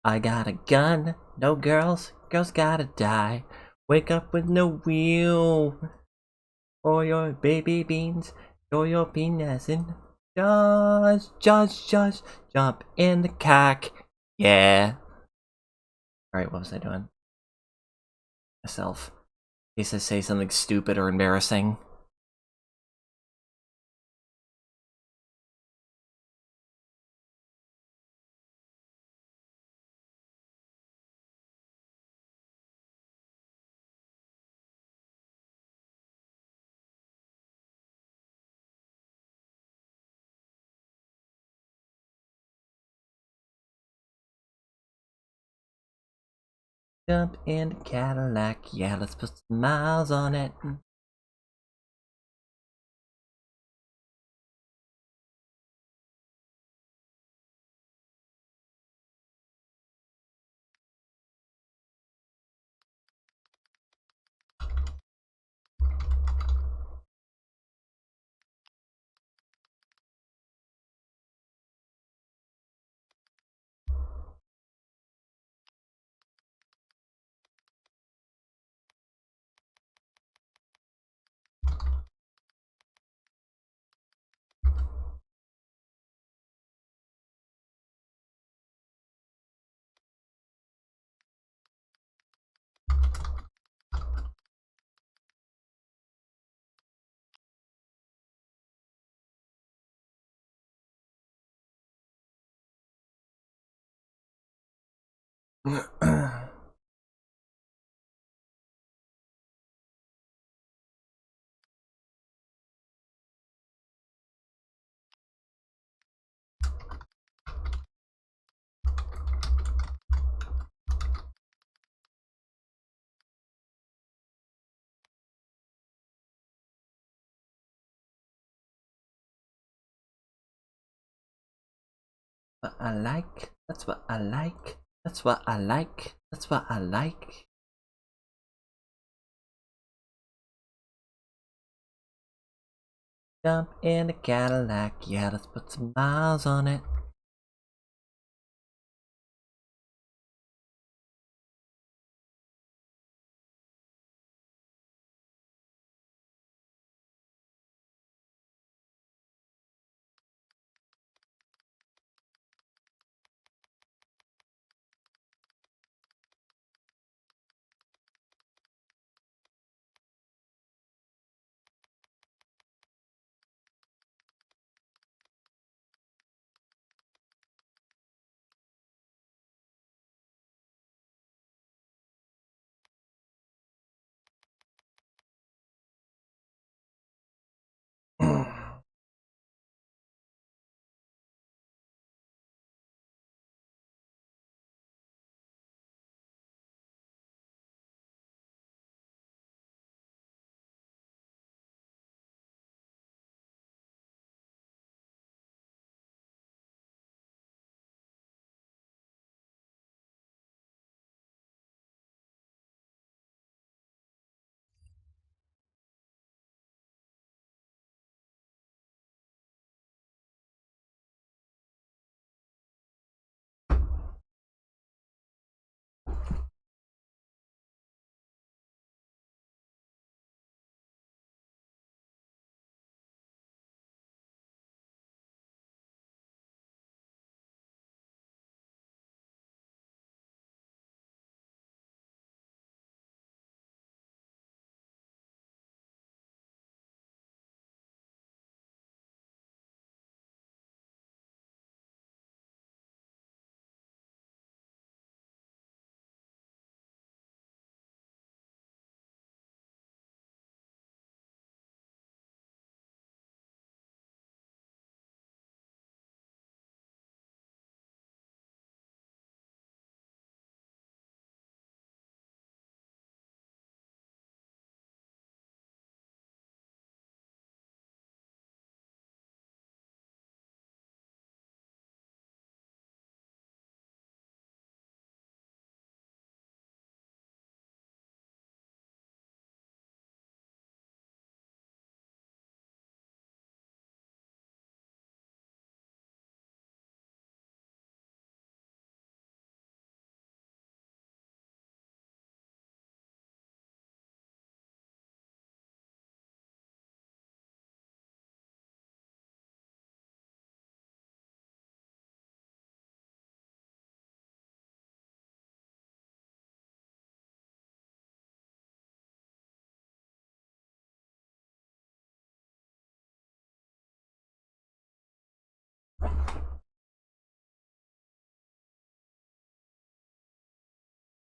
I got a gun, no girls, girls gotta die. Wake up with no wheel, or your baby beans, or your penis in. Just, jump in the cack, yeah. Alright, what was I doing? Myself. In case I say something stupid or embarrassing. Jump in the Cadillac, yeah, let's put some miles on it. What I like, that's what I like, that's what I like, that's what I like. Jump in the Cadillac, yeah, let's put some miles on it.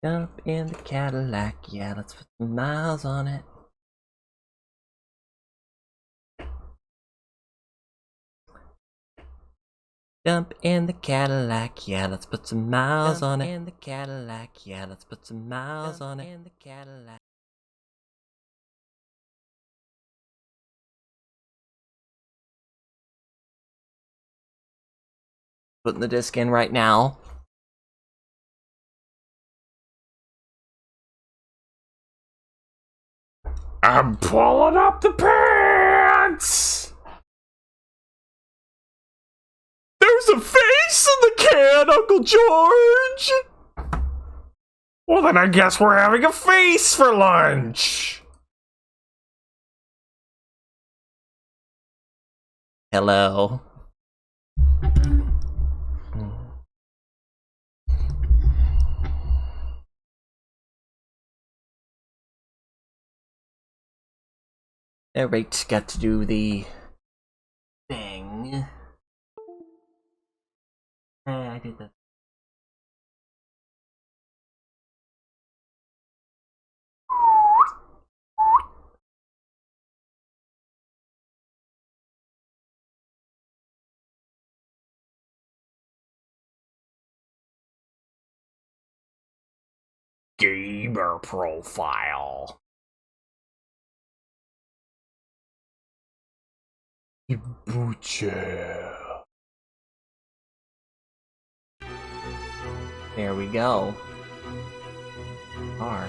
Jump in the Cadillac, yeah, let's put some miles on it. Jump in the Cadillac, yeah, let's put some miles on it. Jump in the Cadillac, yeah, let's put some miles on it. In the Cadillac. Putting the disc in right now. I'm pulling up the pants! There's a face in the can, Uncle George! Well, then I guess we're having a face for lunch! Hello. Everybody's got to do the thing. Hey, I did that. Gamer profile. Butcher. There we go. R.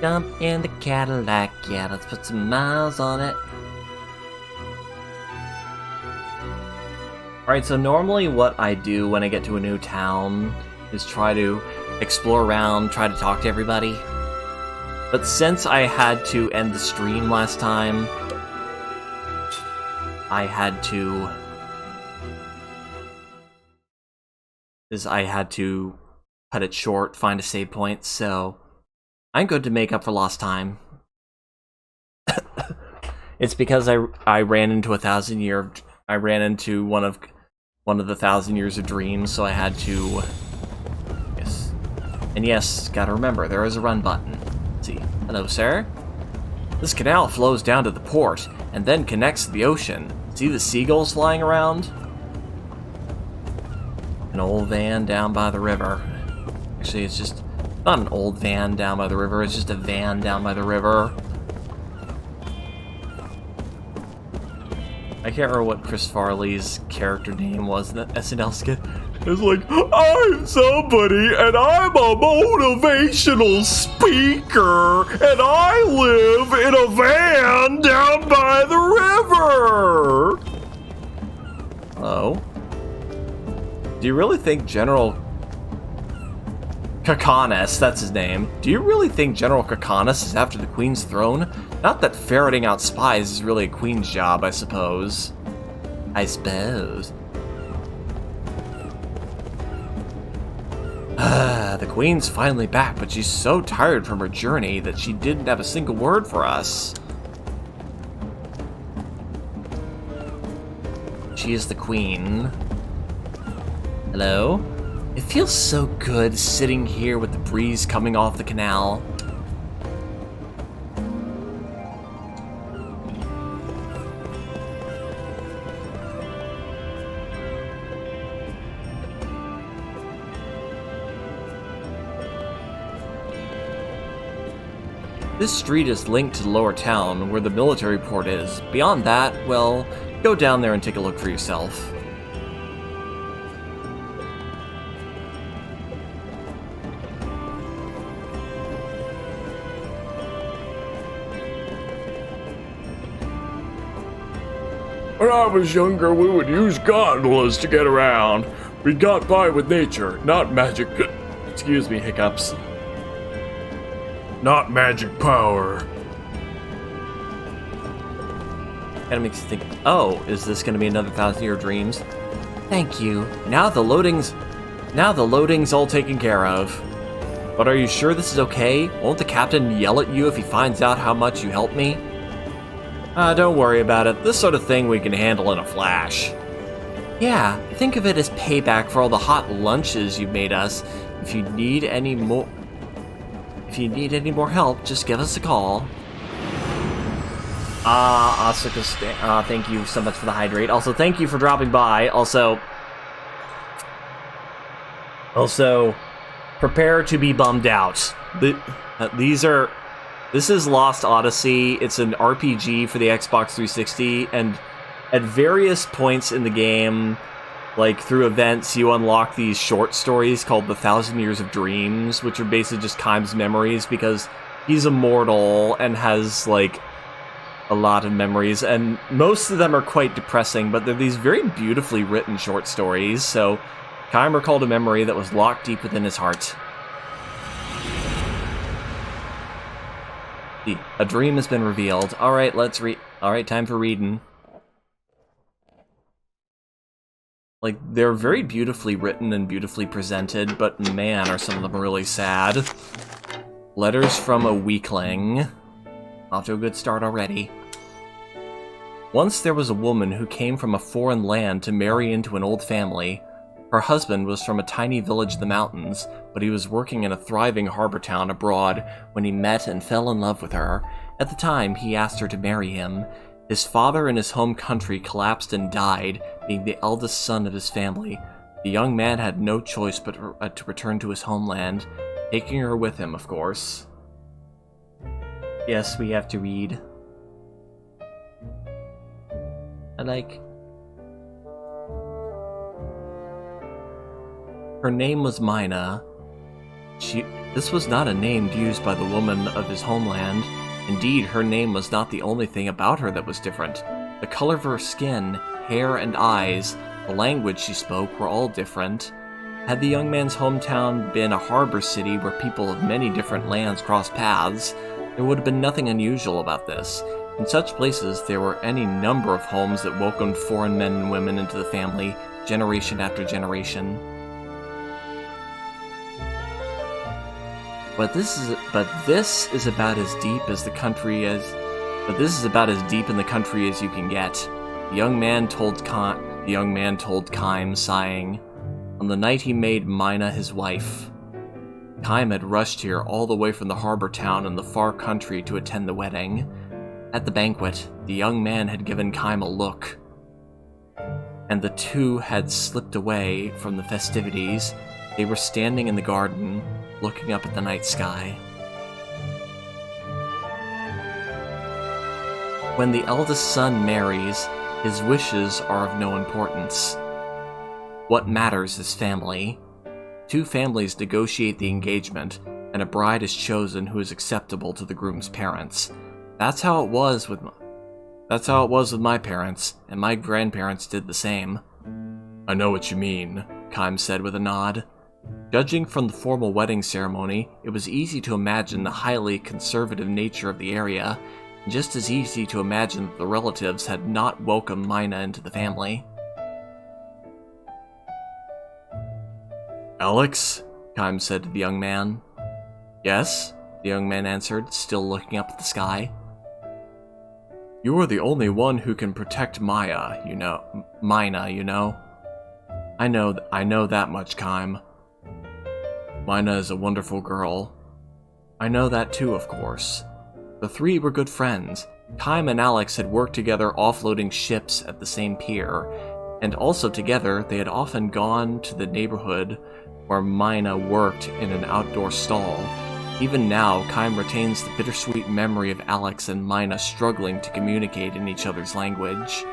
Jump in the Cadillac, yeah, let's put some miles on it. Alright, so normally what I do when I get to a new town is try to explore around, try to talk to everybody. But since I had to end the stream last time, I had to cut it short, find a save point, so I'm good to make up for lost time. It's because I ran into one of the 1,000 Years of Dreams, so I had to. Yes, and yes, gotta remember there is a run button. Let's see, hello, sir. This canal flows down to the port and then connects to the ocean. See the seagulls flying around? An old van down by the river. Actually, it's just not an old van down by the river. It's just a van down by the river. I can't remember what Chris Farley's character name was in that SNL skit. It's like, I'm somebody, and I'm a motivational speaker, and I live in a van down by the river! Hello? Do you really think General Kakanis, that's his name, do you really think General Kakanis is after the Queen's throne? Not that ferreting out spies is really a Queen's job, I suppose. The Queen's finally back, but she's so tired from her journey that she didn't have a single word for us. She is the Queen. Hello? It feels so good sitting here with the breeze coming off the canal. This street is linked to the lower town, where the military port is. Beyond that, well, go down there and take a look for yourself. When I was younger, we would use gondolas to get around. We got by with nature, not magic. Excuse me, hiccups. Not magic power. Kinda makes you think, oh, is this gonna be another 1,000-year dreams? Thank you. Now the loading's all taken care of. But are you sure this is okay? Won't the captain yell at you if he finds out how much you helped me? Don't worry about it. This sort of thing we can handle in a flash. Yeah, think of it as payback for all the hot lunches you made us. If you need any more help, just give us a call. Asuka, thank you so much for the hydrate. Also, thank you for dropping by. Also, prepare to be bummed out. This is Lost Odyssey. It's an RPG for the Xbox 360, and at various points in the game, like through events, you unlock these short stories called The 1,000 Years of Dreams, which are basically just Kaim's memories, because he's immortal and has, like, a lot of memories, and most of them are quite depressing, but they're these very beautifully written short stories, so Kaim recalled a memory that was locked deep within his heart. A dream has been revealed. Alright, let's read. Alright, time for reading. Like, they're very beautifully written and beautifully presented, but man, are some of them really sad. Letters from a Weakling. Off to a good start already. Once there was a woman who came from a foreign land to marry into an old family. Her husband was from a tiny village in the mountains, but he was working in a thriving harbor town abroad when he met and fell in love with her. At the time, he asked her to marry him. His father in his home country collapsed and died, being the eldest son of his family. The young man had no choice but to return to his homeland, taking her with him, of course. Yes, we have to read. Her name was Mina. This was not a name used by the woman of his homeland. Indeed, her name was not the only thing about her that was different. The color of her skin, hair, and eyes, the language she spoke were all different. Had the young man's hometown been a harbor city where people of many different lands crossed paths, there would have been nothing unusual about this. In such places, there were any number of homes that welcomed foreign men and women into the family, generation after generation. But this is about as deep in the country as you can get. The young man told Kaim, sighing, on the night he made Mina his wife. Kaim had rushed here all the way from the harbor town in the far country to attend the wedding. At the banquet, the young man had given Kaim a look, and the two had slipped away from the festivities. They were standing in the garden, looking up at the night sky. When the eldest son marries, his wishes are of no importance. What matters is family. Two families negotiate the engagement, and a bride is chosen who is acceptable to the groom's parents. That's how it was with my parents, and my grandparents did the same. I know what you mean, Kaim said with a nod. Judging from the formal wedding ceremony, it was easy to imagine the highly conservative nature of the area, and just as easy to imagine that the relatives had not welcomed Mina into the family. Alex? Kaim said to the young man. Yes, the young man answered, still looking up at the sky. You are the only one who can protect Mina, you know. I know that much, Kaim. Mina is a wonderful girl. I know that too, of course. The three were good friends. Kaim and Alex had worked together offloading ships at the same pier, and also together they had often gone to the neighborhood where Mina worked in an outdoor stall. Even now, Kaim retains the bittersweet memory of Alex and Mina struggling to communicate in each other's language.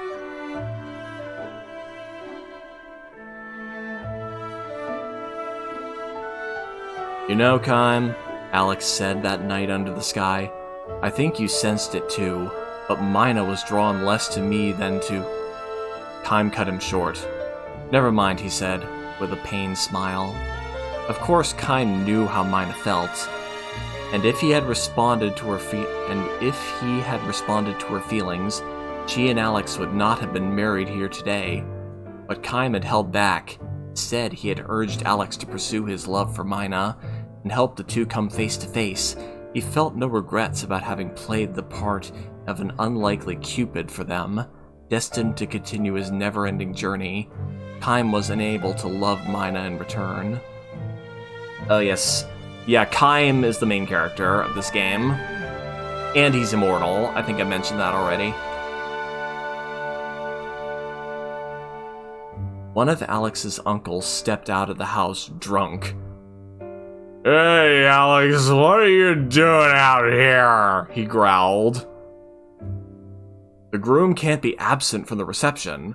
You know, Kaim, Alex said that night under the sky, I think you sensed it too, but Mina was drawn less to me than to... Kaim cut him short. Never mind, he said, with a pained smile. Of course, Kaim knew how Mina felt, and if he had responded to her feelings, she and Alex would not have been married here today. But Kaim had held back. Instead, he had urged Alex to pursue his love for Mina and help the two come face to face. He felt no regrets about having played the part of an unlikely Cupid for them, destined to continue his never-ending journey, Kaim was unable to love Mina in return. Oh yes. Yeah, Kaim is the main character of this game. And he's immortal. I think I mentioned that already. One of Alex's uncles stepped out of the house drunk. Hey, Alex, what are you doing out here? He growled. The groom can't be absent from the reception.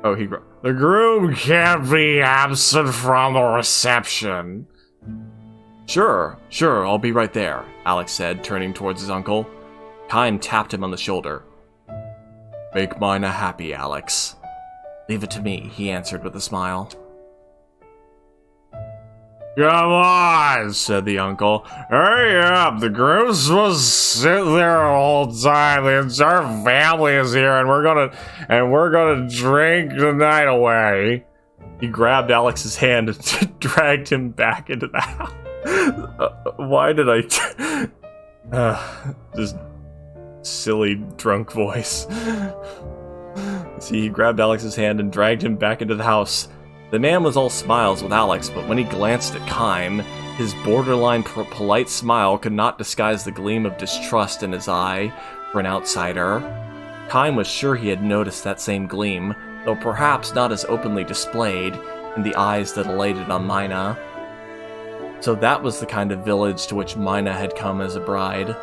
Oh, the groom can't be absent from the reception. Sure, I'll be right there, Alex said, turning towards his uncle. Kaim tapped him on the shoulder. Make Mina happy, Alex. Leave it to me, he answered with a smile. Come on, said the uncle. Hurry up, the groom's supposed to sit there the whole time. The entire family is here, and we're gonna drink the night away. He grabbed Alex's hand and dragged him back into the house. Why did I... just silly drunk voice. See, he grabbed Alex's hand and dragged him back into the house. The man was all smiles with Alex, but when he glanced at Kaim, his borderline polite smile could not disguise the gleam of distrust in his eye for an outsider. Kaim was sure he had noticed that same gleam, though perhaps not as openly displayed in the eyes that alighted on Mina. So that was the kind of village to which Mina had come as a bride.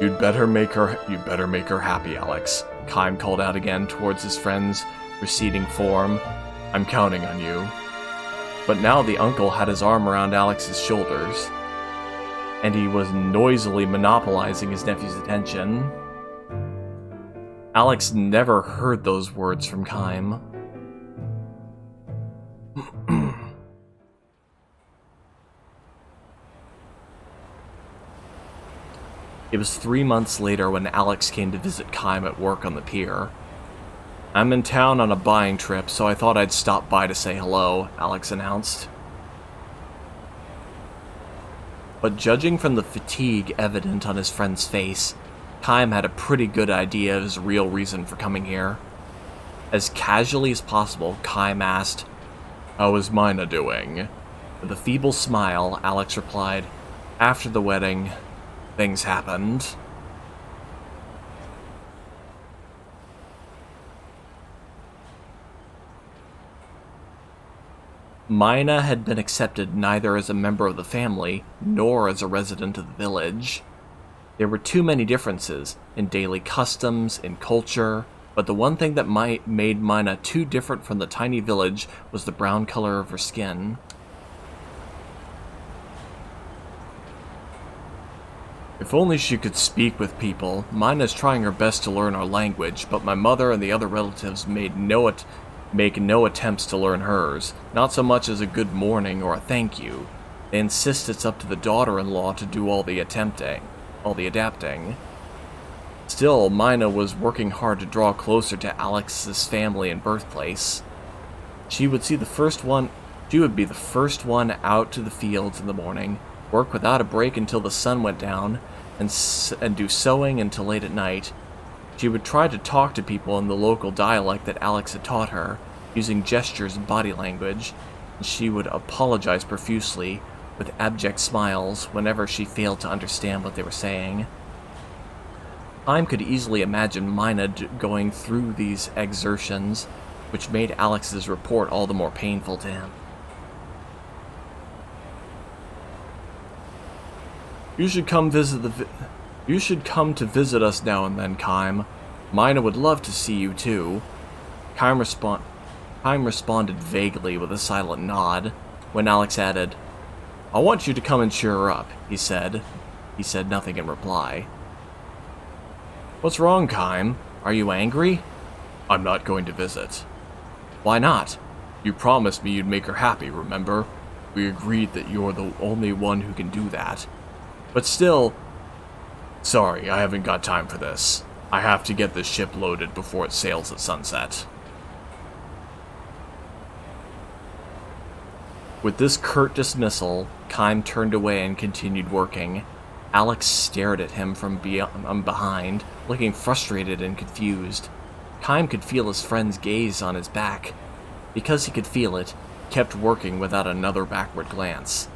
You'd better make her happy, Alex. Kaim called out again towards his friend's receding form. I'm counting on you. But now the uncle had his arm around Alex's shoulders, and he was noisily monopolizing his nephew's attention. Alex never heard those words from Kaim. It was 3 months later when Alex came to visit Kaim at work on the pier. I'm in town on a buying trip, so I thought I'd stop by to say hello, Alex announced. But judging from the fatigue evident on his friend's face, Kaim had a pretty good idea of his real reason for coming here. As casually as possible, Kaim asked, "How is Mina doing?" With a feeble smile, Alex replied, "After the wedding, things happened." Mina had been accepted neither as a member of the family, nor as a resident of the village. There were too many differences in daily customs, in culture, but the one thing that made Mina too different from the tiny village was the brown color of her skin. If only she could speak with people. Mina's trying her best to learn our language, but my mother and the other relatives make no attempts to learn hers, not so much as a good morning or a thank you. They insist it's up to the daughter-in-law to do all the adapting. Still, Mina was working hard to draw closer to Alex's family and birthplace. She would be the first one out to the fields in the morning, work without a break until the sun went down, and do sewing until late at night. She would try to talk to people in the local dialect that Alex had taught her, using gestures and body language, and she would apologize profusely, with abject smiles, whenever she failed to understand what they were saying. Kaim could easily imagine Mina going through these exertions, which made Alex's report all the more painful to him. You should come to visit us now and then, Kaim. Mina would love to see you too. Kaim responded vaguely with a silent nod, when Alex added, I want you to come and cheer her up, he said. He said nothing in reply. What's wrong, Kaim? Are you angry? I'm not going to visit. Why not? You promised me you'd make her happy, remember? We agreed that you're the only one who can do that. But still... Sorry, I haven't got time for this. I have to get this ship loaded before it sails at sunset. With this curt dismissal, Kaim turned away and continued working. Alex stared at him from behind, looking frustrated and confused. Kime could feel his friend's gaze on his back. Because he could feel it, he kept working without another backward glance.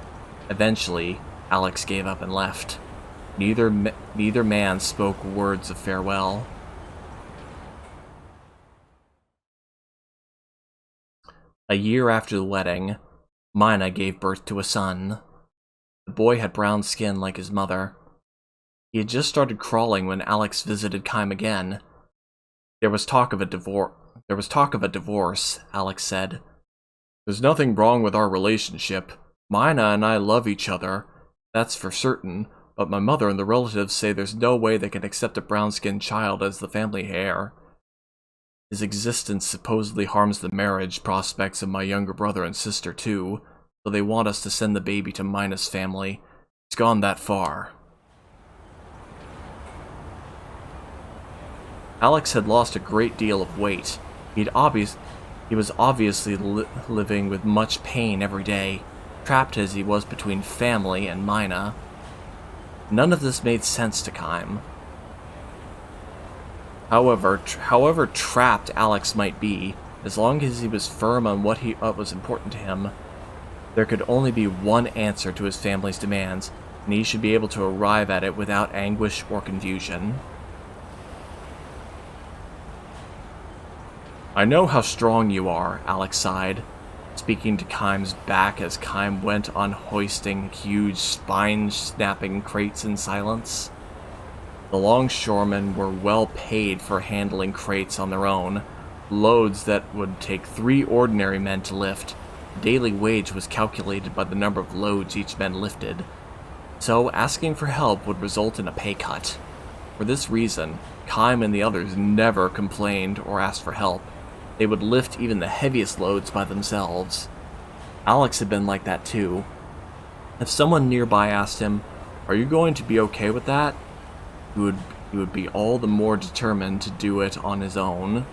Eventually, Alex gave up and left. Neither man spoke words of farewell. A year after the wedding, Mina gave birth to a son. The boy had brown skin like his mother. He had just started crawling when Alex visited Kime again. There was talk of a divorce, Alex said. There's nothing wrong with our relationship. Mina and I love each other, that's for certain, but my mother and the relatives say there's no way they can accept a brown-skinned child as the family heir. His existence supposedly harms the marriage prospects of my younger brother and sister too, so they want us to send the baby to Mina's family. It's gone that far. Alex had lost a great deal of weight. He was obviously living with much pain every day, trapped as he was between family and Mina. None of this made sense to Kime. However trapped Alex might be, as long as he was firm on what was important to him, there could only be one answer to his family's demands, and he should be able to arrive at it without anguish or confusion. I know how strong you are, Alex sighed, speaking to Kime's back as Kime went on hoisting huge spine-snapping crates in silence. The longshoremen were well paid for handling crates on their own, loads that would take 3 ordinary men to lift. The daily wage was calculated by the number of loads each man lifted, so asking for help would result in a pay cut. For this reason, Kime and the others never complained or asked for help. They would lift even the heaviest loads by themselves. Alex had been like that too. If someone nearby asked him, "Are you going to be okay with that?" he would be all the more determined to do it on his own.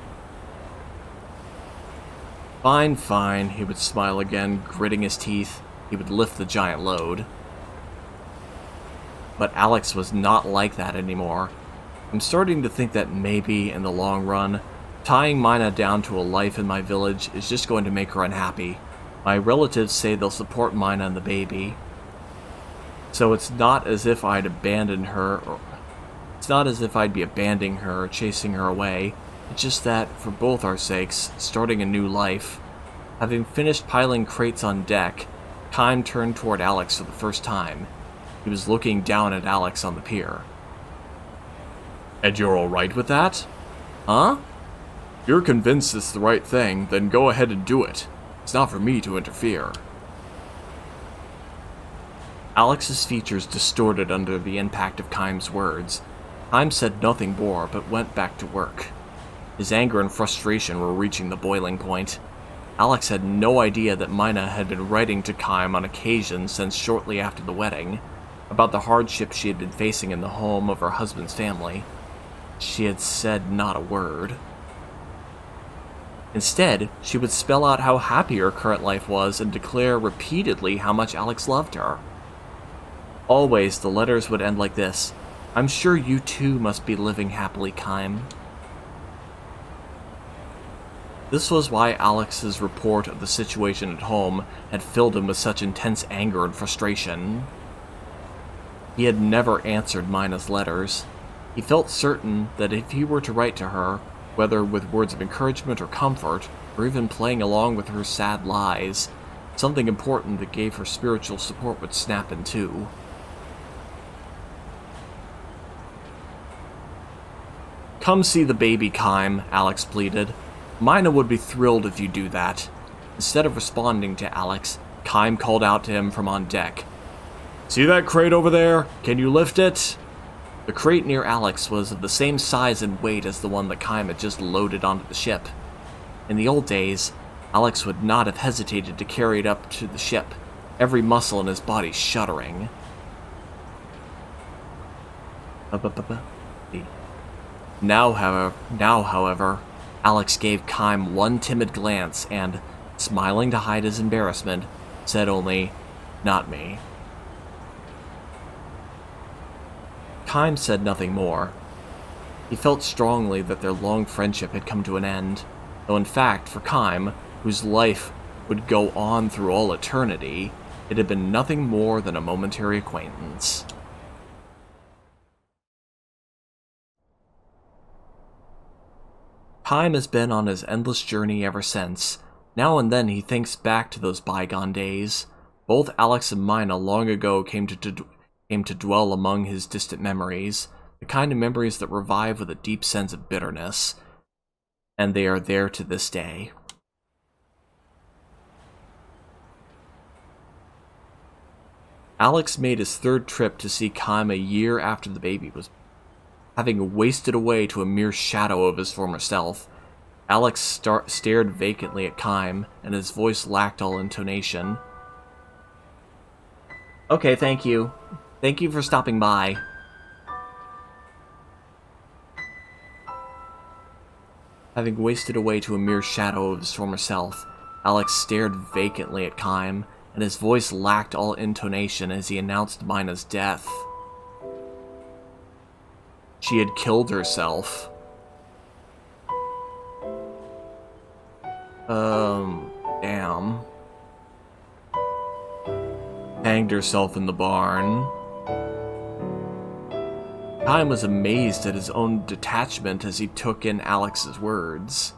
Fine, fine, he would smile again, gritting his teeth. He would lift the giant load. But Alex was not like that anymore. I'm starting to think that maybe, in the long run, tying Mina down to a life in my village is just going to make her unhappy. My relatives say they'll support Mina and the baby. So it's not as if I'd abandon her, or it's not as if I'd be abandoning her or chasing her away. It's just that, for both our sakes, starting a new life. Having finished piling crates on deck, Kime turned toward Alex for the first time. He was looking down at Alex on the pier. And you're alright with that? Huh? If you're convinced it's the right thing, then go ahead and do it. It's not for me to interfere. Alex's features distorted under the impact of Kime's words. Kime said nothing more, but went back to work. His anger and frustration were reaching the boiling point. Alex had no idea that Mina had been writing to Kime on occasion since shortly after the wedding, about the hardship she had been facing in the home of her husband's family. She had said not a word. Instead, she would spell out how happy her current life was and declare repeatedly how much Alex loved her. Always, the letters would end like this: "I'm sure you too must be living happily, Kime." This was why Alex's report of the situation at home had filled him with such intense anger and frustration. He had never answered Mina's letters. He felt certain that if he were to write to her, whether with words of encouragement or comfort, or even playing along with her sad lies, something important that gave her spiritual support would snap in two. "Come see the baby, Kime," Alex pleaded. "Mina would be thrilled if you do that." Instead of responding to Alex, Kime called out to him from on deck. "See that crate over there? Can you lift it?" The crate near Alex was of the same size and weight as the one that Kime had just loaded onto the ship. In the old days, Alex would not have hesitated to carry it up to the ship, every muscle in his body shuddering. Now, however, Alex gave Kime one timid glance and, smiling to hide his embarrassment, said only, "Not me." Time said nothing more. He felt strongly that their long friendship had come to an end, though in fact, for Kime, whose life would go on through all eternity, it had been nothing more than a momentary acquaintance. Kime has been on his endless journey ever since. Now and then he thinks back to those bygone days. Both Alex and Mina long ago came to dwell among his distant memories, the kind of memories that revive with a deep sense of bitterness, and they are there to this day. Alex made his third trip to see Kime a year after the baby was having wasted away to a mere shadow of his former self. Alex stared vacantly at Kime, and his voice lacked all intonation. Okay, thank you. Thank you for stopping by. Having wasted away to a mere shadow of his former self, Alex stared vacantly at Kime, and his voice lacked all intonation as he announced Mina's death. She had killed herself. Damn. Hanged herself in the barn. Kime was amazed at his own detachment as he took in Alex's words.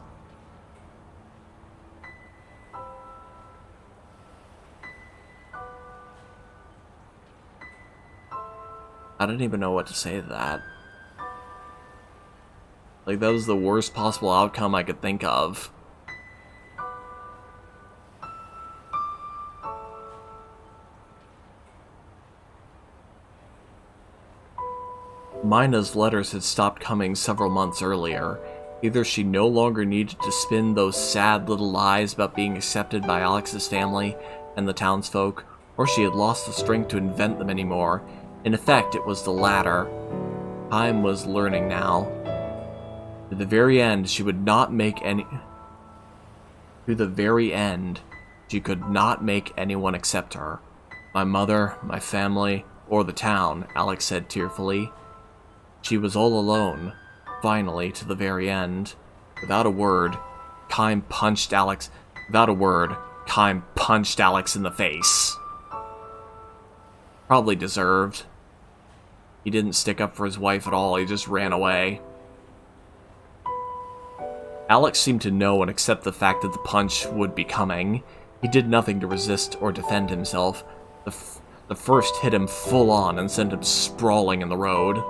I don't even know what to say to that. Like, that was the worst possible outcome I could think of. Mina's letters had stopped coming several months earlier. Either she no longer needed to spin those sad little lies about being accepted by Alex's family and the townsfolk, or she had lost the strength to invent them anymore. In effect, it was the latter. Kime was learning now. To the very end, she would not make any... To the very end, she could not make anyone accept her. My mother, my family, or the town, Alex said tearfully. She was all alone, finally, to the very end. Without a word, Kime punched Alex... Without a word, Kime punched Alex in the face. Probably deserved. He didn't stick up for his wife at all, he just ran away. Alex seemed to know and accept the fact that the punch would be coming. He did nothing to resist or defend himself. The first hit him full on and sent him sprawling in the road.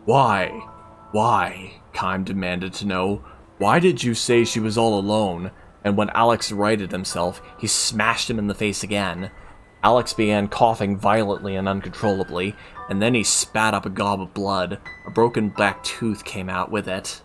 Why? Why? Kime demanded to know. Why did you say she was all alone? And when Alex righted himself, he smashed him in the face again. Alex began coughing violently and uncontrollably, and then he spat up a gob of blood. A broken back tooth came out with it.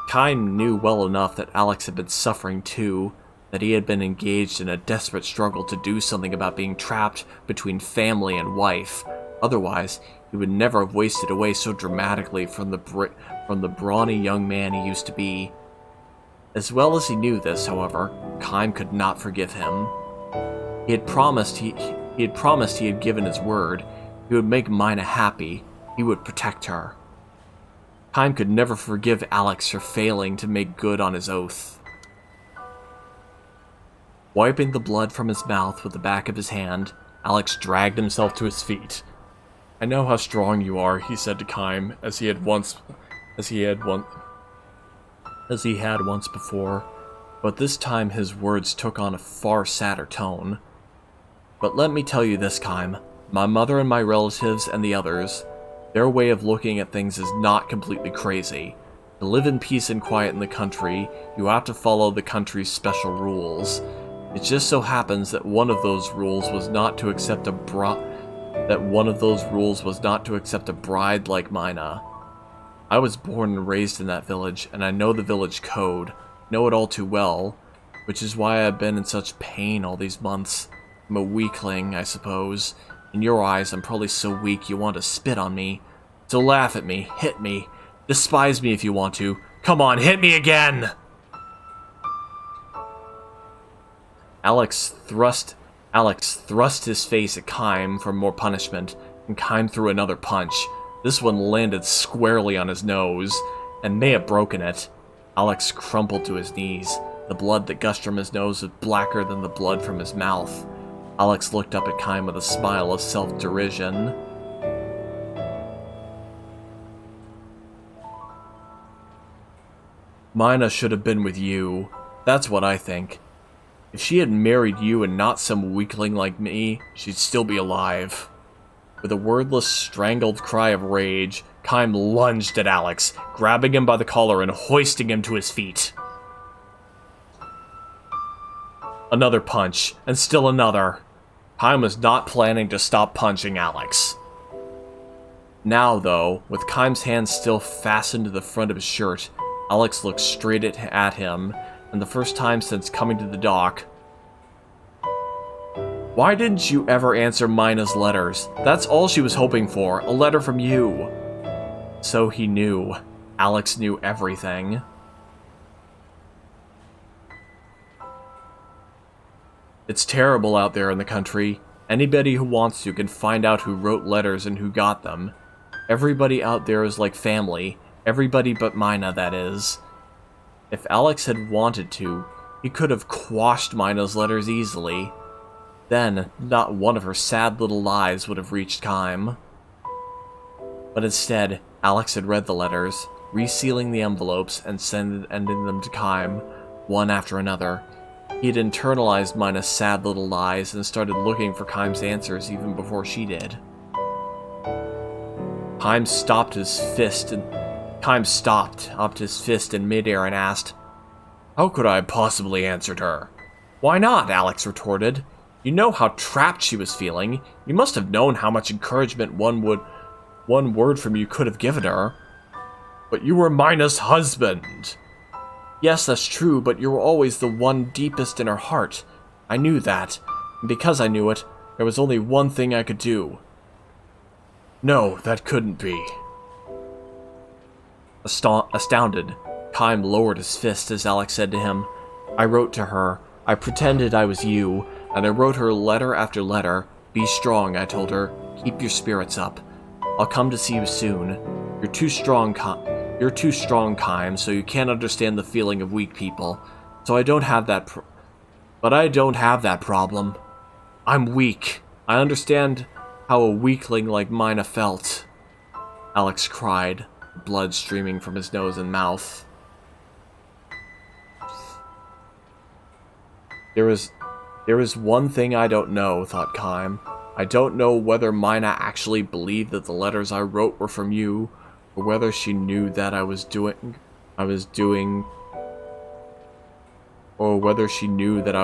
Kime knew well enough that Alex had been suffering too, that he had been engaged in a desperate struggle to do something about being trapped between family and wife. Otherwise, he would never have wasted away so dramatically from the brawny young man he used to be. As well as he knew this, however, Kime could not forgive him. He had promised he had given his word. He would make Mina happy. He would protect her. Kime could never forgive Alex for failing to make good on his oath. Wiping the blood from his mouth with the back of his hand, Alex dragged himself to his feet. I know how strong you are, he said to Kime, as he had once before, but this time his words took on a far sadder tone. But let me tell you this, Kime. My mother and my relatives and the others, their way of looking at things is not completely crazy. To live in peace and quiet in the country, you have to follow the country's special rules. It just so happens that one of those rules was not to accept a bride like Mina. I was born and raised in that village, and I know the village code, know it all too well, which is why I've been in such pain all these months. I'm a weakling, I suppose. In your eyes, I'm probably so weak you want to spit on me. So laugh at me, hit me, despise me if you want to. Come on, hit me again! Alex thrust his face at Kime for more punishment, and Kime threw another punch. This one landed squarely on his nose, and may have broken it. Alex crumpled to his knees. The blood that gushed from his nose was blacker than the blood from his mouth. Alex looked up at Kime with a smile of self-derision. Mina should have been with you. That's what I think. If she had married you and not some weakling like me, she'd still be alive. With a wordless, strangled cry of rage, Kime lunged at Alex, grabbing him by the collar and hoisting him to his feet. Another punch, and still another. Kime was not planning to stop punching Alex. Now, though, with Kime's hands still fastened to the front of his shirt, Alex looked straight at him, and the first time since coming to the dock. Why didn't you ever answer Mina's letters? That's all she was hoping for, a letter from you. So he knew. Alex knew everything. It's terrible out there in the country. Anybody who wants to can find out who wrote letters and who got them. Everybody out there is like family. Everybody but Mina, that is. If Alex had wanted to, he could have quashed Mina's letters easily. Then, not one of her sad little lies would have reached Kime. But instead, Alex had read the letters, resealing the envelopes and sending them to Kime, one after another. He had internalized Mina's sad little lies and started looking for Kime's answers even before she did. Kime stopped up his fist in midair and asked, "How could I have possibly answered her?" "Why not?" Alex retorted. "You know how trapped she was feeling. You must have known how much encouragement one word from you could have given her." "But you were Mina's husband." "Yes, that's true, but you were always the one deepest in her heart. I knew that, and because I knew it, there was only one thing I could do." "No, that couldn't be." Astounded, Kime lowered his fist as Alex said to him, "I wrote to her. I pretended I was you, and I wrote her letter after letter. Be strong, I told her. Keep your spirits up. I'll come to see you soon. You're too strong, Kime, so you can't understand the feeling of weak people. So I don't have that but I don't have that problem. I'm weak. I understand how a weakling like Mina felt." Alex cried, blood streaming from his nose and mouth. There is one thing I don't know, thought Kime. I don't know whether Mina actually believed that the letters I wrote were from you, or whether she knew that or whether she knew that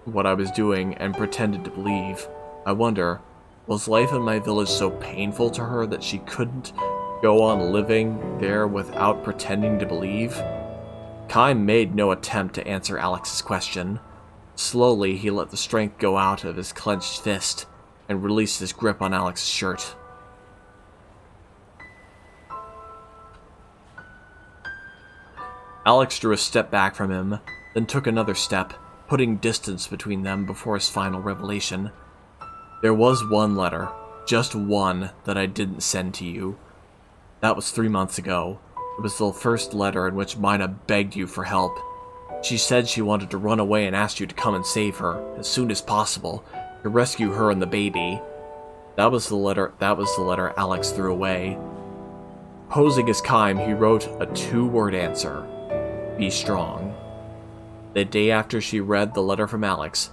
what I was doing and pretended to believe. I wonder, was life in my village so painful to her that she couldn't go on living there without pretending to believe? Kime made no attempt to answer Alex's question. Slowly, he let the strength go out of his clenched fist and released his grip on Alex's shirt. Alex drew a step back from him, then took another step, putting distance between them before his final revelation. There was one letter, just one, that I didn't send to you. That was 3 months ago. It was the first letter in which Mina begged you for help. She said she wanted to run away and asked you to come and save her, as soon as possible, to rescue her and the baby. That was the letter Alex threw away. Posing as Kime, he wrote a 2-word answer. Be strong. The day after she read the letter from Alex,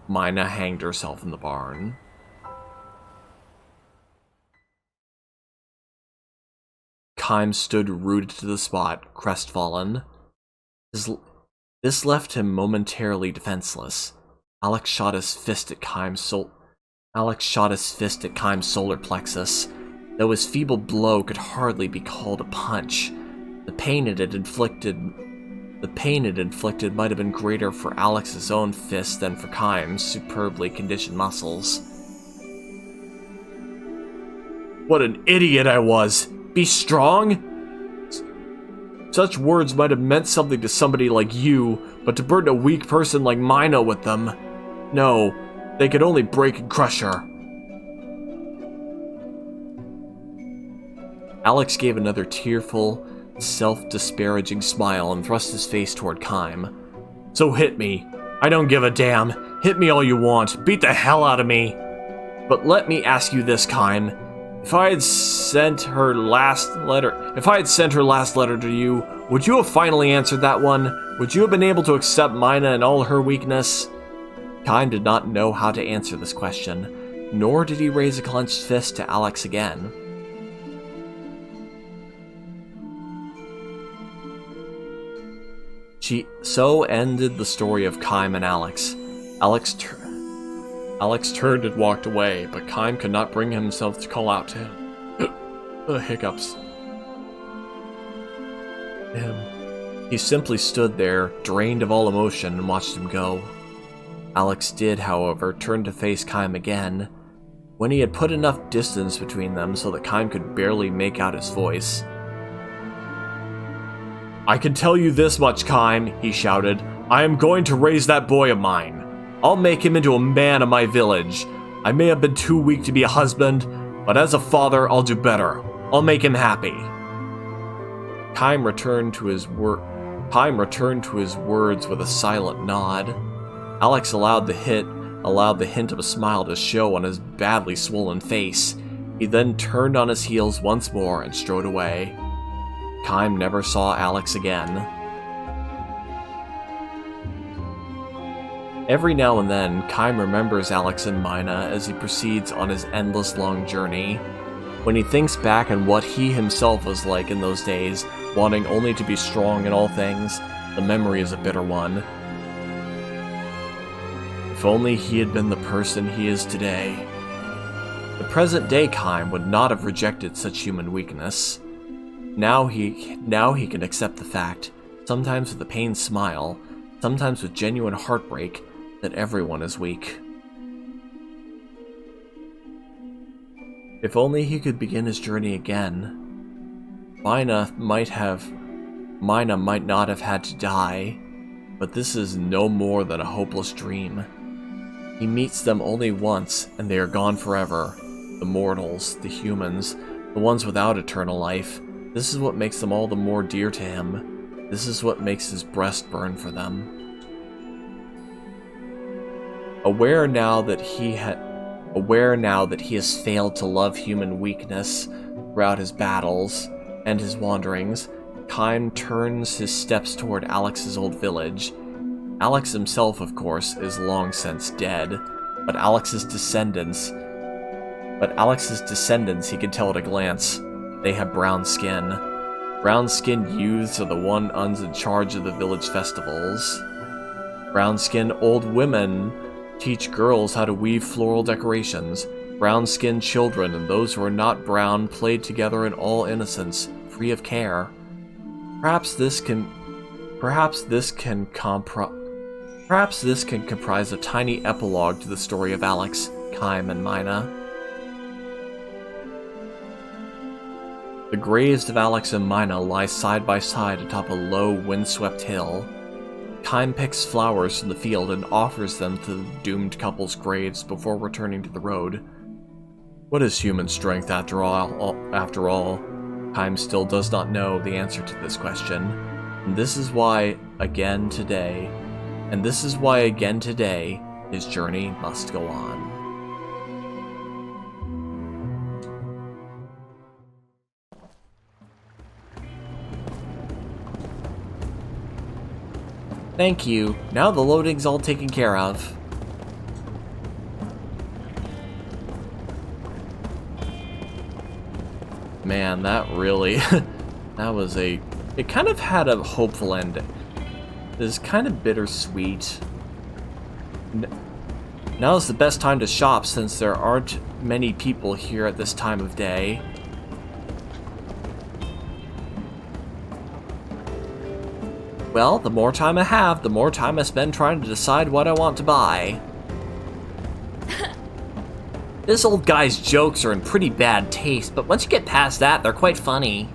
Mina hanged herself in the barn. Kime stood rooted to the spot, crestfallen. This left him momentarily defenseless. Alex shot his fist at Kime's solar plexus, though his feeble blow could hardly be called a punch. The pain it inflicted might have been greater for Alex's own fist than for Kime's superbly conditioned muscles. What an idiot I was! Be strong? Such words might have meant something to somebody like you, but to burden a weak person like Mina with them, No, they could only break and crush her. Alex gave another tearful, self-disparaging smile and thrust his face toward Kime. So hit me. I don't give a damn. Hit me all you want. Beat the hell out of me. But let me ask you this, Kime. If I had sent her last letter to you, would you have finally answered that one? Would you have been able to accept Mina and all her weakness? Kime did not know how to answer this question, nor did he raise a clenched fist to Alex again. So ended the story of Kime and Alex. Alex turned and walked away, but Kime could not bring himself to call out to him. Hiccups. He simply stood there, drained of all emotion, and watched him go. Alex did, however, turn to face Kime again. When he had put enough distance between them so that Kime could barely make out his voice. I can tell you this much, Kime, he shouted. I am going to raise that boy of mine. I'll make him into a man of my village. I may have been too weak to be a husband, but as a father, I'll do better. I'll make him happy. Kime returned to his words with a silent nod. Alex allowed the hint of a smile to show on his badly swollen face. He then turned on his heels once more and strode away. Kime never saw Alex again. Every now and then, Kime remembers Alex and Mina as he proceeds on his endless long journey. When he thinks back on what he himself was like in those days, wanting only to be strong in all things, the memory is a bitter one. If only he had been the person he is today. The present-day Kime would not have rejected such human weakness. Now he can accept the fact, sometimes with a pained smile, sometimes with genuine heartbreak, that everyone is weak. If only he could begin his journey again. Mina might not have had to die, but this is no more than a hopeless dream. He meets them only once, and they are gone forever. The mortals, the humans, the ones without eternal life. This is what makes them all the more dear to him. This is what makes his breast burn for them. Aware now that he has failed to love human weakness throughout his battles and his wanderings, Kime turns his steps toward Alex's old village. Alex himself, of course, is long since dead, but Alex's descendants, he can tell at a glance. They have brown skin. Brown-skinned youths are the ones in charge of the village festivals. Brown-skinned old women teach girls how to weave floral decorations. Brown-skinned children and those who are not brown played together in all innocence, free of care. Perhaps this can comprise a tiny epilogue to the story of Alex, Kime, and Mina. The graves of Alex and Mina lie side by side atop a low, windswept hill. Kime picks flowers from the field and offers them to the doomed couple's graves before returning to the road. What is human strength after all? Kime still does not know the answer to this question. And this is why, again today, his journey must go on. Thank you. Now the loading's all taken care of. Man, that really... It kind of had a hopeful ending. It's kind of bittersweet. Now's the best time to shop since there aren't many people here at this time of day. Well, the more time I have, the more time I spend trying to decide what I want to buy. This old guy's jokes are in pretty bad taste, but once you get past that, they're quite funny.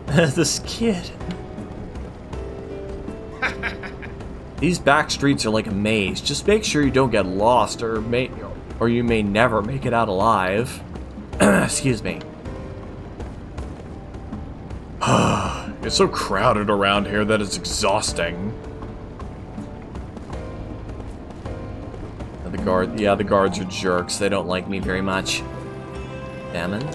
This kid. These back streets are like a maze. Just make sure you don't get lost or you may never make it out alive. Excuse me. It's so crowded around here that it's exhausting. The guards are jerks. They don't like me very much. Salmon.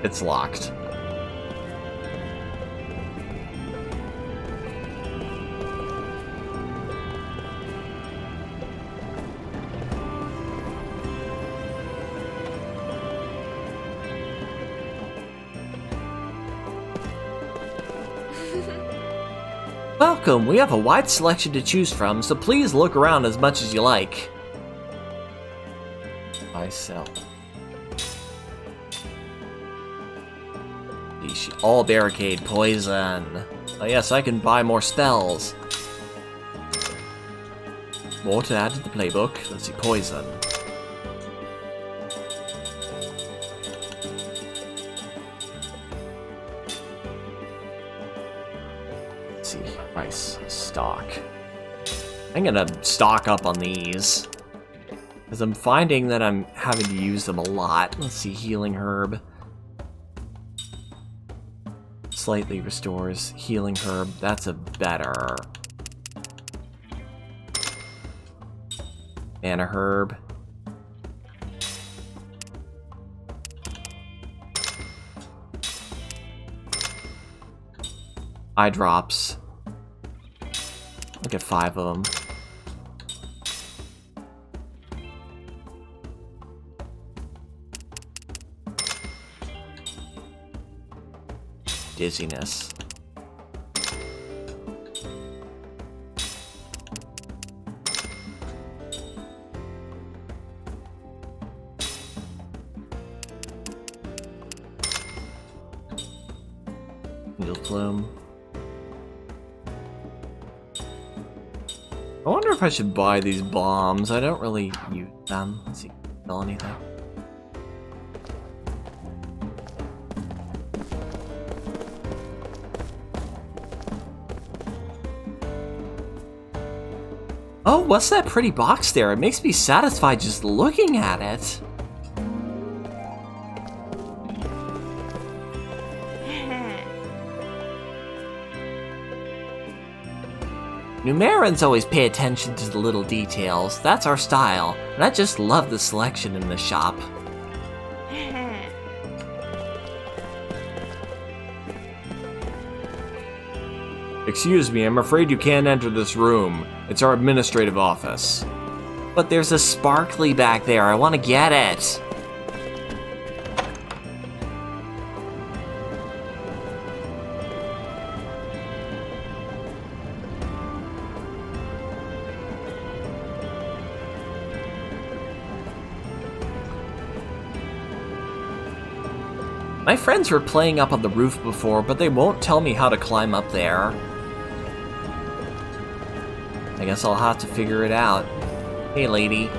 It's locked. Welcome, we have a wide selection to choose from, so please look around as much as you like. I sell. All barricade poison. Oh yes, I can buy more spells. More to add to the playbook. Let's see, poison. Let's see, price, stock. I'm gonna stock up on these, because I'm finding that I'm having to use them a lot. Let's see, healing herb. Slightly restores healing herb. That's a better. Mana herb. Eye drops. Look at 5 of them. Dizziness. Needle plume. I wonder if I should buy these bombs. I don't really use them. Let's see, sell anything. Oh, what's that pretty box there? It makes me satisfied just looking at it. Numerans always pay attention to the little details. That's our style, and I just love the selection in the shop. Excuse me, I'm afraid you can't enter this room. It's our administrative office. But there's a sparkly back there. I want to get it. My friends were playing up on the roof before, but they won't tell me how to climb up there. I guess I'll have to figure it out. Hey, lady.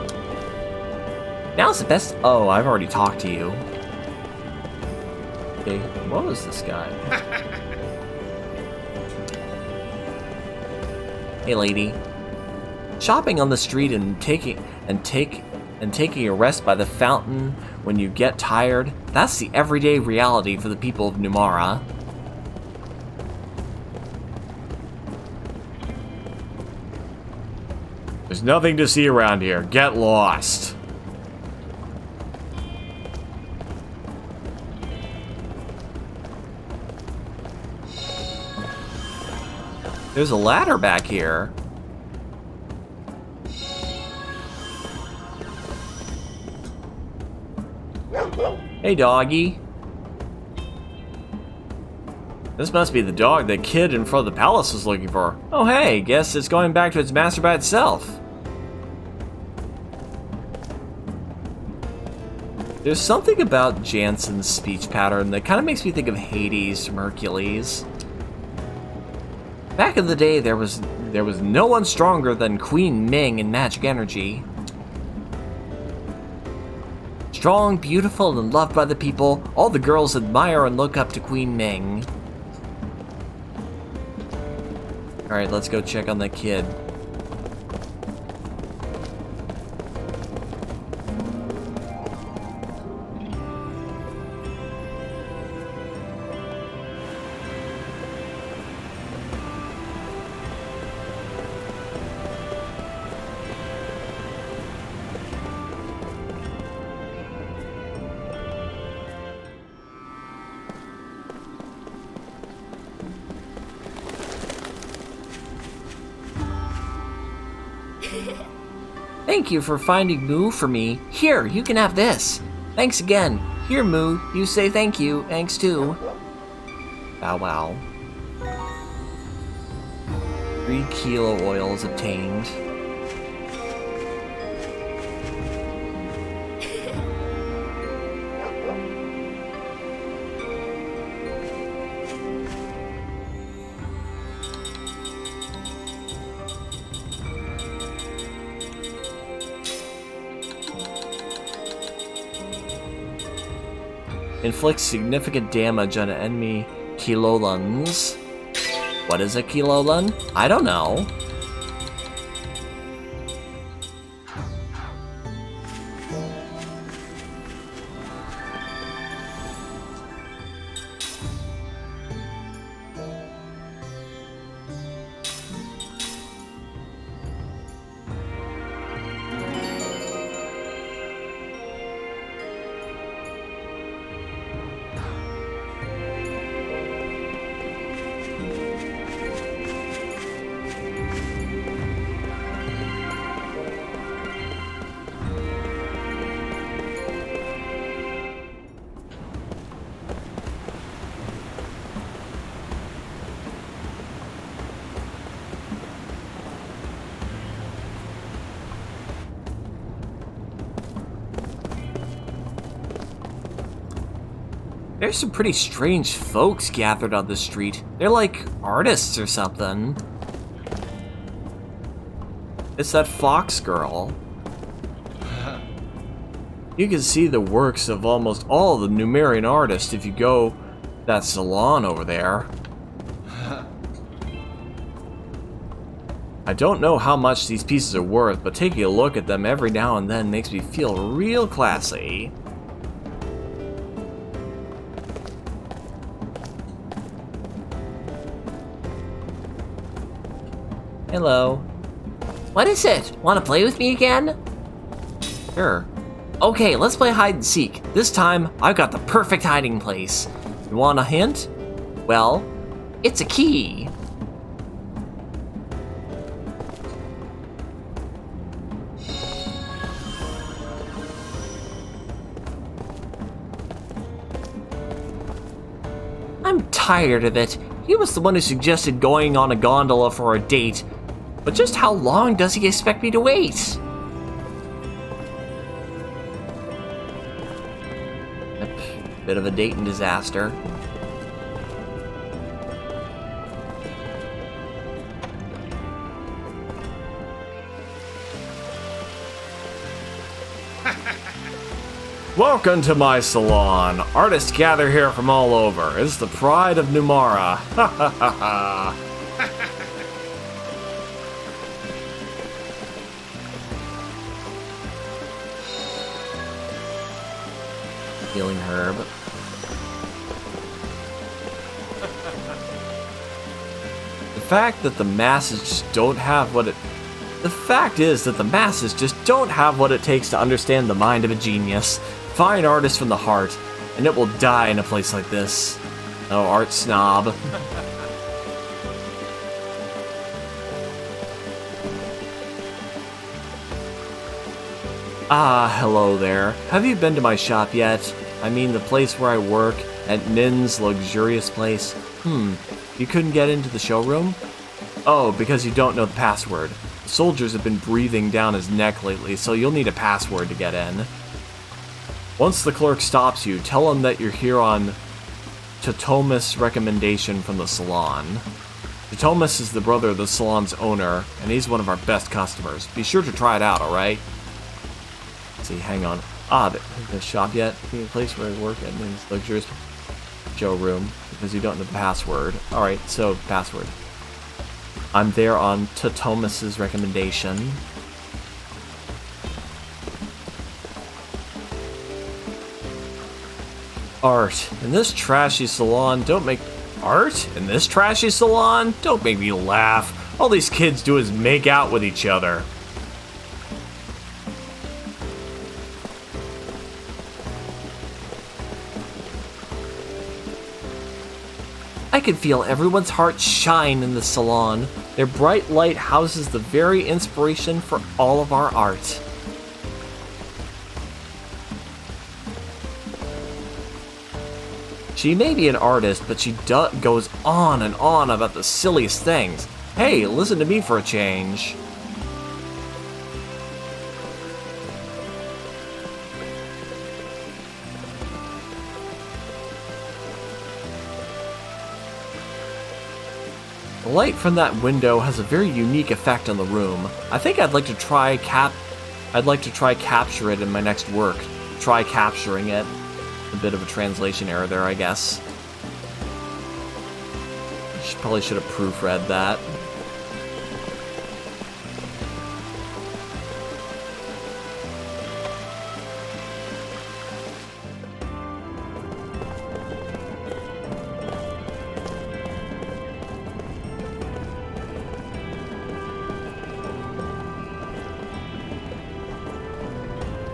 Now's the best. Oh, I've already talked to you. Okay, what was this guy? Hey, lady. Shopping on the street and taking a rest by the fountain when you get tired, that's the everyday reality for the people of Numara. There's nothing to see around here. Get lost. There's a ladder back here. Hey, doggy. This must be the dog the kid in front of the palace was looking for. Oh, hey, guess it's going back to its master by itself. There's something about Jansen's speech pattern that kind of makes me think of Hades from Hercules. Back in the day, there was no one stronger than Queen Ming in magic energy. Strong, beautiful, and loved by the people, all the girls admire and look up to Queen Ming. Alright, let's go check on that kid. Thank you for finding Moo for me. Here, you can have this. Thanks again. Here, Moo, you say thank you. Thanks too. Bow wow. 3 kilo oil is obtained. Inflicts significant damage on enemy kiloluns. What is a kilolun? I don't know. There's some pretty strange folks gathered on the street. They're like artists or something. It's that fox girl. You can see the works of almost all the Numerian artists if you go to that salon over there. I don't know how much these pieces are worth, but taking a look at them every now and then makes me feel real classy. Hello. What is it? Want to play with me again? Sure. Okay, let's play hide and seek. This time, I've got the perfect hiding place. You want a hint? Well, it's a key. I'm tired of it. He was the one who suggested going on a gondola for a date. But just how long does he expect me to wait? A bit of a dating disaster. Welcome to my salon. Artists gather here from all over. It's the pride of Numara. Ha ha ha ha. Healing herb. The fact that the masses just don't have what it... The fact is that the masses just don't have what it takes to understand the mind of a genius. Fine artist from the heart, and it will die in a place like this. Oh, art snob. Ah, hello there. Have you been to my shop yet? I mean the place where I work, at Nin's luxurious place. You couldn't get into the showroom? Oh, because you don't know the password. The soldiers have been breathing down his neck lately, so you'll need a password to get in. Once the clerk stops you, tell him that you're here on Totomus' recommendation from the salon. Totomus is the brother of the salon's owner, and he's one of our best customers. Be sure to try it out, alright? see, hang on. The shop yet? The place where I work in his luxurious showroom, because you don't know the password. Alright, so password. I'm there on Thomas's recommendation. Art. In this trashy salon, don't make... Art? In this trashy salon? Don't make me laugh. All these kids do is make out with each other. I can feel everyone's heart shine in the salon. Their bright light houses the very inspiration for all of our art. She may be an artist, but she goes on and on about the silliest things. Hey, listen to me for a change. The light from that window has a very unique effect on the room. I think I'd like to try capture it in my next work. Try capturing it. A bit of a translation error there, I guess. Probably should have proofread that.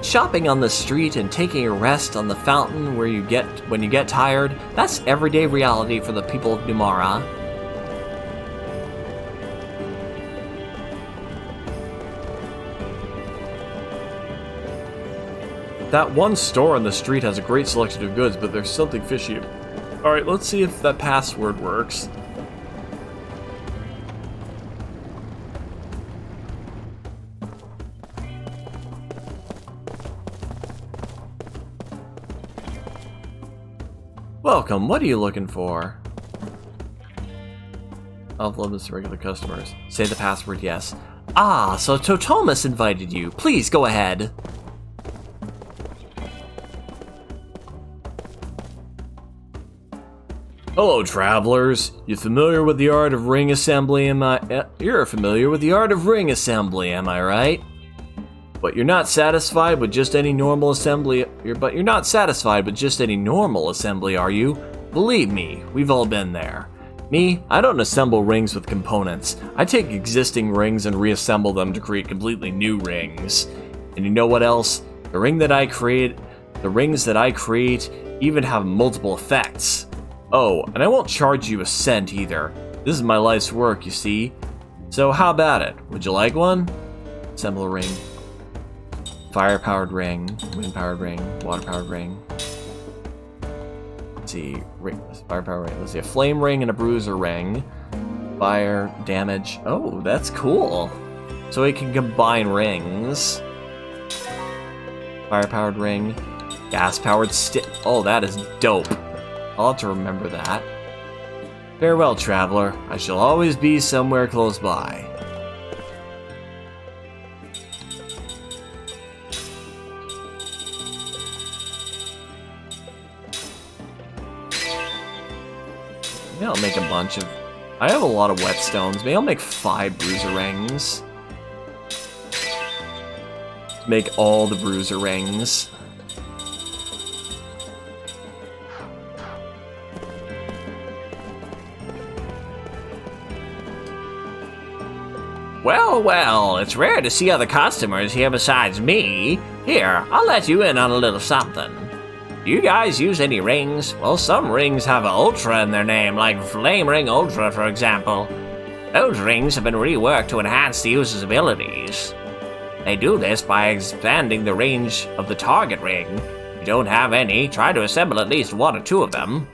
Shopping on the street and taking a rest on the fountain when you get tired, that's everyday reality for the people of Numara. That one store on the street has a great selection of goods, but there's something fishy. Alright, let's see if that password works. Welcome, what are you looking for? I'll love this to regular customers. Say the password, yes. Ah, so Totomus invited you. Please go ahead. Hello, travelers. You familiar with the art of ring assembly, you're familiar with the art of ring assembly, am I right? But you're not satisfied with just any normal assembly, are you? Believe me, we've all been there. Me, I don't assemble rings with components. I take existing rings and reassemble them to create completely new rings. And you know what else? The rings that I create even have multiple effects. Oh, and I won't charge you a cent either. This is my life's work, you see. So how about it? Would you like one? Assemble a ring. Fire-powered ring, wind-powered ring, water-powered ring. Let's see, fire-powered ring. Let's see, a flame ring and a bruiser ring. Fire, damage. Oh, that's cool. So we can combine rings. Fire-powered ring, gas-powered stick. Oh, that is dope. I'll have to remember that. Farewell, traveler. I shall always be somewhere close by. Maybe I'll make a bunch of... I have a lot of whetstones. Maybe I'll make 5 bruiser rings. Make all the bruiser rings. Well, well, it's rare to see other customers here besides me. Here, I'll let you in on a little something. Do you guys use any rings? Well, some rings have Ultra in their name, like Flame Ring Ultra, for example. Those rings have been reworked to enhance the user's abilities. They do this by expanding the range of the target ring. If you don't have any, try to assemble at least 1 or 2 of them.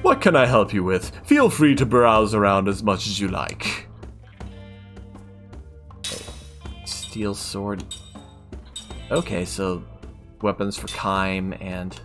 What can I help you with? Feel free to browse around as much as you like. Steel sword. Okay, so weapons for Kime and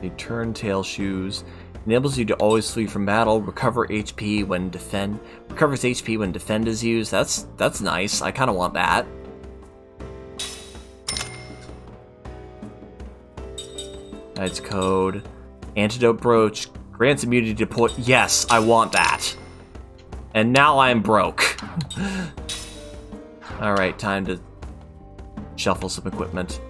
A turn-tail shoes. Enables you to always flee from battle. Recovers HP when defend is used. That's nice. I kind of want that. Knight's Code. Antidote brooch. Grants immunity to point. Yes, I want that. And now I'm broke. Alright, time to shuffle some equipment.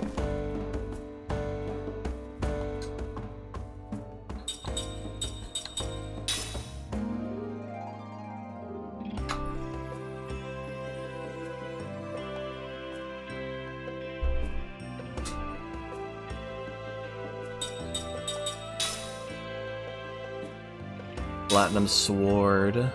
Platinum sword.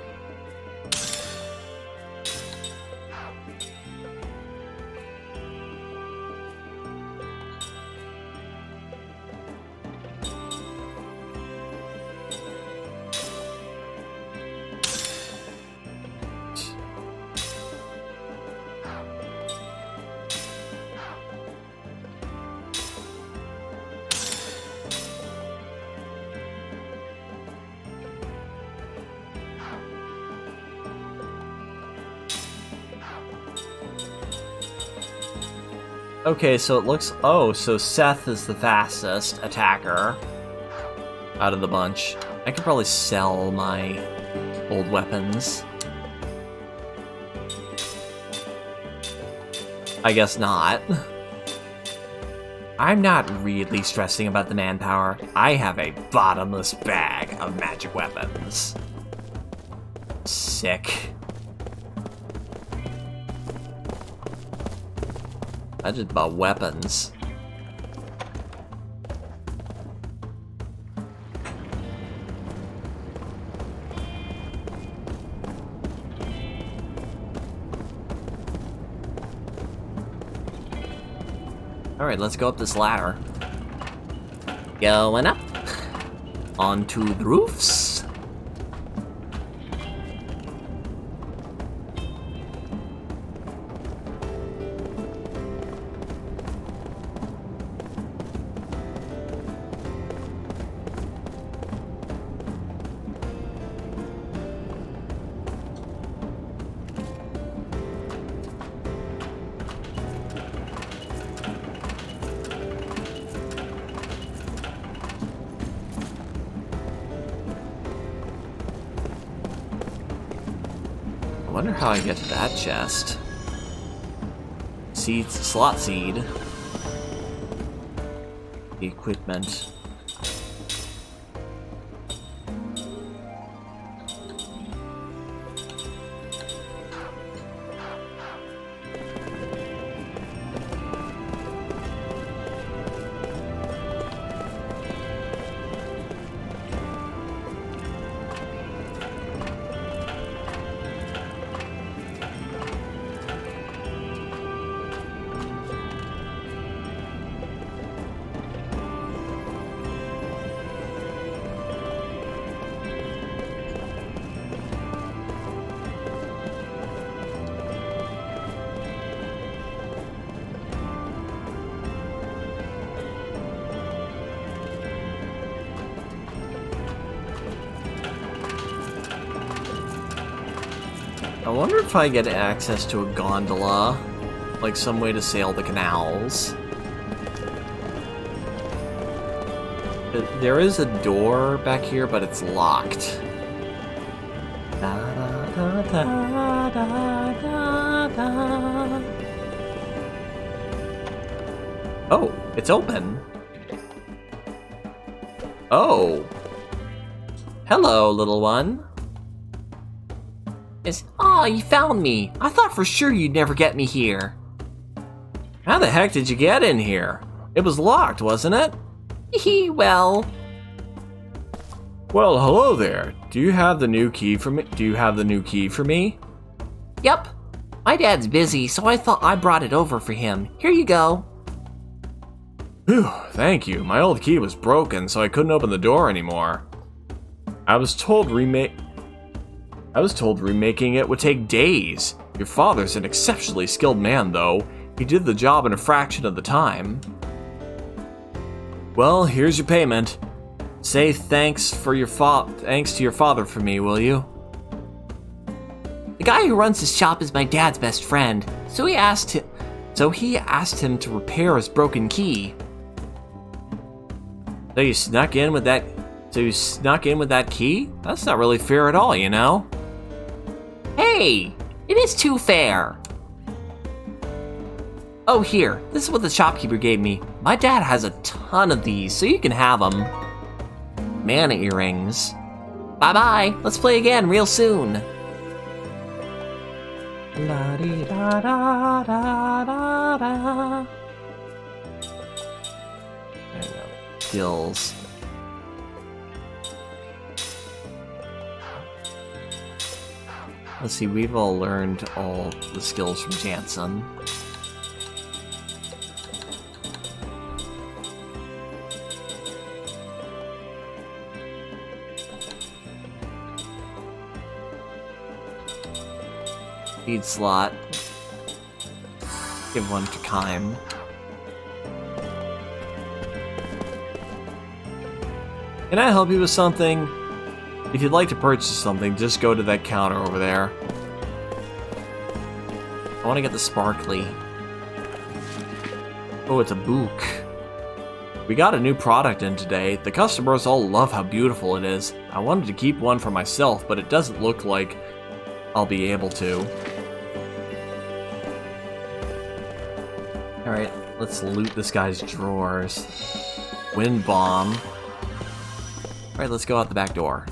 Okay, so it looks... Oh, so Seth is the fastest attacker out of the bunch. I could probably sell my old weapons. I guess not. I'm not really stressing about the manpower. I have a bottomless bag of magic weapons. Sick. I just bought weapons. Alright, let's go up this ladder. Going up. Onto the roofs. I wonder how I get to that chest. Seeds, slot seed. Equipment. I wonder if I get access to a gondola, like some way to sail the canals. There is a door back here, but it's locked. Oh, it's open. Oh. Hello, little one. Oh, you found me. I thought for sure you'd never get me here. How the heck did you get in here? It was locked, wasn't it? Hee, well, hello there. Do you have the new key for me? Yep. My dad's busy, so I thought I brought it over for him. Here you go. Phew, thank you. My old key was broken, so I couldn't open the door anymore. I was told remaking it would take days. Your father's an exceptionally skilled man, though. He did the job in a fraction of the time. Well, here's your payment. Say thanks to your father for me, will you? The guy who runs his shop is my dad's best friend, so he asked him to repair his broken key. So you snuck in with that key? That's not really fair at all, you know? Hey, it is too fair. Oh, here, this is what the shopkeeper gave me. My dad has a ton of these, so you can have them. Mana earrings. Bye-bye, let's play again real soon. La-di-da-da-da-da-da. There you go. Skills. Let's see, we've all learned all the skills from Jansen. Speed slot. Give one to Kime. Can I help you with something? If you'd like to purchase something, just go to that counter over there. I want to get the sparkly. Oh, it's a book. We got a new product in today. The customers all love how beautiful it is. I wanted to keep one for myself, but it doesn't look like I'll be able to. Alright, let's loot this guy's drawers. Wind bomb. Alright, let's go out the back door.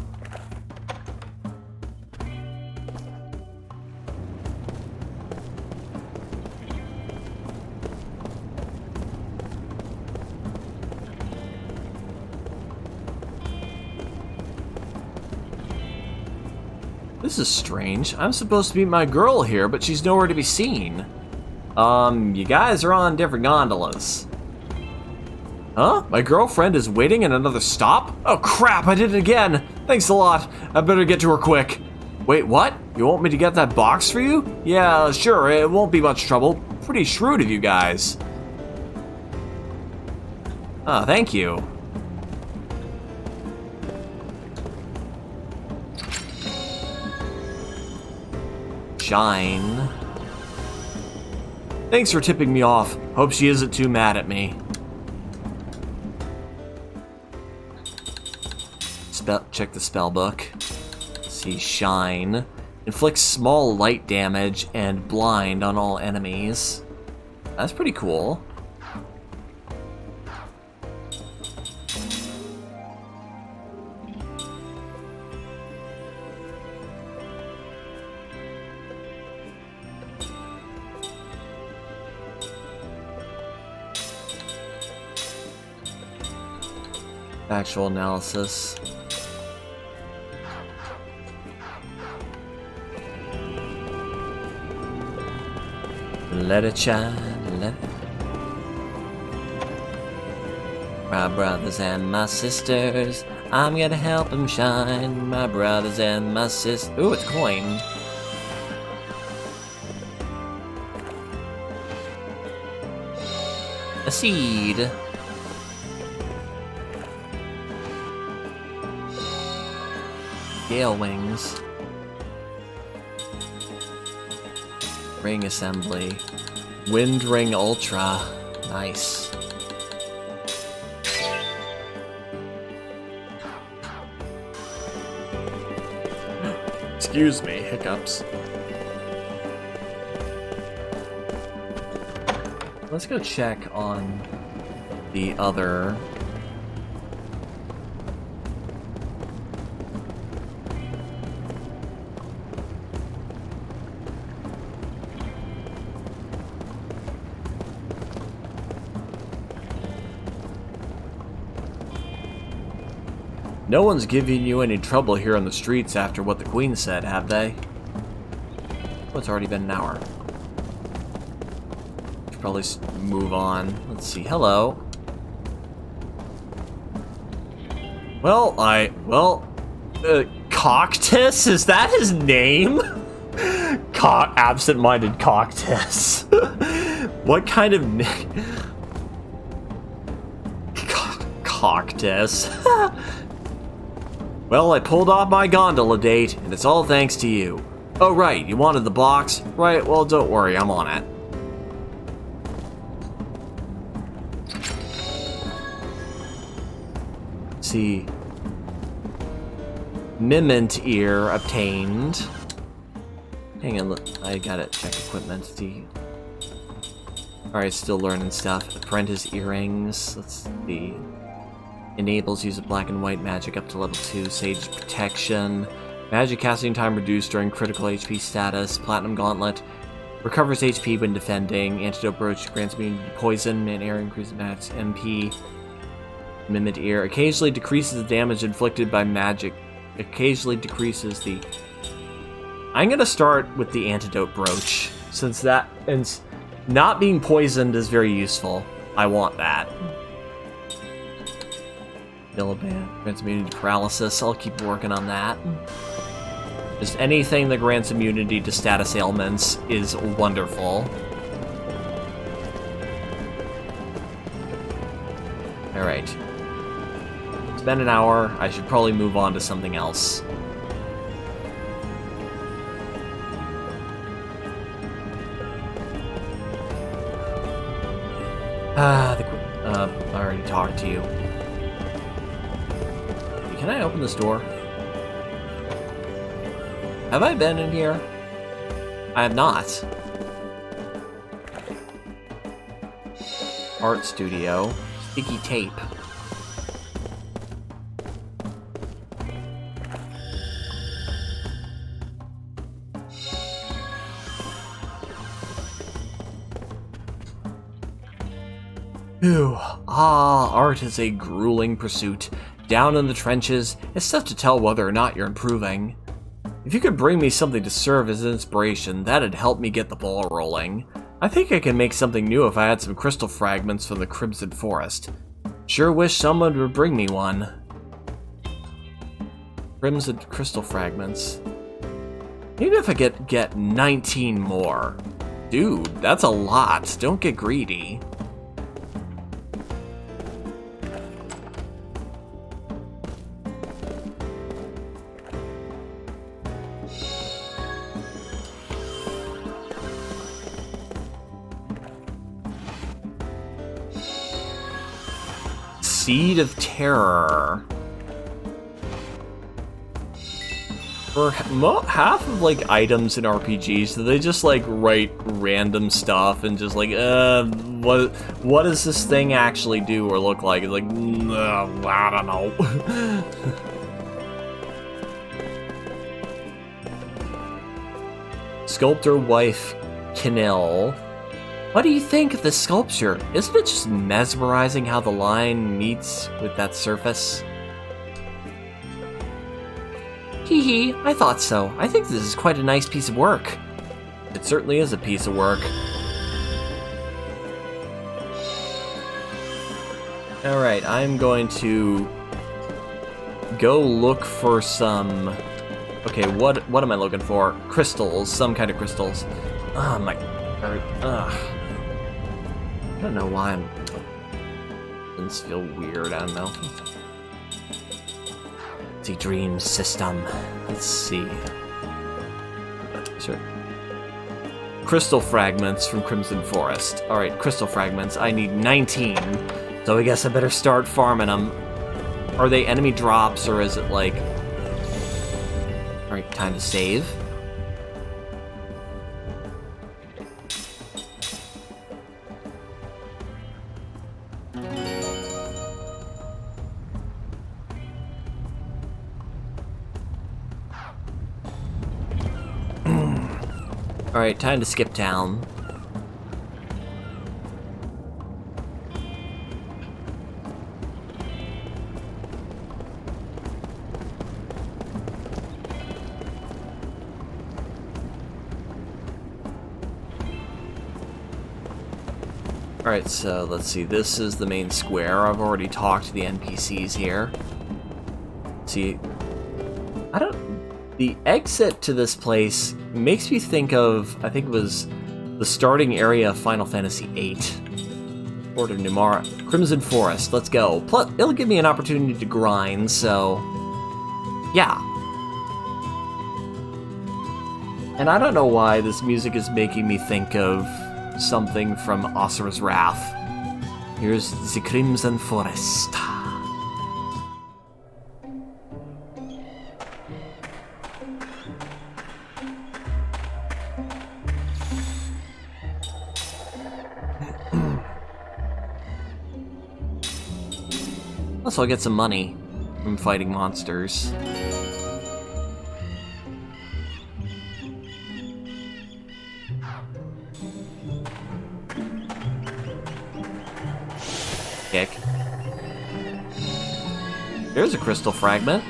This is strange. I'm supposed to meet my girl here, but she's nowhere to be seen. You guys are on different gondolas. Huh? My girlfriend is waiting at another stop? Oh crap, I did it again! Thanks a lot. I better get to her quick. Wait, what? You want me to get that box for you? Yeah, sure, it won't be much trouble. Pretty shrewd of you guys. Oh, thank you. Shine. Thanks for tipping me off. Hope she isn't too mad at me. Check the spell book. See, Shine. Inflicts small light damage and blind on all enemies. That's pretty cool. Actual analysis. Let it shine, let it... My brothers and my sisters, I'm gonna help them shine. My brothers and my sisters... Ooh, it's a coin. A seed. Gale wings. Ring assembly. Wind ring ultra. Nice. Excuse me, hiccups. Let's go check on the other... No one's giving you any trouble here on the streets after what the Queen said, have they? Oh, it's already been an hour. Should probably move on. Let's see. Hello. Well, Coctis? Is that his name? Absent-minded Coctis. What kind of name? cactus. Well, I pulled off my gondola date, and it's all thanks to you. Oh, right, you wanted the box? Right, well, don't worry, I'm on it. Let's see. Mimint ear obtained. Hang on, look, I gotta check equipment. See. Alright, still learning stuff. Apprentice earrings. Let's see. Enables use of black and white magic up to level 2. Sage protection. Magic casting time reduced during critical HP status. Platinum gauntlet. Recovers HP when defending. Antidote brooch grants immunity to poison and air increases max MP. Mimid ear. Occasionally decreases the damage inflicted by magic. Occasionally decreases the... I'm gonna start with the antidote brooch. Since that... and not being poisoned is very useful. I want that. Milliband. Grants immunity to paralysis. I'll keep working on that. Just anything that grants immunity to status ailments is wonderful. Alright. It's been an hour. I should probably move on to something else. I already talked to you. Can I open this door? Have I been in here? I have not. Art studio. Sticky tape. Ew. Art is a grueling pursuit. Down in the trenches, it's tough to tell whether or not you're improving. If you could bring me something to serve as inspiration, that'd help me get the ball rolling. I think I can make something new if I had some crystal fragments from the Crimson Forest. Sure wish someone would bring me one. Crimson crystal fragments. Maybe if I get 19 more. Dude, that's a lot. Don't get greedy. Seed of Terror. For half of like items in RPGs, do they just like write random stuff and just like, what does this thing actually do or look like? It's like, I don't know. Sculptor wife Kinil. What do you think of this sculpture? Isn't it just mesmerizing how the line meets with that surface? Hee hee, I thought so. I think this is quite a nice piece of work. It certainly is a piece of work. Alright, I'm going to go look for some... Okay, what am I looking for? Crystals, some kind of crystals. Oh my... I don't know why Things feel weird, I don't know. The dream system. Let's see. Sure. Crystal fragments from Crimson Forest. Alright, crystal fragments. I need 19. So I guess I better start farming them. Are they enemy drops or is it like... Alright, time to save. Alright, time to skip down. Alright, so let's see. This is the main square. I've already talked to the NPCs here. See, the exit to this place makes me think of, I think it was the starting area of Final Fantasy VIII. Port of Numara. Crimson Forest, let's go. Plus, it'll give me an opportunity to grind, so... yeah. And I don't know why this music is making me think of something from Asura's Wrath. Here's the Crimson Forest. Also, I'll get some money from fighting monsters. Kick. There's a crystal fragment.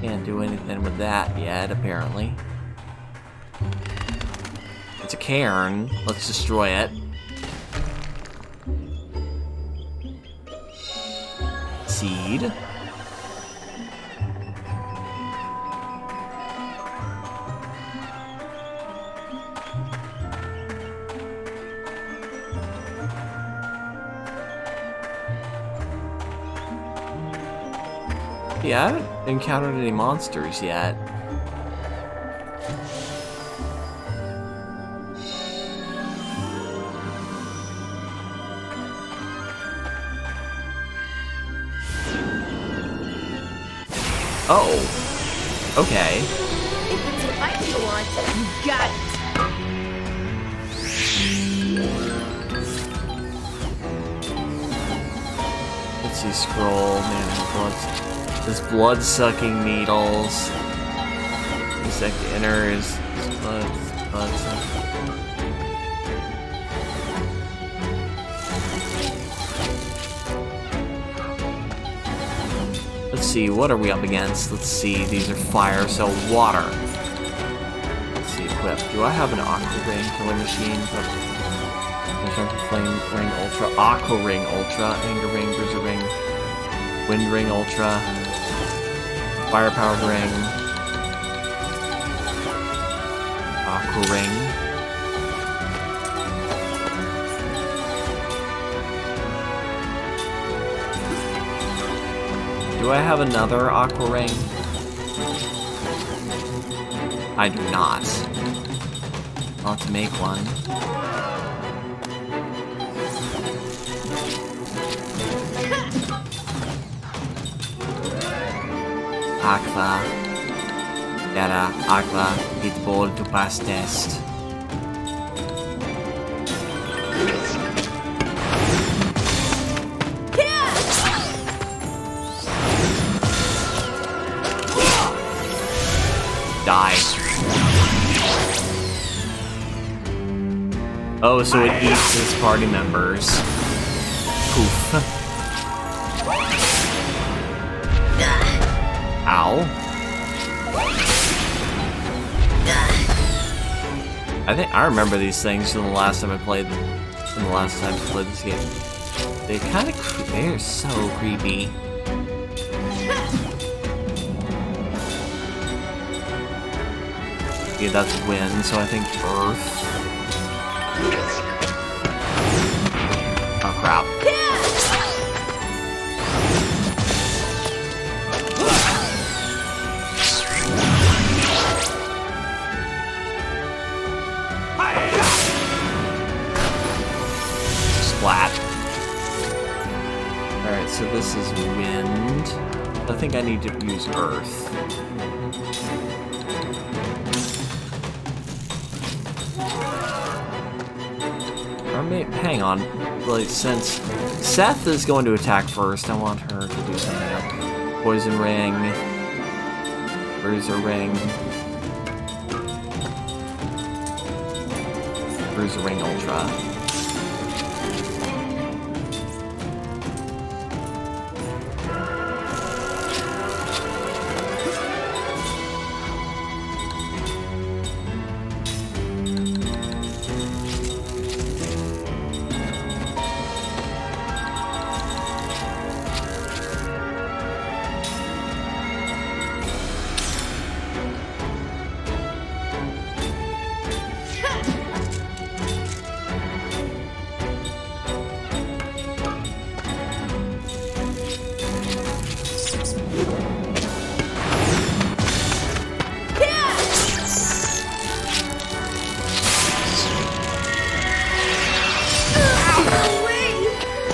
Can't do anything with that yet, apparently. It's a cairn. Let's destroy it. Seed. Yeah, I haven't encountered any monsters yet. Oh, okay. If it's a fight you want, you got it. Let's see, scroll, man, blood. There's blood-sucking needles. The second inner is blood sucking. Let's see, what are we up against? Let's see, these are fire, so water. Let's see, equip. Do I have an Aqua Ring killing machine? Flame Ring Ultra, Aqua Ring Ultra, Anger Ring, Bruiser Ring, Wind Ring Ultra, Firepower Ring, Aqua Ring. Do I have another Aqua Ring? I do not. I'll have to make one. Aqua. Era Aqua Pitbull to pass test. Die. Oh, so it eats its party members. Poof. Ow. I remember these things from the last time I played this game. They're so creepy. Yeah, that's wind, so I think earth. Oh crap. Splat. Alright, so this is wind. I think I need to use earth. Hang on, like, since Seth is going to attack first, I want her to do something else. Poison Ring, Bruiser Ring, Bruiser Ring Ultra.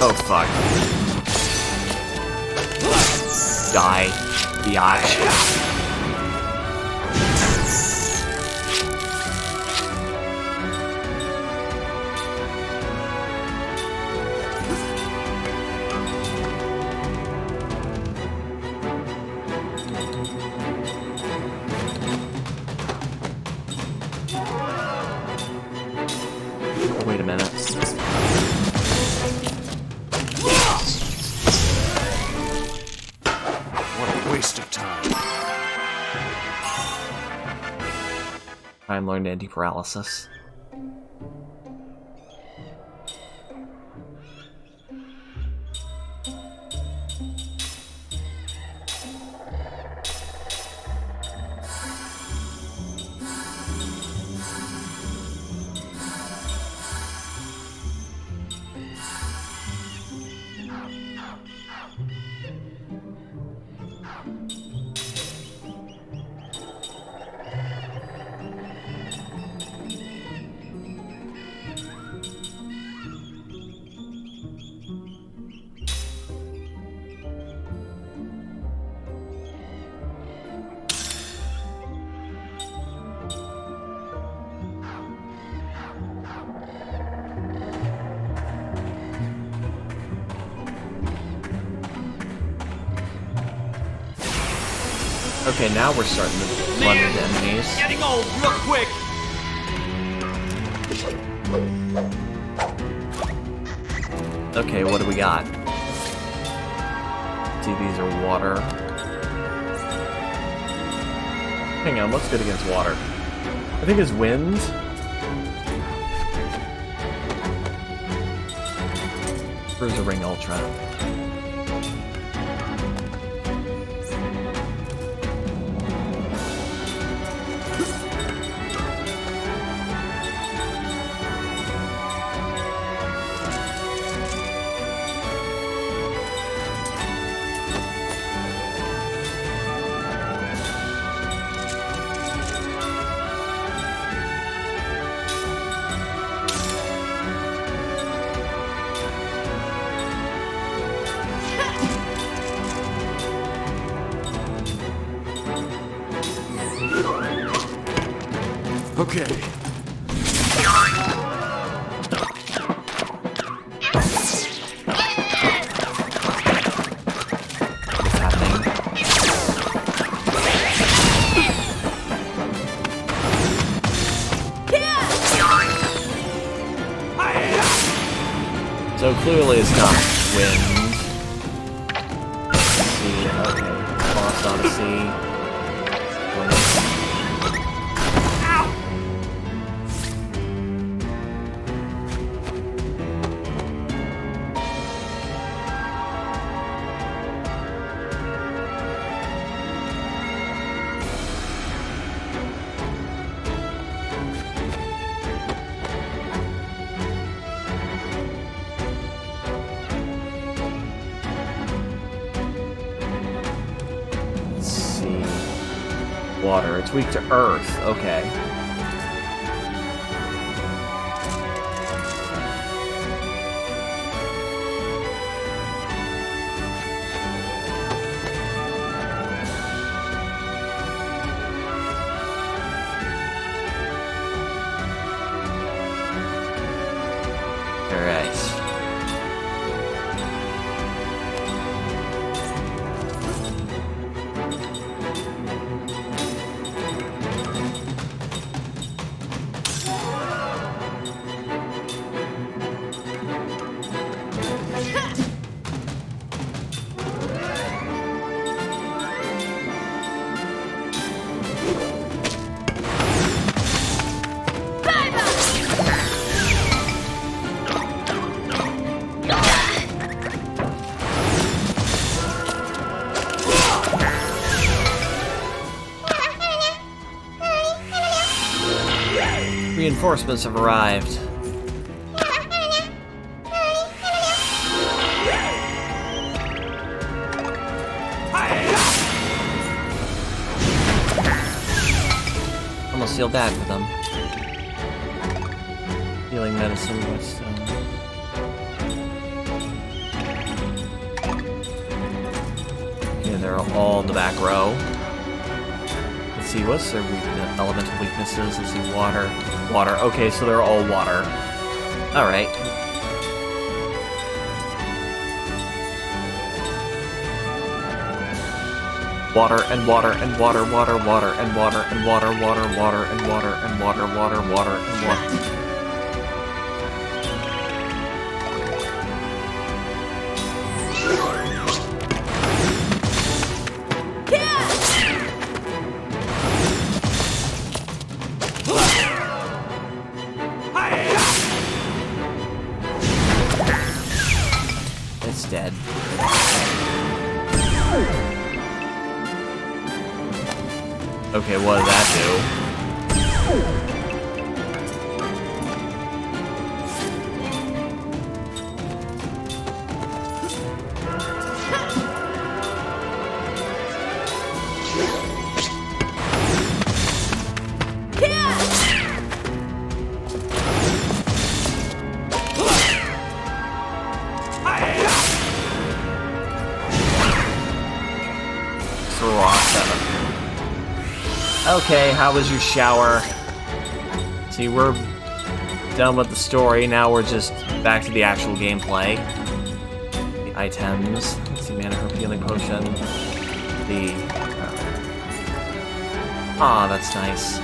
Oh, fuck. Die, biatch. Wait a minute. What a waste of time. Time learned anti-paralysis. Okay, now we're starting to run into enemies. Getting old real quick. Okay, what do we got? See, these are water. Hang on, what's good against water? I think it's wind. Cruiser Ring Ultra. Okay. What's happening? So clearly it's not wind. Let's see, okay. Lost Odyssey. Water. It's weak to earth. Okay. All right. Reinforcements have arrived. Almost feel bad for them. Healing medicine was they're all in the back row. Let's see, what's their elemental weaknesses? Let's see, water. Water. Okay, so they're all water. Alright. Water and water and water, water, water and water and water, water, water and water and water, water, water and water. It's dead. Okay, what did that do? Okay, how was your shower? See, we're done with the story. Now we're just back to the actual gameplay. The items. Let's see, mana herb healing potion. The... Ah, that's nice.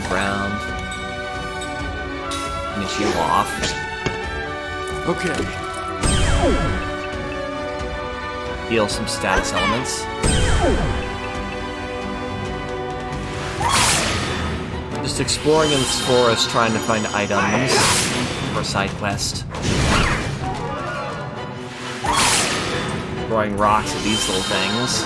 Ground. Finish you off. Okay. Heal some status elements. Just exploring in this forest, trying to find items for a side quest. Throwing rocks at these little things.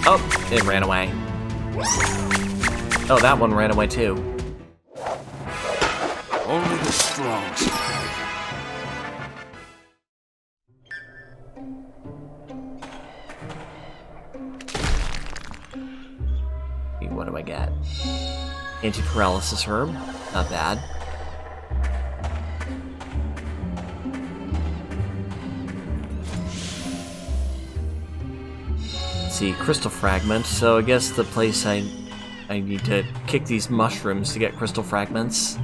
Oh, it ran away. Oh, that one ran away too. Only the strong survive. What do I get? Anti-paralysis herb. Not bad. See, crystal fragment, so I guess the place I need to kick these mushrooms to get crystal fragments.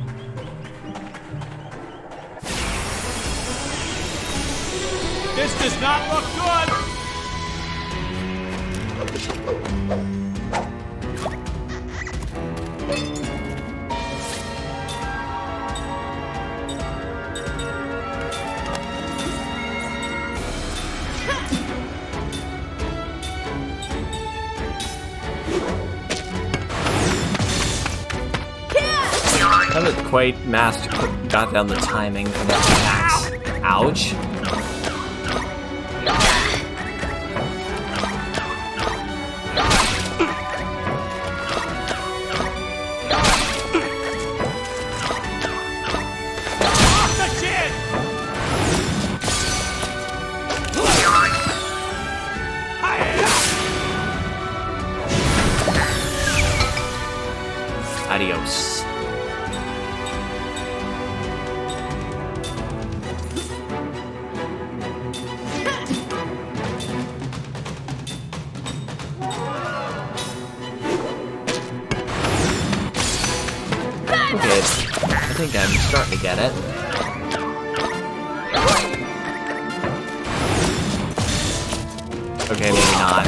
This does not look good! I haven't quite got down the timing for the attacks. Ouch. Adios. Okay, I think I'm starting to get it. Okay, maybe not.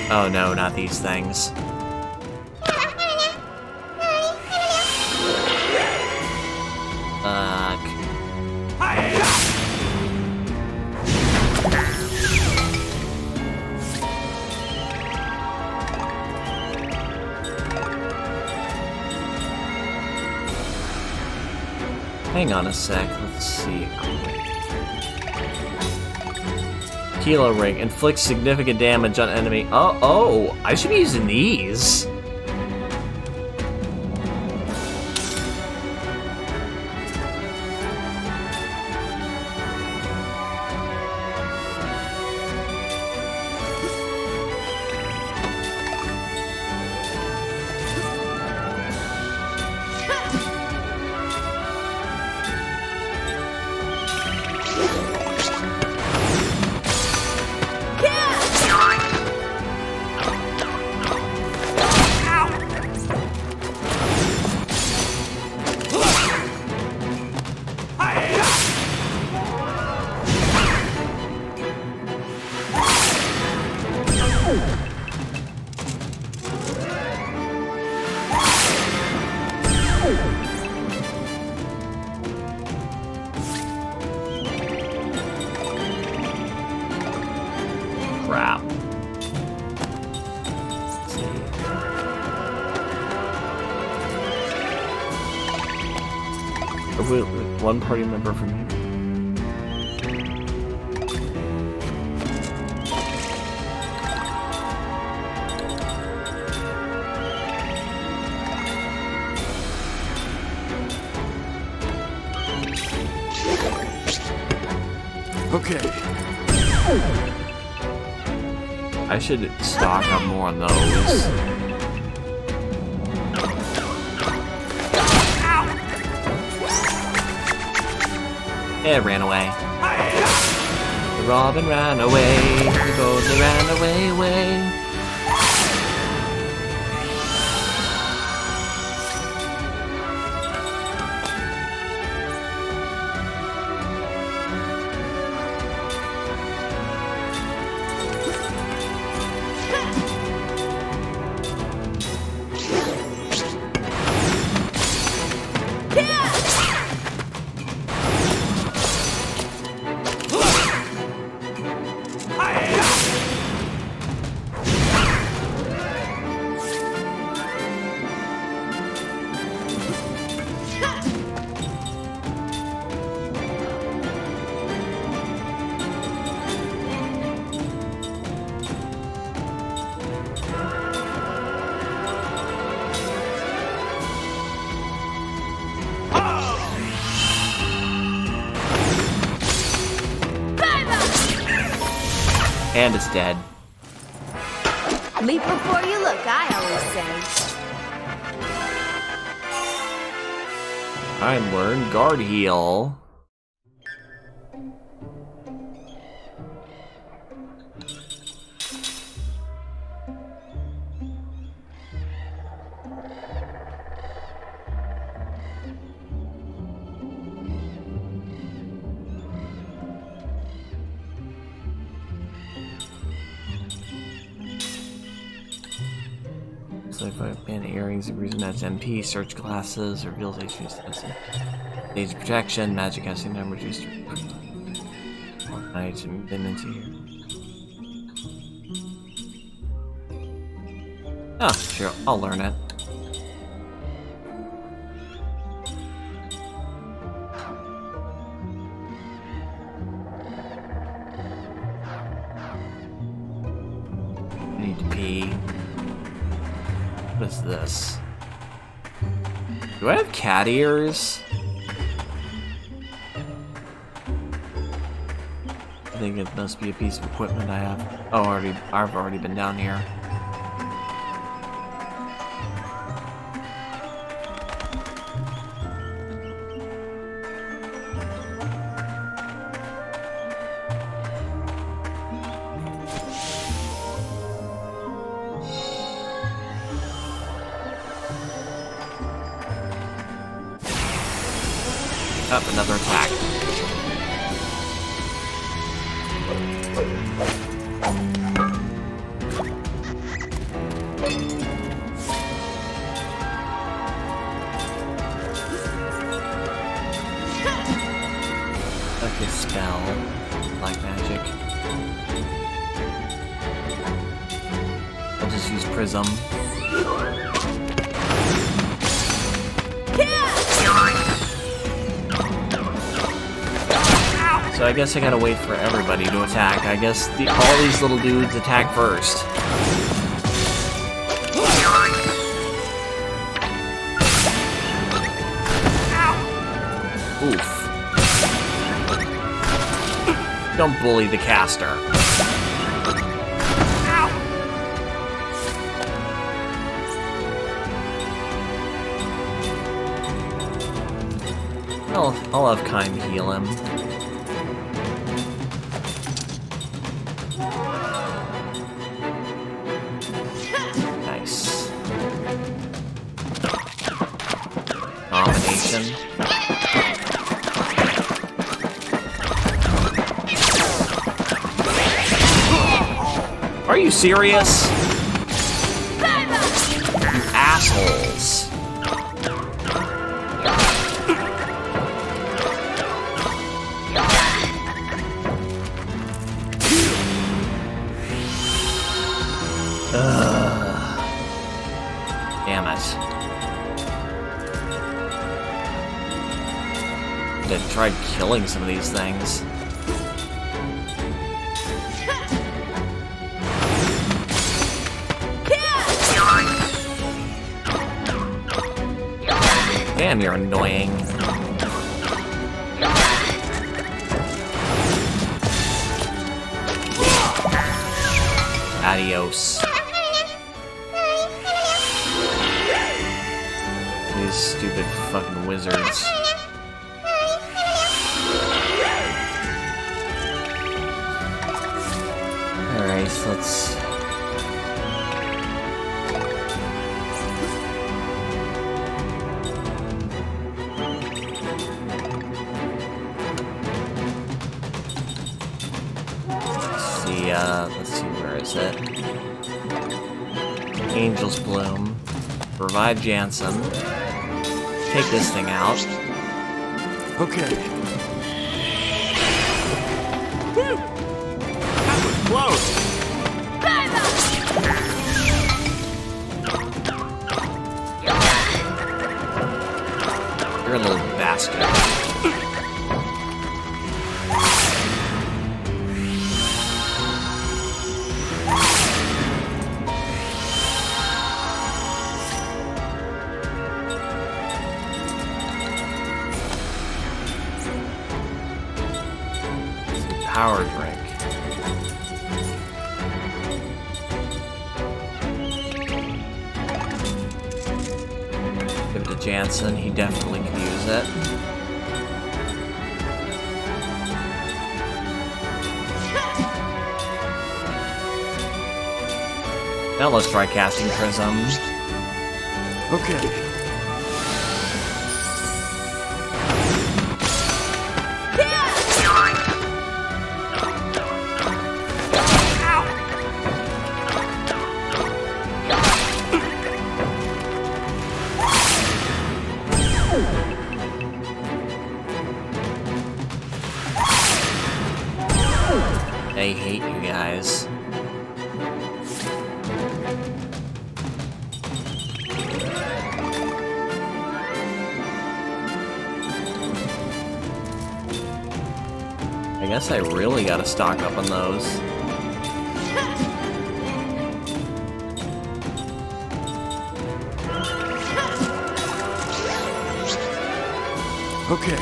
Oh no, not these things. Hang on a sec. Let's see. Kilo ring inflicts significant damage on enemy. Oh, I should be using these. Crap. One party member from here. Okay. I should stock up more on those. It ran away. The robin ran away. The golden ran away. And it's dead. Leap before you look, I always say. I learned guard heal. So if I ban earrings, reason that's MP, search glasses, reveals HP status, age protection, magic casting time reduced to nights and been into here. Oh, sure, I'll learn it. I need to pee. What is this? Do I have cat ears? I think it must be a piece of equipment I have. Oh, I've already been down here. Up, another attack. Like a spell, like magic. I'll just use Prism. I guess I gotta wait for everybody to attack. I guess all these little dudes attack first. Oof. Don't bully the caster. I'll have Kind heal him. Nice. Domination. Are you serious? You assholes. Damn it. I tried killing some of these things. Damn, you're annoying. Adios. These stupid fucking wizards. Alright, so let's... let's see, where is it? Angel's Bloom. Revive Jansen. Take this thing out. Okay. Whew! That was close! You're a little bastard. Power drink. Give it to Jansen, he definitely could use it. Now let's try casting prisms. Okay. I hate you guys. I guess I really gotta stock up on those. Okay.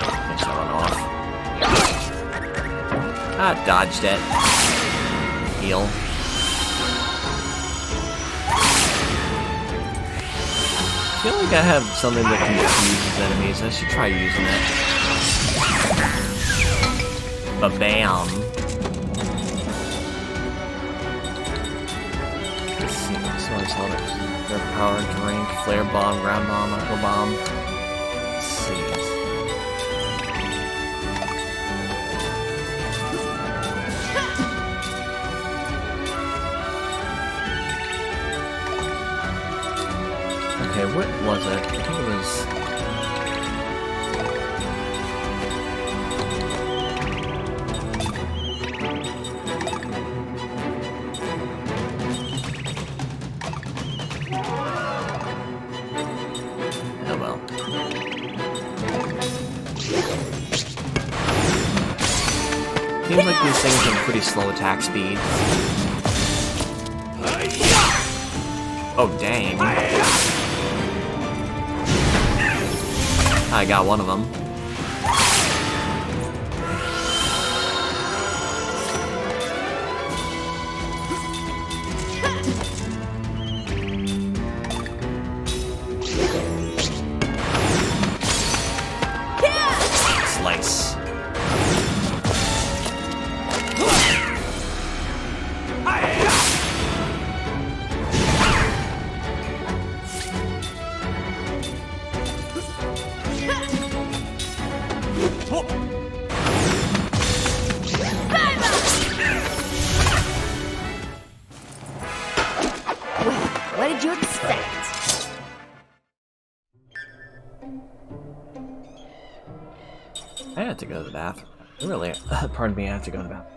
Finish that one off. Ah, dodged it. Heal. I feel like I have something that can confuse enemies. I should try using it. Ba-bam. Let's see. Someone's held it. Their power drink, flare bomb, ground bomb, echo bomb. Let's see. Okay, what was it? I think it was... Seems like these things have pretty slow attack speed. Oh, dang. I got one of them. Slice. What did you expect? I had to go to the bathroom. Really? Pardon me, I have to go to the bathroom.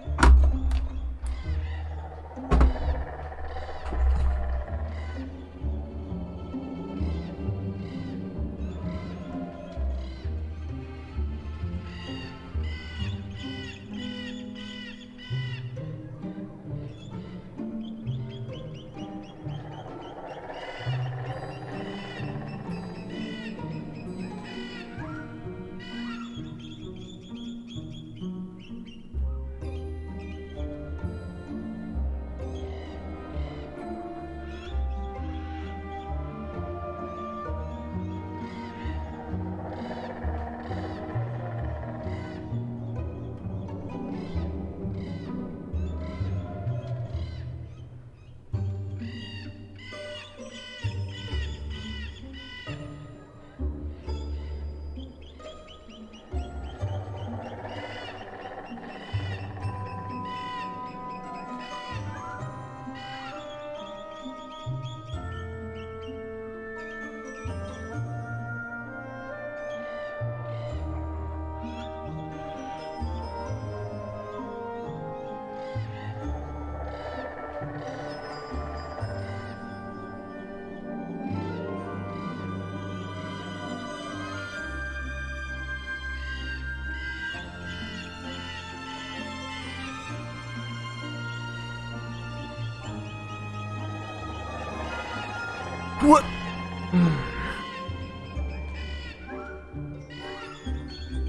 What?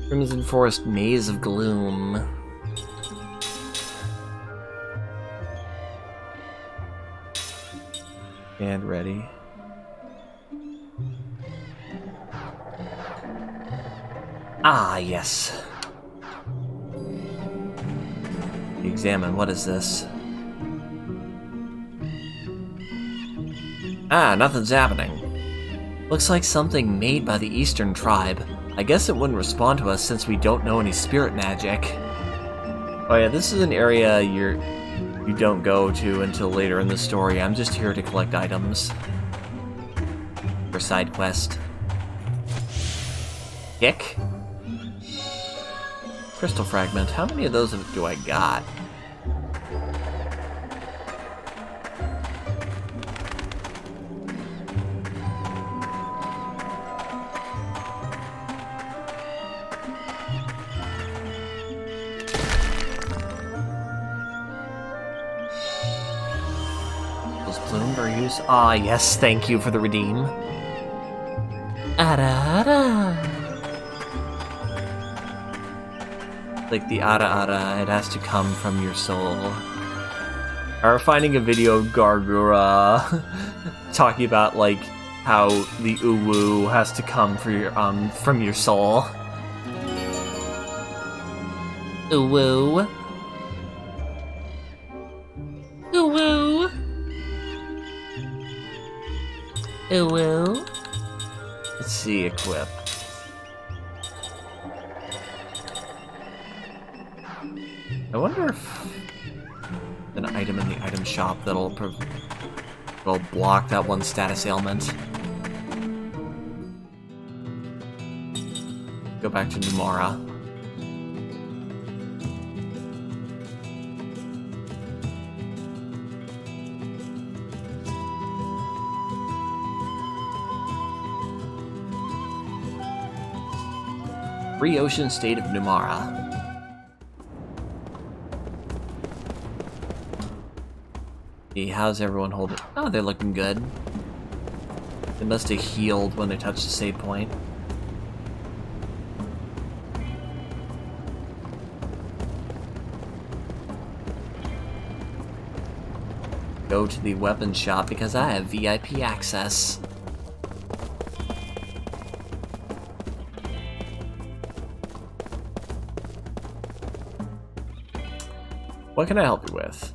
Crimson Forest Maze of Gloom. And ready. Ah, yes. Examine, what is this? Ah, nothing's happening. Looks like something made by the Eastern tribe. I guess it wouldn't respond to us since we don't know any spirit magic. Oh yeah, this is an area you don't go to until later in the story. I'm just here to collect items. For side quest. Kick? Crystal fragment. How many of those do I got? Ah, yes, thank you for the redeem. Ara-ara. Like the ara-ara, it has to come from your soul. Or finding a video of Gargura talking about, like, how the uwu has to come for your, from your soul. Uwu. Uwu. Uwu. Let's see, equip. I wonder if an item in the item shop that'll block that one status ailment. Go back to Numara. Free Ocean State of Numara. How's everyone holding? Oh, they're looking good. They must have healed when they touched the save point. Go to the weapon shop because I have VIP access. What can I help you with?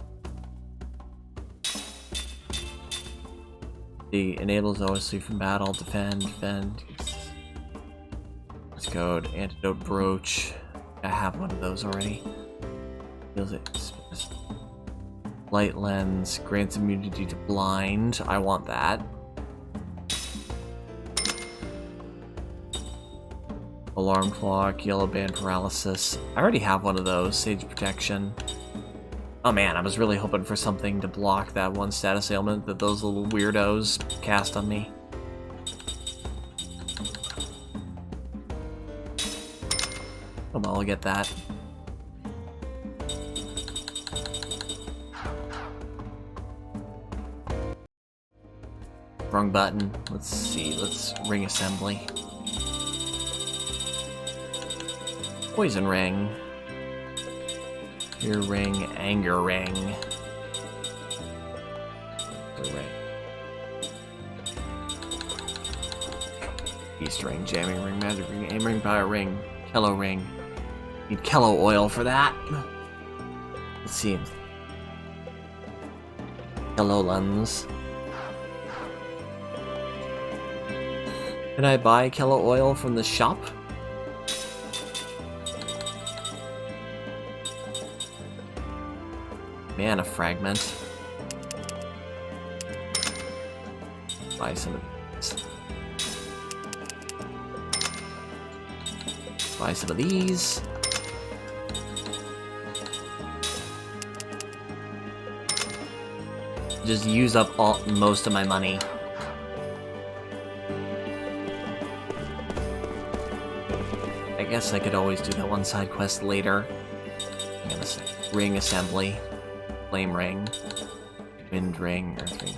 The enables Odyssey from battle, defend. Let's go to antidote brooch. I have one of those already. Feels it. Light lens grants immunity to blind. I want that. Alarm clock, yellow band paralysis. I already have one of those. Sage protection. Oh man, I was really hoping for something to block that one status ailment that those little weirdos cast on me. Oh well, I'll get that. Wrong button. Let's see, let's ring assembly. Poison ring. Fear ring, anger ring. Beast ring, jamming ring, magic ring, aim ring, power ring, Kello ring. Need Kello oil for that. Let's see. Kello lens. Can I buy Kello oil from the shop? Mana fragment. Buy some of these. Buy some of these. Just use up most of my money. I guess I could always do that one side quest later. I'm gonna say ring assembly. Flame ring, wind ring, earth ring.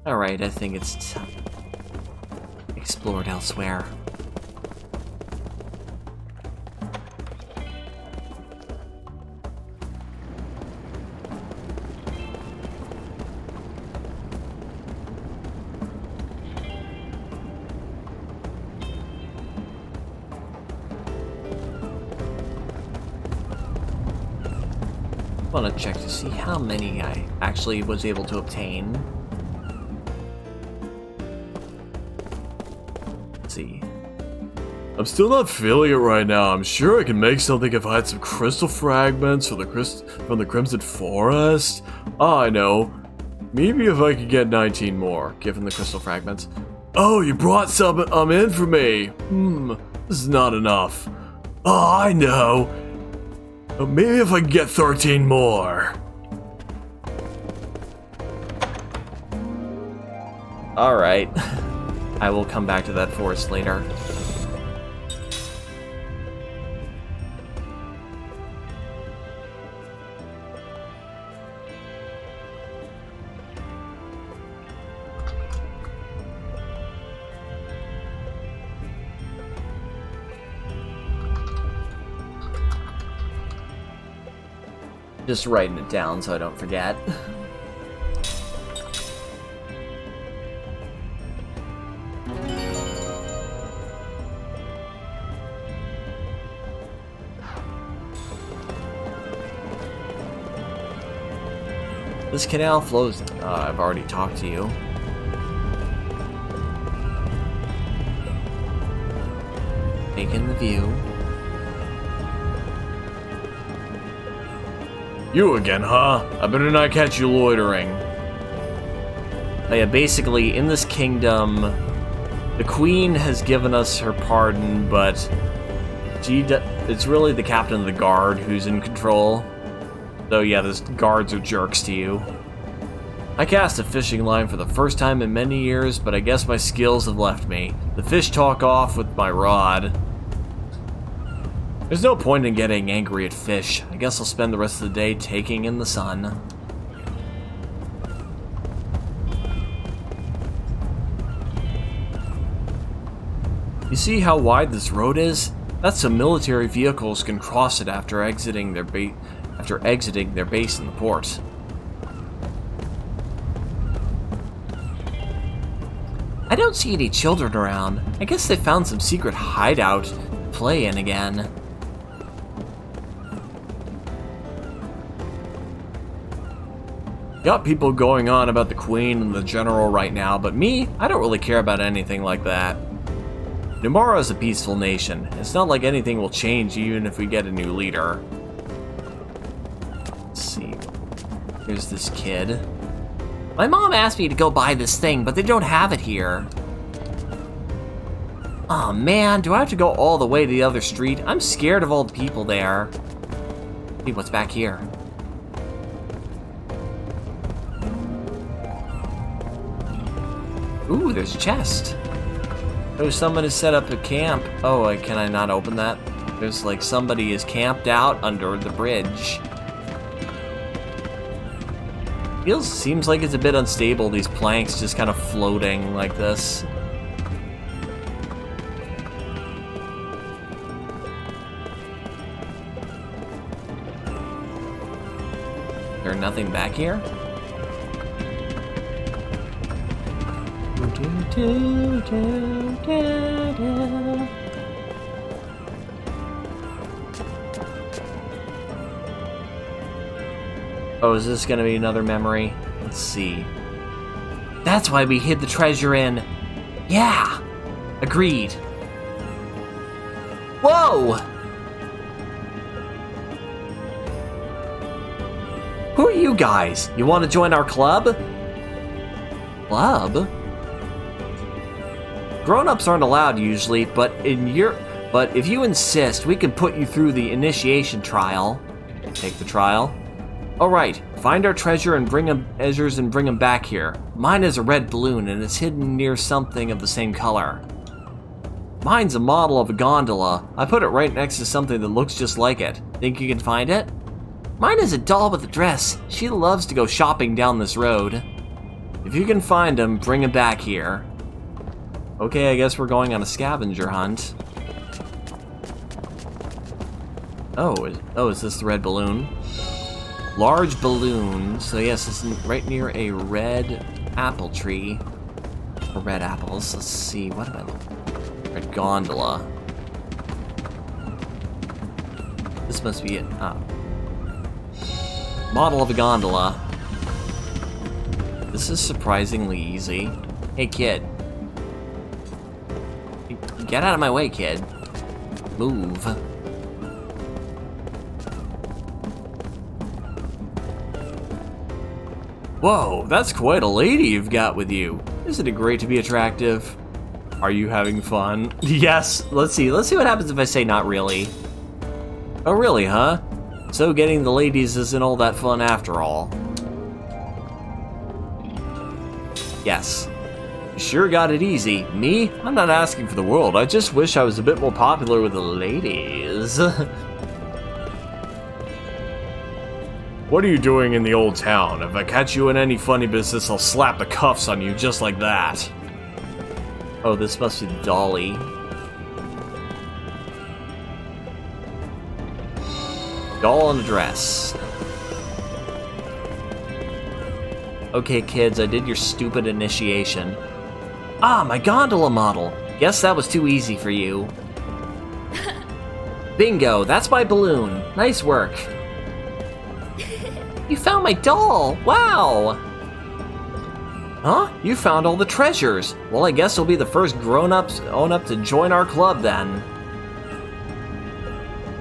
Alright, I think it's explored elsewhere. I want to check to see how many I actually was able to obtain. Let's see. I'm still not feeling it right now. I'm sure I can make something if I had some crystal fragments from the Crimson Forest. Oh, I know. Maybe if I could get 19 more, given the crystal fragments. Oh, you brought some in for me. This is not enough. Oh, I know. Maybe if I can get 13 more. Alright. I will come back to that forest later. Just writing it down so I don't forget. This canal flows. I've already talked to you. Take in the view. You again, huh? I better not catch you loitering. Oh yeah, basically, in this kingdom, the queen has given us her pardon, but it's really the captain of the guard who's in control. So yeah, those guards are jerks to you. I cast a fishing line for the first time in many years, but I guess my skills have left me. The fish talk off with my rod. There's no point in getting angry at fish. I guess I'll spend the rest of the day taking in the sun. You see how wide this road is? That's so military vehicles can cross it after exiting their base in the port. I don't see any children around. I guess they found some secret hideout to play in again. Got people going on about the Queen and the General right now, but me, I don't really care about anything like that. Numara is a peaceful nation. It's not like anything will change even if we get a new leader. Let's see. Here's this kid. My mom asked me to go buy this thing, but they don't have it here. Aw, man, do I have to go all the way to the other street? I'm scared of all the people there. See what's back here. Ooh, there's a chest. Oh, someone has set up a camp. Oh, can I not open that? There's like somebody is camped out under the bridge. Seems like it's a bit unstable, these planks just kind of floating like this. There's nothing back here? Oh, is this gonna be another memory? Let's see. That's why we hid the treasure in. Yeah! Agreed. Whoa! Who are you guys? You want to join our club? Club? Grown-ups aren't allowed usually, but if you insist, we can put you through the initiation trial. Take the trial. Alright, find our treasure and bring them back here. Mine is a red balloon and it's hidden near something of the same color. Mine's a model of a gondola. I put it right next to something that looks just like it. Think you can find it? Mine is a doll with a dress. She loves to go shopping down this road. If you can find them, bring them back here. Okay, I guess we're going on a scavenger hunt. Oh, is this the red balloon? Large balloon. So yes, it's right near a red apple tree. Or red apples. Let's see, what am I looking for? Red gondola. This must be it. Oh. Model of a gondola. This is surprisingly easy. Hey, kid. Get out of my way, kid. Move. Whoa, that's quite a lady you've got with you. Isn't it great to be attractive? Are you having fun? Yes, let's see what happens if I say not really. Oh really, huh? So getting the ladies isn't all that fun after all. Yes. Sure got it easy. Me? I'm not asking for the world. I just wish I was a bit more popular with the ladies. What are you doing in the old town? If I catch you in any funny business, I'll slap the cuffs on you just like that. Oh, this must be Dolly. Doll in a dress. Okay, kids, I did your stupid initiation. Ah, my gondola model. Guess that was too easy for you. Bingo, that's my balloon. Nice work. You found my doll! Wow! Huh? You found all the treasures. Well, I guess you'll be the first grown-ups to join our club then.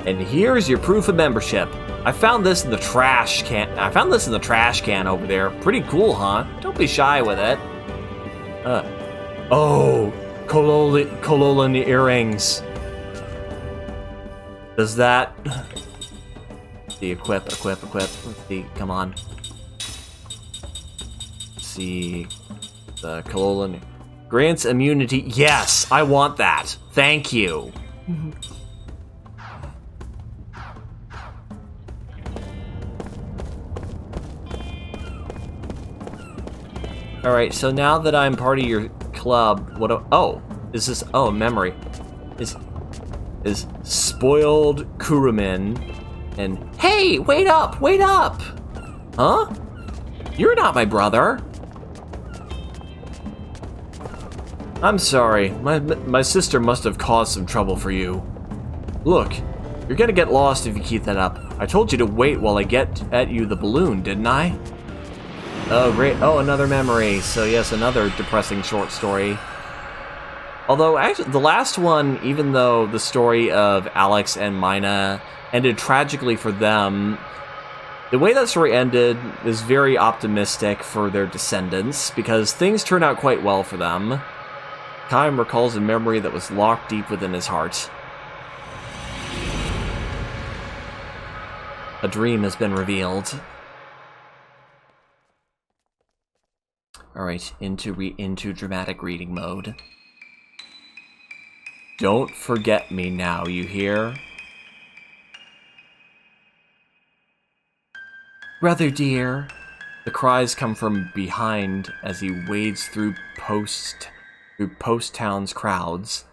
And here's your proof of membership. I found this in the trash can over there. Pretty cool, huh? Don't be shy with it. Oh, Kololan earrings. Does that... The equip. Let's see, come on. Let's see, the Kalolan grants immunity. Yes, I want that. Thank you. All right, so now that I'm part of your club, oh, is this? Oh, memory. Is spoiled Kurumin and hey, wait up! Huh? You're not my brother. I'm sorry. My sister must have caused some trouble for you. Look, you're gonna get lost if you keep that up. I told you to wait while I get at you the balloon, didn't I? Oh, great. Oh, another memory. So yes, another depressing short story. Although, actually, the last one, even though the story of Alex and Mina ended tragically for them, the way that story ended is very optimistic for their descendants, because things turned out quite well for them. Kaim recalls a memory that was locked deep within his heart. A dream has been revealed. Alright, into dramatic reading mode. Don't forget me now, you hear? Brother dear. The cries come from behind as he wades through post town's crowds.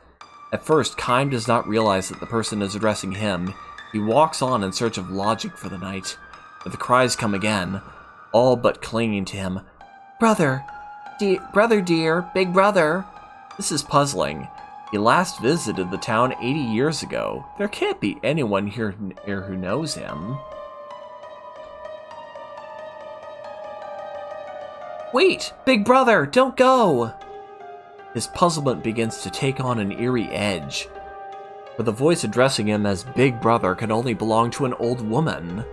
At first, Kaim does not realize that the person is addressing him. He walks on in search of logic for the night, but the cries come again, all but clinging to him. Brother dear, big brother. This is puzzling. He last visited the town 80 years ago. There can't be anyone here who knows him. Wait, big brother, don't go! His puzzlement begins to take on an eerie edge. For the voice addressing him as big brother could only belong to an old woman.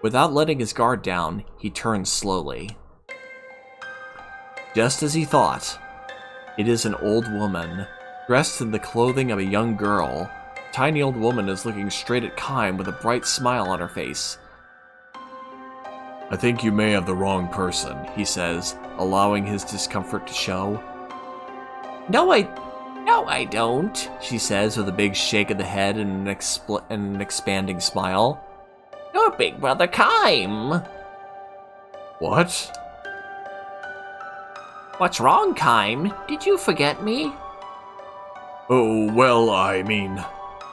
Without letting his guard down, he turns slowly. Just as he thought, it is an old woman, dressed in the clothing of a young girl. The tiny old woman is looking straight at Kaim with a bright smile on her face. I think you may have the wrong person, he says, allowing his discomfort to show. No, I don't, she says with a big shake of the head and an expanding smile. You're big brother Kaim. What? What's wrong, Kaim? Did you forget me? Oh, well, I mean...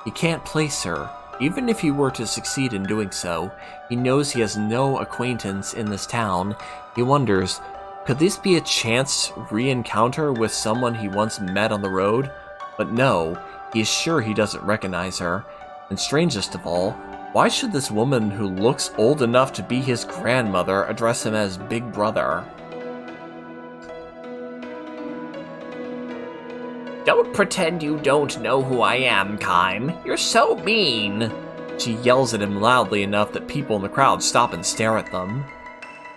He can't place her. Even if he were to succeed in doing so, he knows he has no acquaintance in this town. He wonders, could this be a chance re-encounter with someone he once met on the road? But no, he is sure he doesn't recognize her. And strangest of all, why should this woman who looks old enough to be his grandmother address him as Big Brother? Don't pretend you don't know who I am, Kaim. You're so mean. She yells at him loudly enough that people in the crowd stop and stare at them.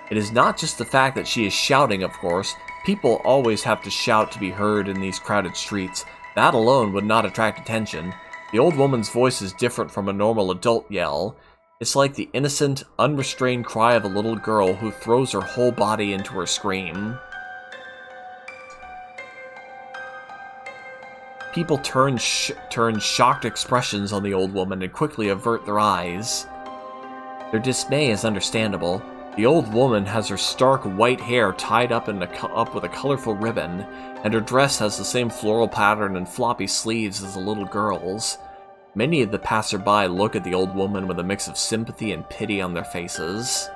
It is not just the fact that she is shouting, of course. People always have to shout to be heard in these crowded streets. That alone would not attract attention. The old woman's voice is different from a normal adult yell. It's like the innocent, unrestrained cry of a little girl who throws her whole body into her scream. People turn shocked expressions on the old woman and quickly avert their eyes. Their dismay is understandable. The old woman has her stark white hair tied up with a colorful ribbon, and her dress has the same floral pattern and floppy sleeves as the little girl's. Many of the passerby look at the old woman with a mix of sympathy and pity on their faces.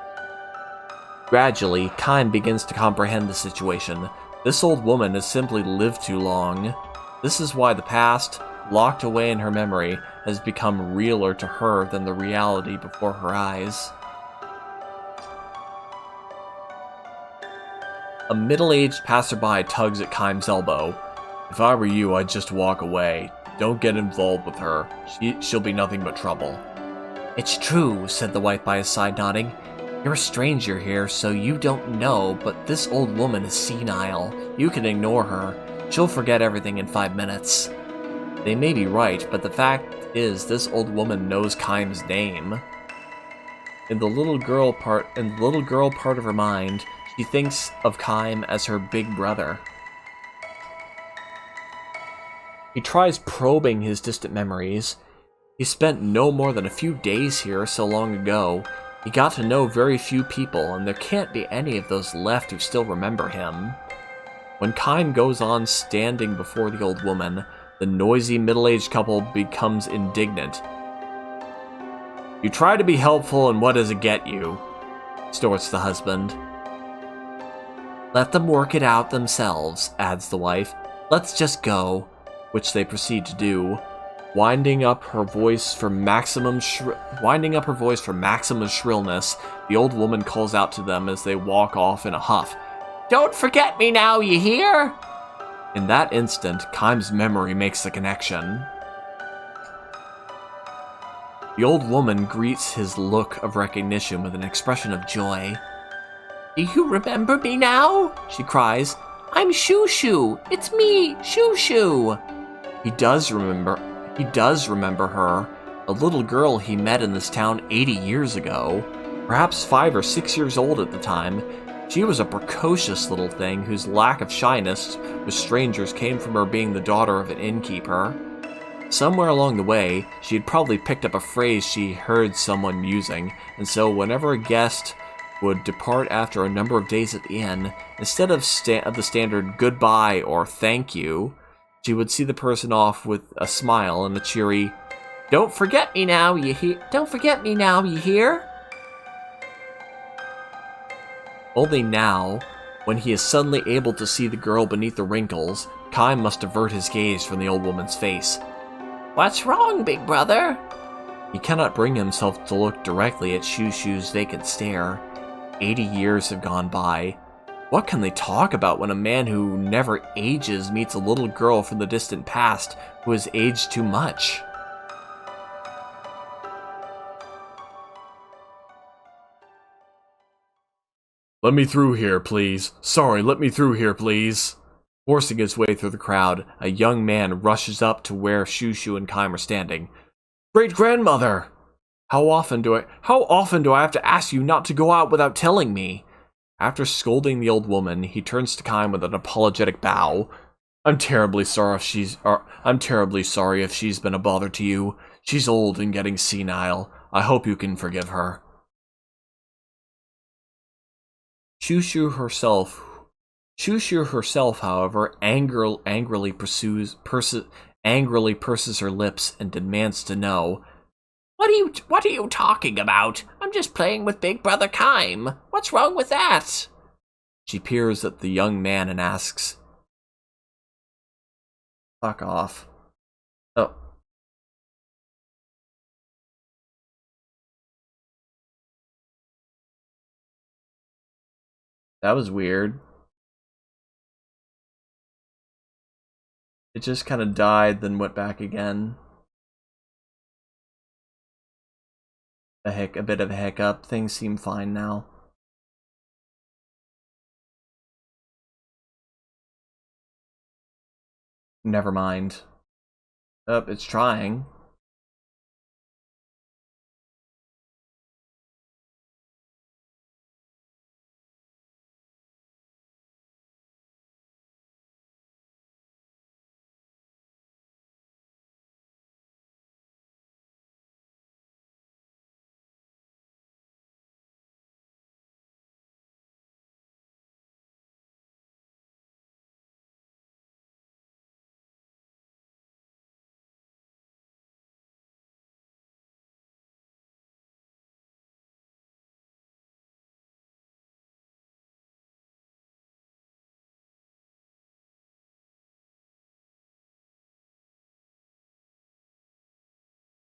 Gradually, Kaim begins to comprehend the situation. This old woman has simply lived too long. This is why the past, locked away in her memory, has become realer to her than the reality before her eyes. A middle-aged passerby tugs at Kaim's elbow. If I were you, I'd just walk away. Don't get involved with her. She'll be nothing but trouble. It's true, said the wife by his side, nodding. You're a stranger here, so you don't know, but this old woman is senile. You can ignore her. She'll forget everything in 5 minutes. They may be right, but the fact is this old woman knows Kaim's name. In the little girl part of her mind, she thinks of Kaim as her big brother. He tries probing his distant memories. He spent no more than a few days here so long ago. He got to know very few people, and there can't be any of those left who still remember him. When Kaim goes on standing before the old woman, the noisy middle-aged couple becomes indignant. You try to be helpful, and what does it get you? Snorts the husband. Let them work it out themselves, adds the wife. Let's just go. Which they proceed to do, winding up her voice for maximum shrillness. The old woman calls out to them as they walk off in a huff. Don't forget me now, you hear? In that instant, Kaim's memory makes the connection. The old woman greets his look of recognition with an expression of joy. Do you remember me now? She cries. I'm Shoo-Shoo. It's me, Shoo-Shoo. He does remember her, a little girl he met in this town 80 years ago, perhaps 5 or 6 years old at the time. She was a precocious little thing whose lack of shyness with strangers came from her being the daughter of an innkeeper. Somewhere along the way, she had probably picked up a phrase she heard someone using, and so whenever a guest would depart after a number of days at the inn, instead of the standard goodbye or thank you, she would see the person off with a smile and a cheery, Don't forget me now, you hear? Don't forget me now, you hear? Only now, when he is suddenly able to see the girl beneath the wrinkles, Kaim must avert his gaze from the old woman's face. What's wrong, big brother? He cannot bring himself to look directly at Shoo-Shoo's vacant stare. 80 years have gone by. What can they talk about when a man who never ages meets a little girl from the distant past who has aged too much? Let me through here, please. Sorry, let me through here, please. Forcing his way through the crowd, a young man rushes up to where Shoo-Shoo and Kaim are standing. Great-grandmother! How often do I have to ask you not to go out without telling me? After scolding the old woman, he turns to Kaim with an apologetic bow. I'm terribly sorry if she's been a bother to you. She's old and getting senile. I hope you can forgive her. Shoo-Shoo herself, however, angrily purses her lips and demands to know. What are you talking about? I'm just playing with Big Brother Kaim. What's wrong with that? She peers at the young man and asks. Fuck off. Oh. That was weird. It just kind of died, then went back again. A bit of a hiccup. Things seem fine now. Never mind. Oh, it's trying.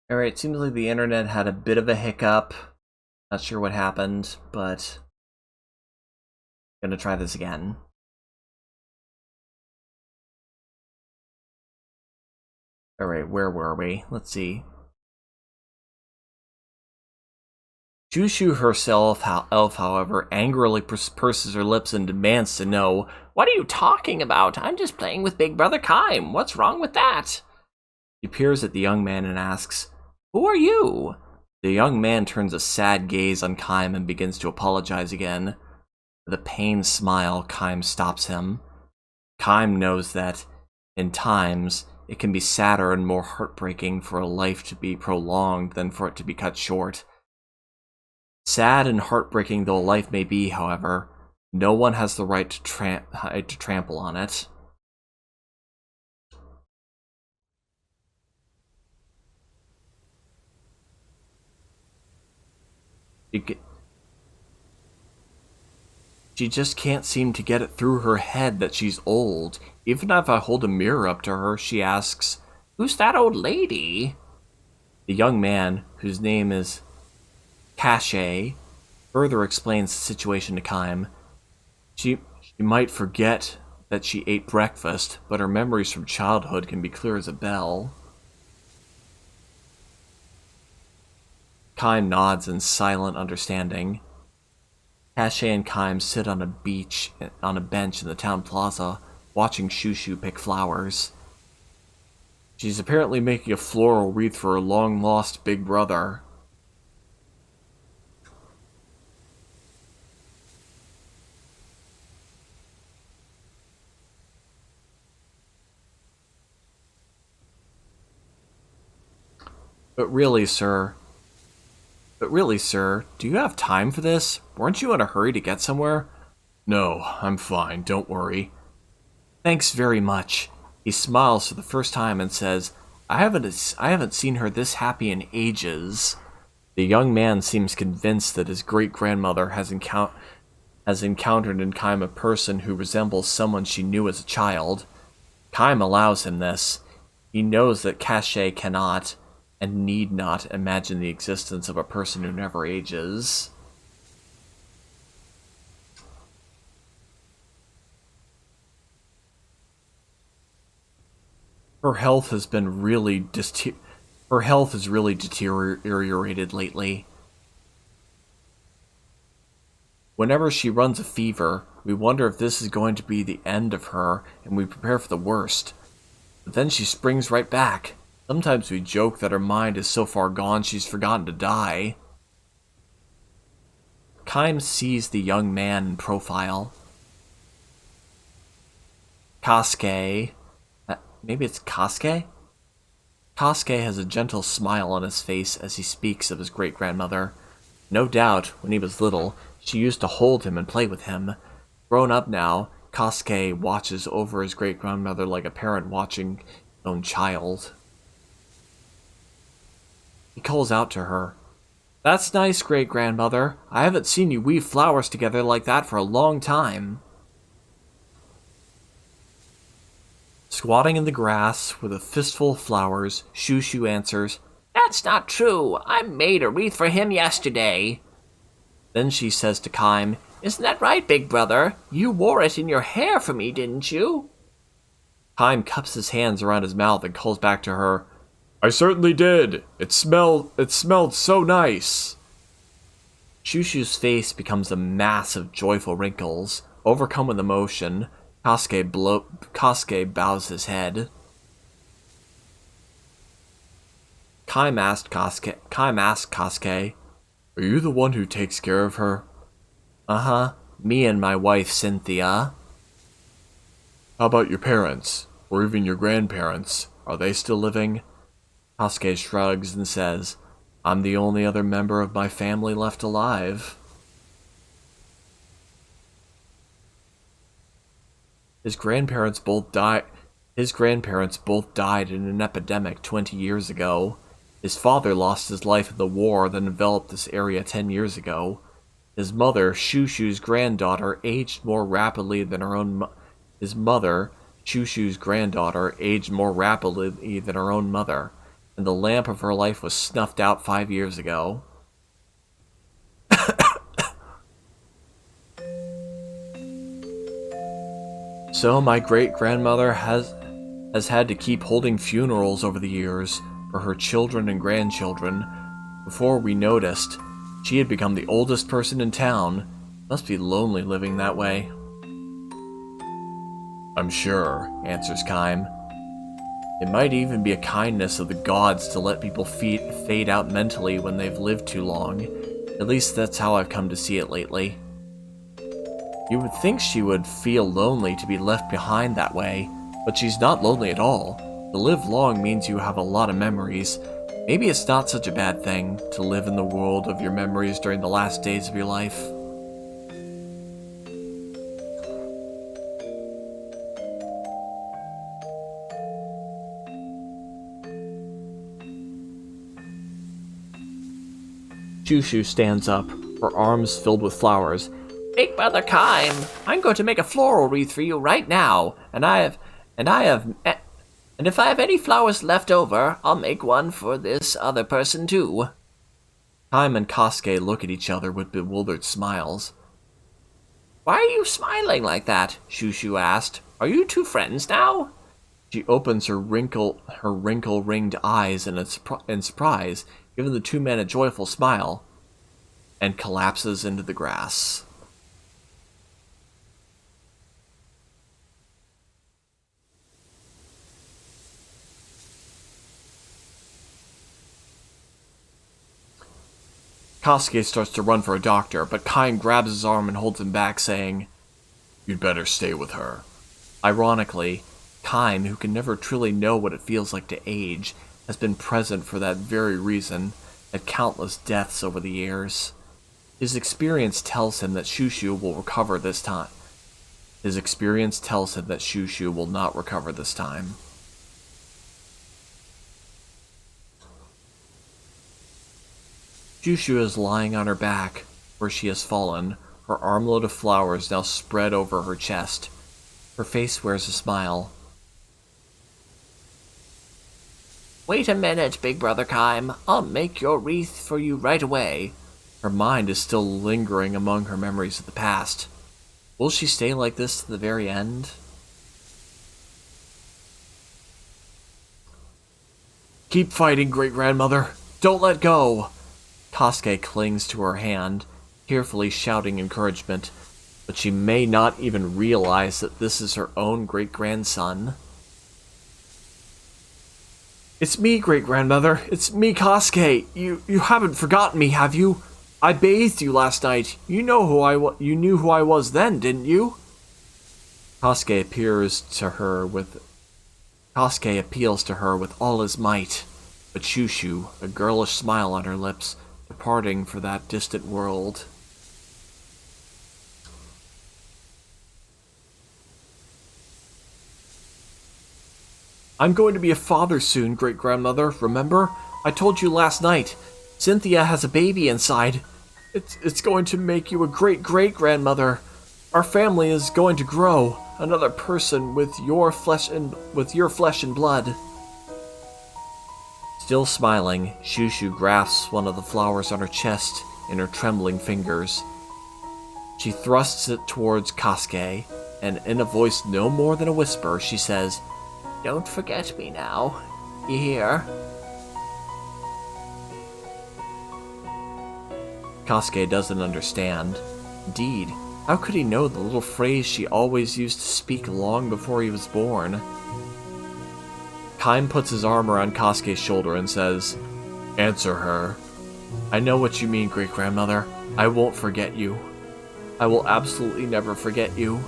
Alright, seems like the internet had a bit of a hiccup. Not sure what happened, but I'm gonna try this again. Alright, where were we? Let's see. Shoo-Shoo herself, however, angrily purses her lips and demands to know, What are you talking about? I'm just playing with Big Brother Kaim. What's wrong with that? She peers at the young man and asks, Who are you? The young man turns a sad gaze on Kaim and begins to apologize again. With a pained smile, Kaim stops him. Kaim knows that, in times, it can be sadder and more heartbreaking for a life to be prolonged than for it to be cut short. Sad and heartbreaking though a life may be, however, no one has the right to trample on it. She just can't seem to get it through her head that she's old. Even if I hold a mirror up to her, she asks, "Who's that old lady?" The young man, whose name is Cache, further explains the situation to Kaim. She might forget that she ate breakfast, but her memories from childhood can be clear as a bell. Kaim nods in silent understanding. Cache and Kaim sit on a bench in the town plaza, watching Shushu pick flowers. She's apparently making a floral wreath for her long-lost big brother. But really, sir, do you have time for this? Weren't you in a hurry to get somewhere? No, I'm fine, don't worry. Thanks very much. He smiles for the first time and says, I haven't seen her this happy in ages. The young man seems convinced that his great-grandmother has encountered in Kaim a person who resembles someone she knew as a child. Kaim allows him this. He knows that Cache cannot, and need not, imagine the existence of a person who never ages. Her health has really deteriorated lately. Whenever she runs a fever, we wonder if this is going to be the end of her, and we prepare for the worst. But then she springs right back. Sometimes we joke that her mind is so far gone she's forgotten to die. Kaim sees the young man in profile. Kasuke. Maybe it's Kasuke? Kasuke has a gentle smile on his face as he speaks of his great-grandmother. No doubt, when he was little, she used to hold him and play with him. Grown up now, Kasuke watches over his great-grandmother like a parent watching his own child. He calls out to her, "That's nice, great-grandmother. I haven't seen you weave flowers together like that for a long time." Squatting in the grass with a fistful of flowers, Shushu answers, "That's not true. I made a wreath for him yesterday." Then she says to Kaim, "Isn't that right, big brother? You wore it in your hair for me, didn't you?" Kaim cups his hands around his mouth and calls back to her, "I certainly did. It smelled so nice." Shushu's face becomes a mass of joyful wrinkles. Overcome with emotion, Kasuke bows his head. Kaim asked Kasuke, "Are you the one who takes care of her?" "Uh-huh. Me and my wife, Cynthia." "How about your parents? Or even your grandparents? Are they still living?" Kasuke shrugs and says, "I'm the only other member of my family left alive." His grandparents both died in an epidemic 20 years ago. His father lost his life in the war that enveloped this area 10 years ago. His mother, Shushu's granddaughter, aged more rapidly than her own mother, and the lamp of her life was snuffed out 5 years ago. So my great-grandmother has had to keep holding funerals over the years for her children and grandchildren. Before we noticed, she had become the oldest person in town. Must be lonely living that way. "I'm sure," answers Kaim. It might even be a kindness of the gods to let people fade out mentally when they've lived too long. At least that's how I've come to see it lately. You would think she would feel lonely to be left behind that way, but she's not lonely at all. To live long means you have a lot of memories. Maybe it's not such a bad thing to live in the world of your memories during the last days of your life. Shushu stands up, her arms filled with flowers. Big Brother Kime, I'm going to make a floral wreath for you right now, and if I have any flowers left over, I'll make one for this other person too. Kime and Kasuke look at each other with bewildered smiles. Why are you smiling like that? Shushu asked. Are you two friends now? She opens her wrinkle-ringed eyes in surprise, giving the two men a joyful smile, and collapses into the grass. Kasuke starts to run for a doctor, but Kime grabs his arm and holds him back, saying, You'd better stay with her. Ironically, Kime, who can never truly know what it feels like to age, has been present for that very reason at countless deaths over the years. His experience tells him that Shushu will recover this time. His experience tells him that Shushu will not recover this time. Shushu is lying on her back, where she has fallen, her armload of flowers now spread over her chest. Her face wears a smile. Wait a minute, Big Brother Kime. I'll make your wreath for you right away. Her mind is still lingering among her memories of the past. Will she stay like this to the very end? Keep fighting, great-grandmother. Don't let go. Kasuke clings to her hand, tearfully shouting encouragement, but she may not even realize that this is her own great-grandson. It's me, great-grandmother. It's me, Kasuke. You haven't forgotten me, have you? I bathed you last night. You knew who I was then, didn't you? Kasuke appeals to her with all his might, but Shushu, a girlish smile on her lips, departing for that distant world. I'm going to be a father soon, great-grandmother, remember? I told you last night. Cynthia has a baby inside. It's going to make you a great-great-grandmother. Our family is going to grow. Another person with your flesh and blood. Still smiling, Shushu grasps one of the flowers on her chest in her trembling fingers. She thrusts it towards Kasuke, and in a voice no more than a whisper, she says, Don't forget me now. You hear? Kasuke doesn't understand. Indeed, how could he know the little phrase she always used to speak long before he was born? Kime puts his arm around Kasuke's shoulder and says, Answer her. I know what you mean, great-grandmother. I won't forget you. I will absolutely never forget you.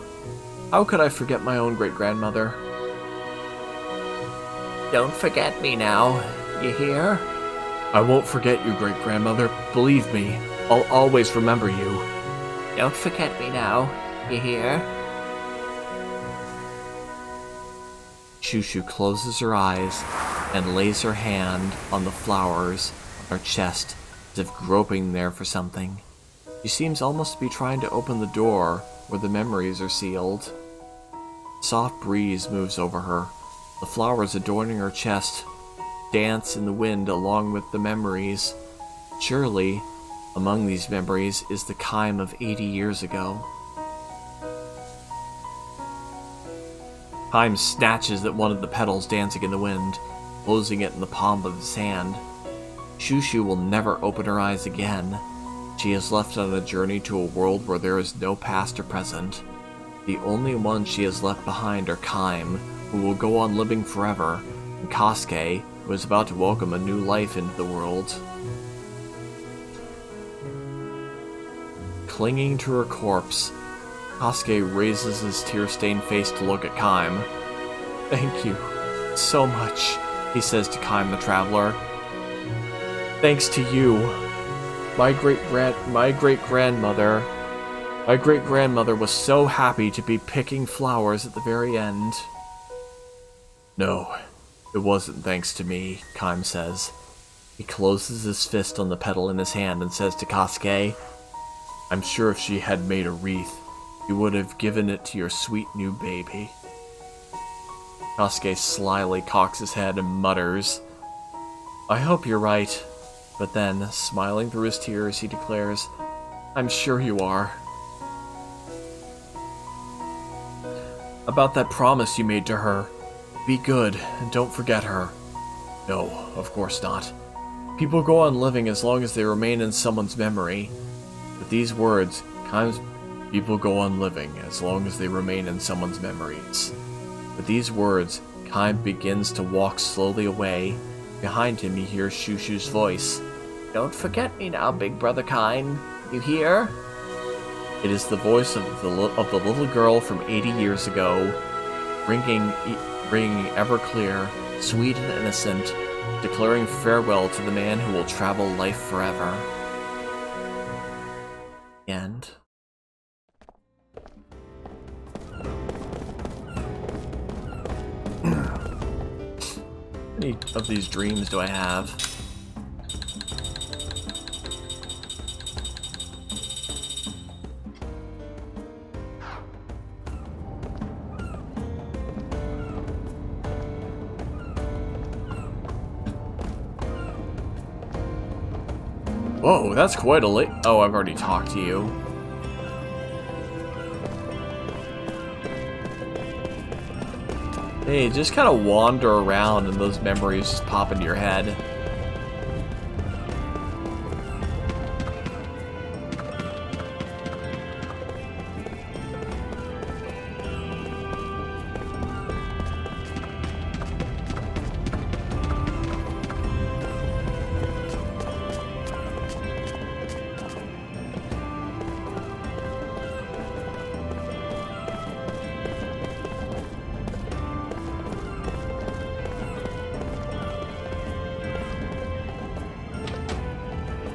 How could I forget my own great-grandmother? Don't forget me now. You hear? I won't forget you, great-grandmother. Believe me, I'll always remember you. Don't forget me now. You hear? Shushu closes her eyes and lays her hand on the flowers on her chest, as if groping there for something. She seems almost to be trying to open the door where the memories are sealed. A soft breeze moves over her. The flowers adorning her chest dance in the wind along with the memories. Surely, among these memories is the Kime of 80 years ago. Kime snatches at one of the petals dancing in the wind, closing it in the palm of his hand. Shushu will never open her eyes again. She has left on a journey to a world where there is no past or present. The only ones she has left behind are Kime, who will go on living forever, and Kasuke, who was about to welcome a new life into the world. Clinging to her corpse, Kasuke raises his tear-stained face to look at Kaim. "Thank you so much," he says to Kaim the Traveler. "Thanks to you, my great-grandmother was so happy to be picking flowers at the very end." "No, it wasn't thanks to me," Kaim says. He closes his fist on the petal in his hand and says to Kasuke, "I'm sure if she had made a wreath, you would have given it to your sweet new baby." Kasuke slyly cocks his head and mutters, "I hope you're right." But then, smiling through his tears, he declares, "I'm sure you are." "About that promise you made to her. Be good, and don't forget her." "No, of course not. People go on living as long as they remain in someone's memory." With these words, people go on living as long as they remain in someone's memories. With these words, Kaim begins to walk slowly away. Behind him, he hears Shushu's voice. "Don't forget me now, big brother Kaim. You hear?" It is the voice of the little girl from 80 years ago, ringing ever clear, sweet and innocent, declaring farewell to the man who will travel life forever. End. How many of these dreams do I have? Whoa, that's quite a late. Oh, I've already talked to you. Hey, just kind of wander around and those memories just pop into your head.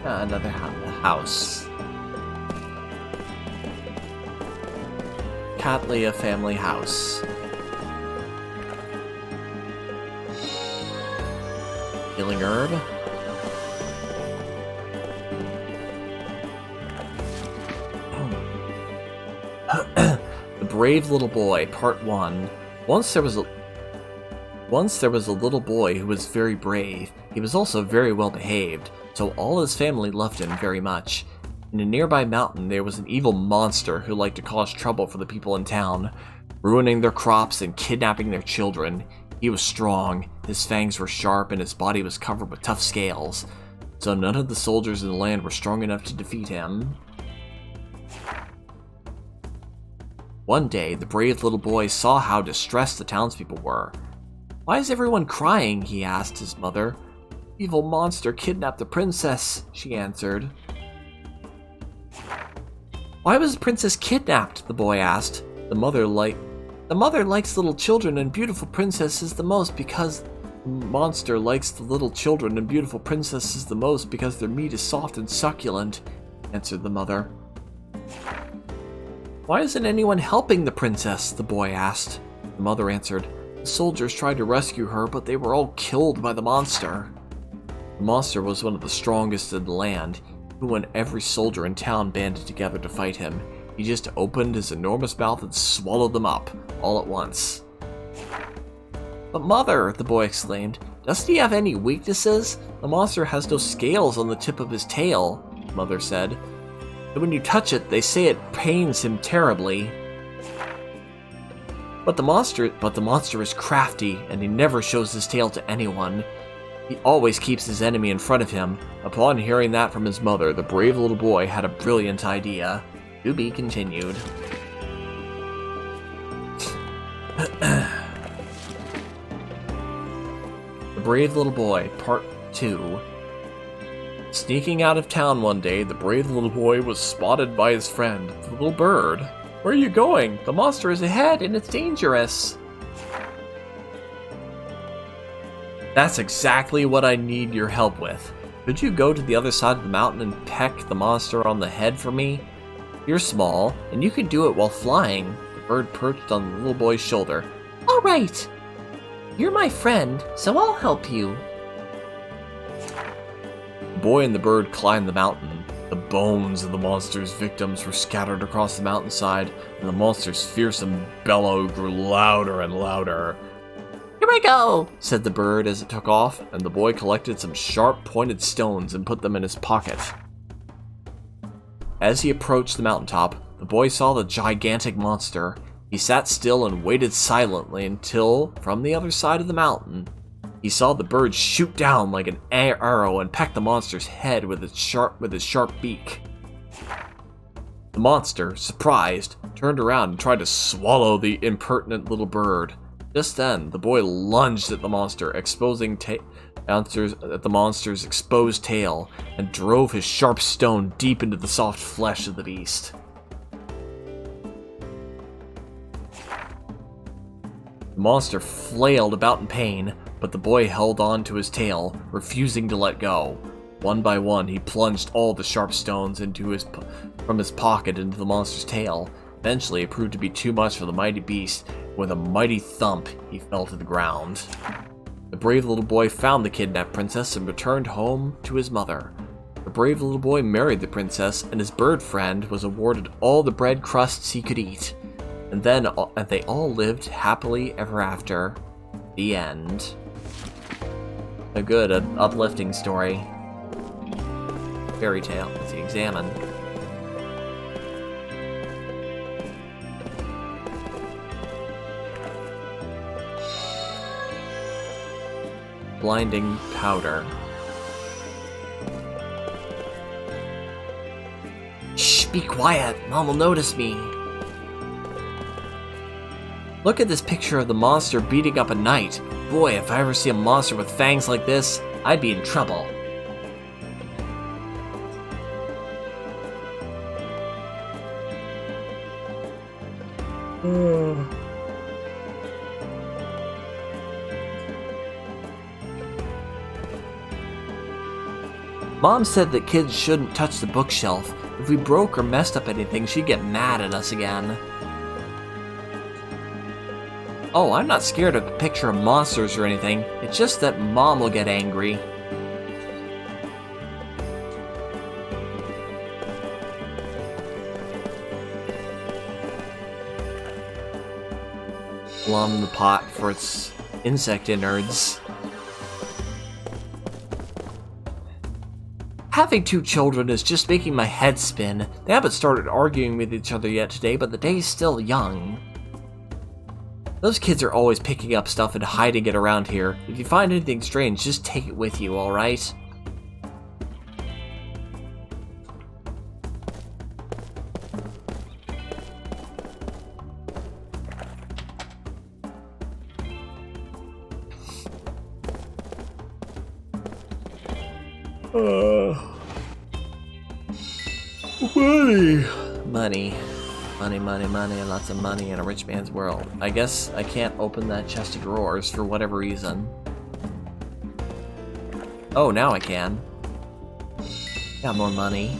Another house. Cattleya family house. Healing herb. The Brave Little Boy, Part 1. Once there was a little boy who was very brave. He was also very well behaved, so all his family loved him very much. In a nearby mountain, there was an evil monster who liked to cause trouble for the people in town, ruining their crops and kidnapping their children. He was strong, his fangs were sharp, and his body was covered with tough scales, so none of the soldiers in the land were strong enough to defeat him. One day, the brave little boy saw how distressed the townspeople were. "Why is everyone crying?" he asked his mother. "Evil monster kidnapped the princess," she answered. "Why was the princess kidnapped?" the boy asked. The mother likes little children and beautiful princesses the most because the monster likes the little children and beautiful princesses the most because their meat is soft and succulent," answered the mother. "Why isn't anyone helping the princess?" the boy asked. The mother answered, "The soldiers tried to rescue her, but they were all killed by the monster." The monster was one of the strongest in the land, who when every soldier in town banded together to fight him, he just opened his enormous mouth and swallowed them up, all at once. "But mother," the boy exclaimed, "doesn't he have any weaknesses? The monster has no scales on the tip of his tail," mother said. "And when you touch it, they say it pains him terribly." But the monster is crafty, and he never shows his tail to anyone. He always keeps his enemy in front of him. Upon hearing that from his mother, the brave little boy had a brilliant idea. To be continued. Brave Little Boy, Part 2. Sneaking out of town one day, the brave little boy was spotted by his friend, the little bird. Where are you going? The monster is ahead and it's dangerous. That's exactly what I need your help with. Could you go to the other side of the mountain and peck the monster on the head for me? You're small, and you can do it while flying. The bird perched on the little boy's shoulder. All right. You're my friend, so I'll help you. The boy and the bird climbed the mountain. The bones of the monster's victims were scattered across the mountainside, and the monster's fearsome bellow grew louder and louder. Here we go, said the bird as it took off, and the boy collected some sharp, pointed stones and put them in his pocket. As he approached the mountaintop, the boy saw the gigantic monster. He sat still and waited silently until, from the other side of the mountain, he saw the bird shoot down like an arrow and peck the monster's head with his sharp beak. The monster, surprised, turned around and tried to swallow the impertinent little bird. Just then, the boy lunged at the monster, exposing the monster's exposed tail, and drove his sharp stone deep into the soft flesh of the beast. The monster flailed about in pain, but the boy held on to his tail, refusing to let go. One by one, he plunged all the sharp stones from his pocket into the monster's tail. Eventually, it proved to be too much for the mighty beast. With a mighty thump, he fell to the ground. The brave little boy found the kidnapped princess and returned home to his mother. The brave little boy married the princess, and his bird friend was awarded all the bread crusts he could eat. And they all lived happily ever after. The end. A good, uplifting story. Fairy tale. Let's see, examine. Blinding powder. Shh, be quiet. Mom will notice me. Look at this picture of the monster beating up a knight. Boy, if I ever see a monster with fangs like this, I'd be in trouble. Mom said that kids shouldn't touch the bookshelf. If we broke or messed up anything, she'd get mad at us again. Oh, I'm not scared of a picture of monsters or anything. It's just that Mom will get angry. Plumb the pot for its insect innards. Having two children is just making my head spin. They haven't started arguing with each other yet today, but the day's still young. Those kids are always picking up stuff and hiding it around here. If you find anything strange, just take it with you, alright? Money, lots of money in a rich man's world. I guess I can't open that chest of drawers for whatever reason. Oh, now I can. Got more money.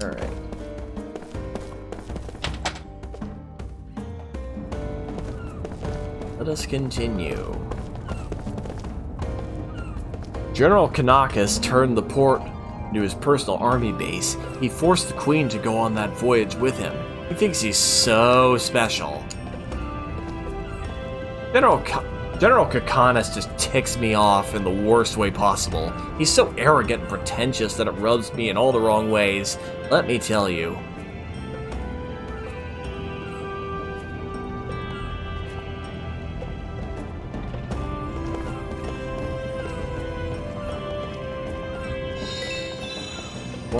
Alright. Let us continue. General Kanakis turned the port into his personal army base. He forced the Queen to go on that voyage with him. He thinks he's so special. General Kakanis just ticks me off in the worst way possible. He's so arrogant and pretentious that it rubs me in all the wrong ways, let me tell you.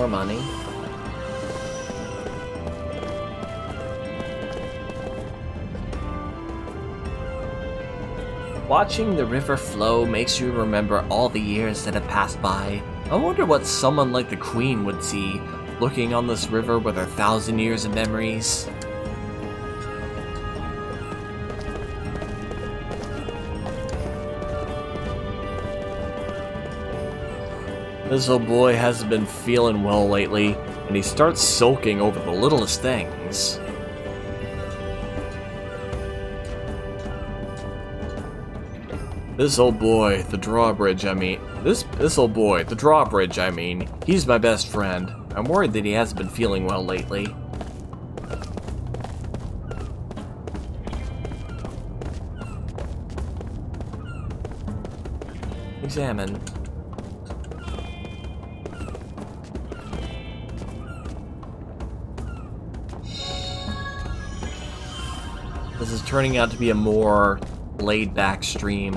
more money. Watching the river flow makes you remember all the years that have passed by. I wonder what someone like the Queen would see, looking on this river with her 1,000 years of memories. This old boy hasn't been feeling well lately, and he starts sulking over the littlest things. This old boy, the drawbridge, I mean, he's my best friend. I'm worried that he hasn't been feeling well lately. Examine. This is turning out to be a more laid-back stream.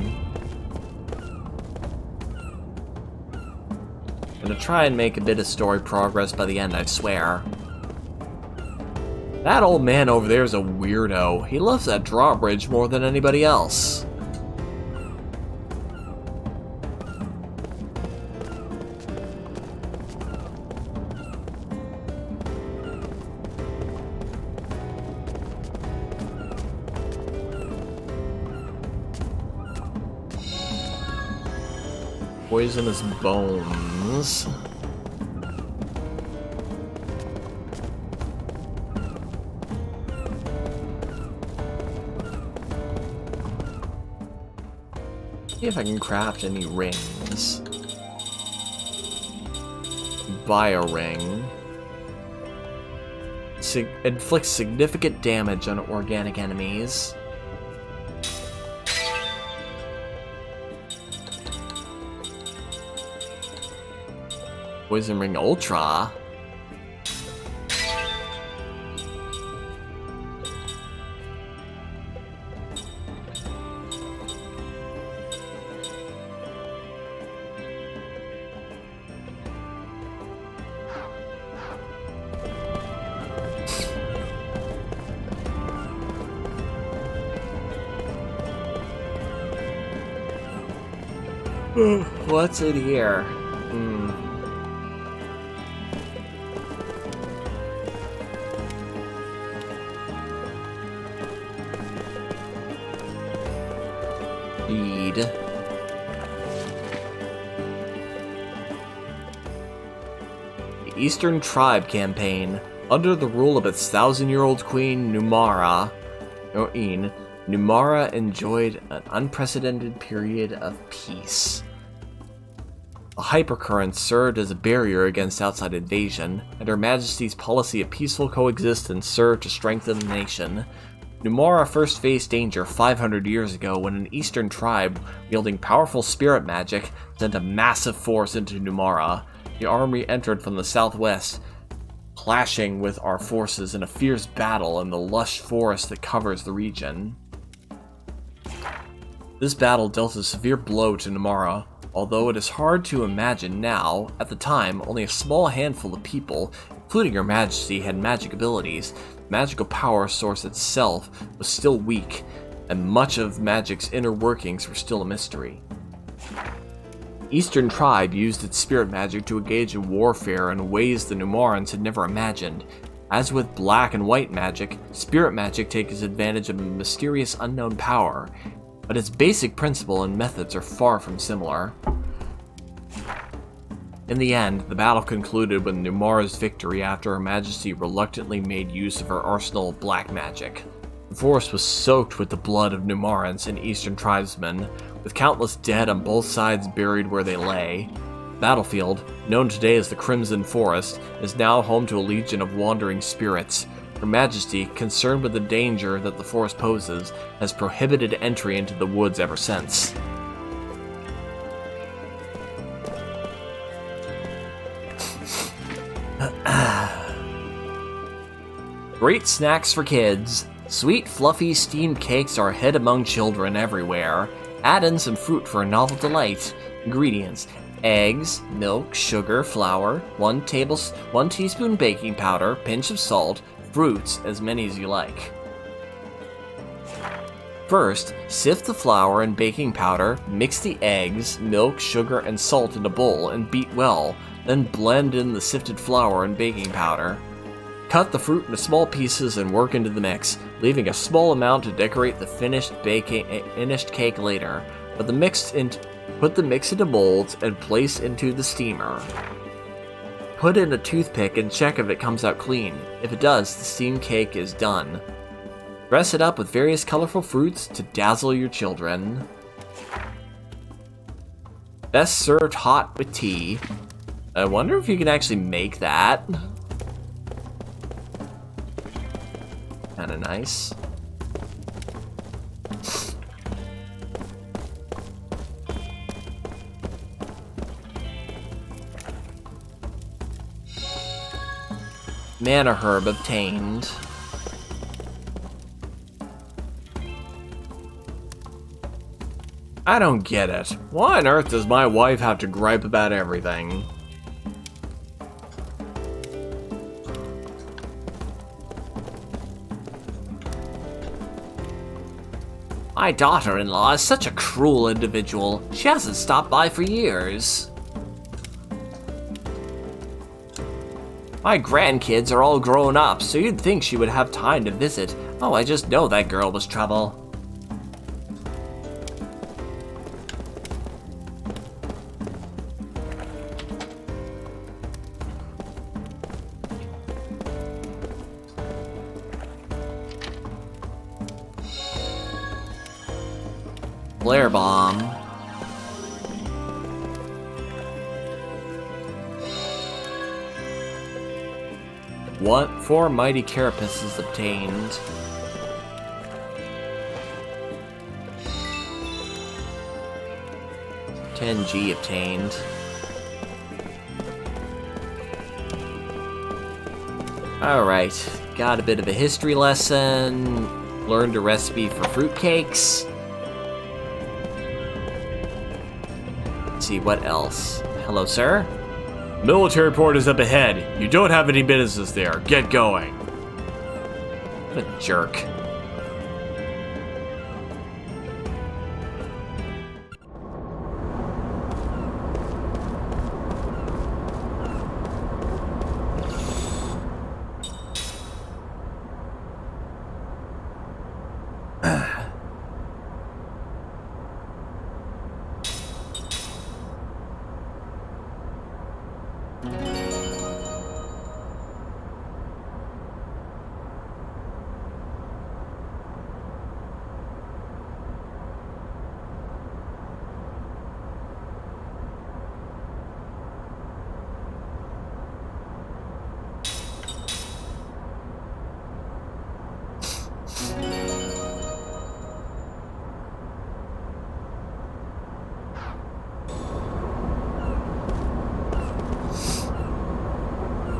I'm gonna try and make a bit of story progress by the end, I swear. That old man over there is a weirdo. He loves that drawbridge more than anybody else. Poisonous bones. See if I can craft any rings. Buy a ring. Inflicts significant damage on organic enemies. Poison Ring Ultra. What's in here? The Eastern Tribe Campaign. Under the rule of its 1,000-year-old queen, Numara, Numara enjoyed an unprecedented period of peace. The hypercurrent served as a barrier against outside invasion, and Her Majesty's policy of peaceful coexistence served to strengthen the nation. Numara first faced danger 500 years ago when an eastern tribe wielding powerful spirit magic sent a massive force into Numara. The army entered from the southwest, clashing with our forces in a fierce battle in the lush forest that covers the region. This battle dealt a severe blow to Numara. Although it is hard to imagine now, at the time, only a small handful of people, including Her Majesty, had magic abilities. The magical power source itself was still weak, and much of magic's inner workings were still a mystery. The Eastern Tribe used its spirit magic to engage in warfare in ways the Numarans had never imagined. As with black and white magic, spirit magic takes advantage of a mysterious unknown power, but its basic principle and methods are far from similar. In the end, the battle concluded with Numara's victory after Her Majesty reluctantly made use of her arsenal of black magic. The forest was soaked with the blood of Numarans and Eastern tribesmen, with countless dead on both sides buried where they lay. The battlefield, known today as the Crimson Forest, is now home to a legion of wandering spirits. Her Majesty, concerned with the danger that the forest poses, has prohibited entry into the woods ever since. Great snacks for kids. Sweet, fluffy, steamed cakes are a hit among children everywhere. Add in some fruit for a novel delight. Ingredients: eggs, milk, sugar, flour, 1 teaspoon baking powder, pinch of salt, fruits, as many as you like. First, sift the flour and baking powder, mix the eggs, milk, sugar, and salt in a bowl and beat well, then blend in the sifted flour and baking powder. Cut the fruit into small pieces and work into the mix, leaving a small amount to decorate the finished cake later. Put the mix into molds and place into the steamer. Put in a toothpick and check if it comes out clean. If it does, the steamed cake is done. Dress it up with various colorful fruits to dazzle your children. Best served hot with tea. I wonder if you can actually make that. Kinda nice. Mana herb obtained. I don't get it. Why on earth does my wife have to gripe about everything? My daughter-in-law is such a cruel individual. She hasn't stopped by for years. My grandkids are all grown up, so you'd think she would have time to visit. Oh, I just know that girl was trouble. Flare bomb. What? 4 mighty carapaces obtained. $10G obtained. Alright, got a bit of a history lesson. Learned a recipe for fruitcakes. See what else. Hello, sir. Military port is up ahead. You don't have any business there. Get going. What a jerk.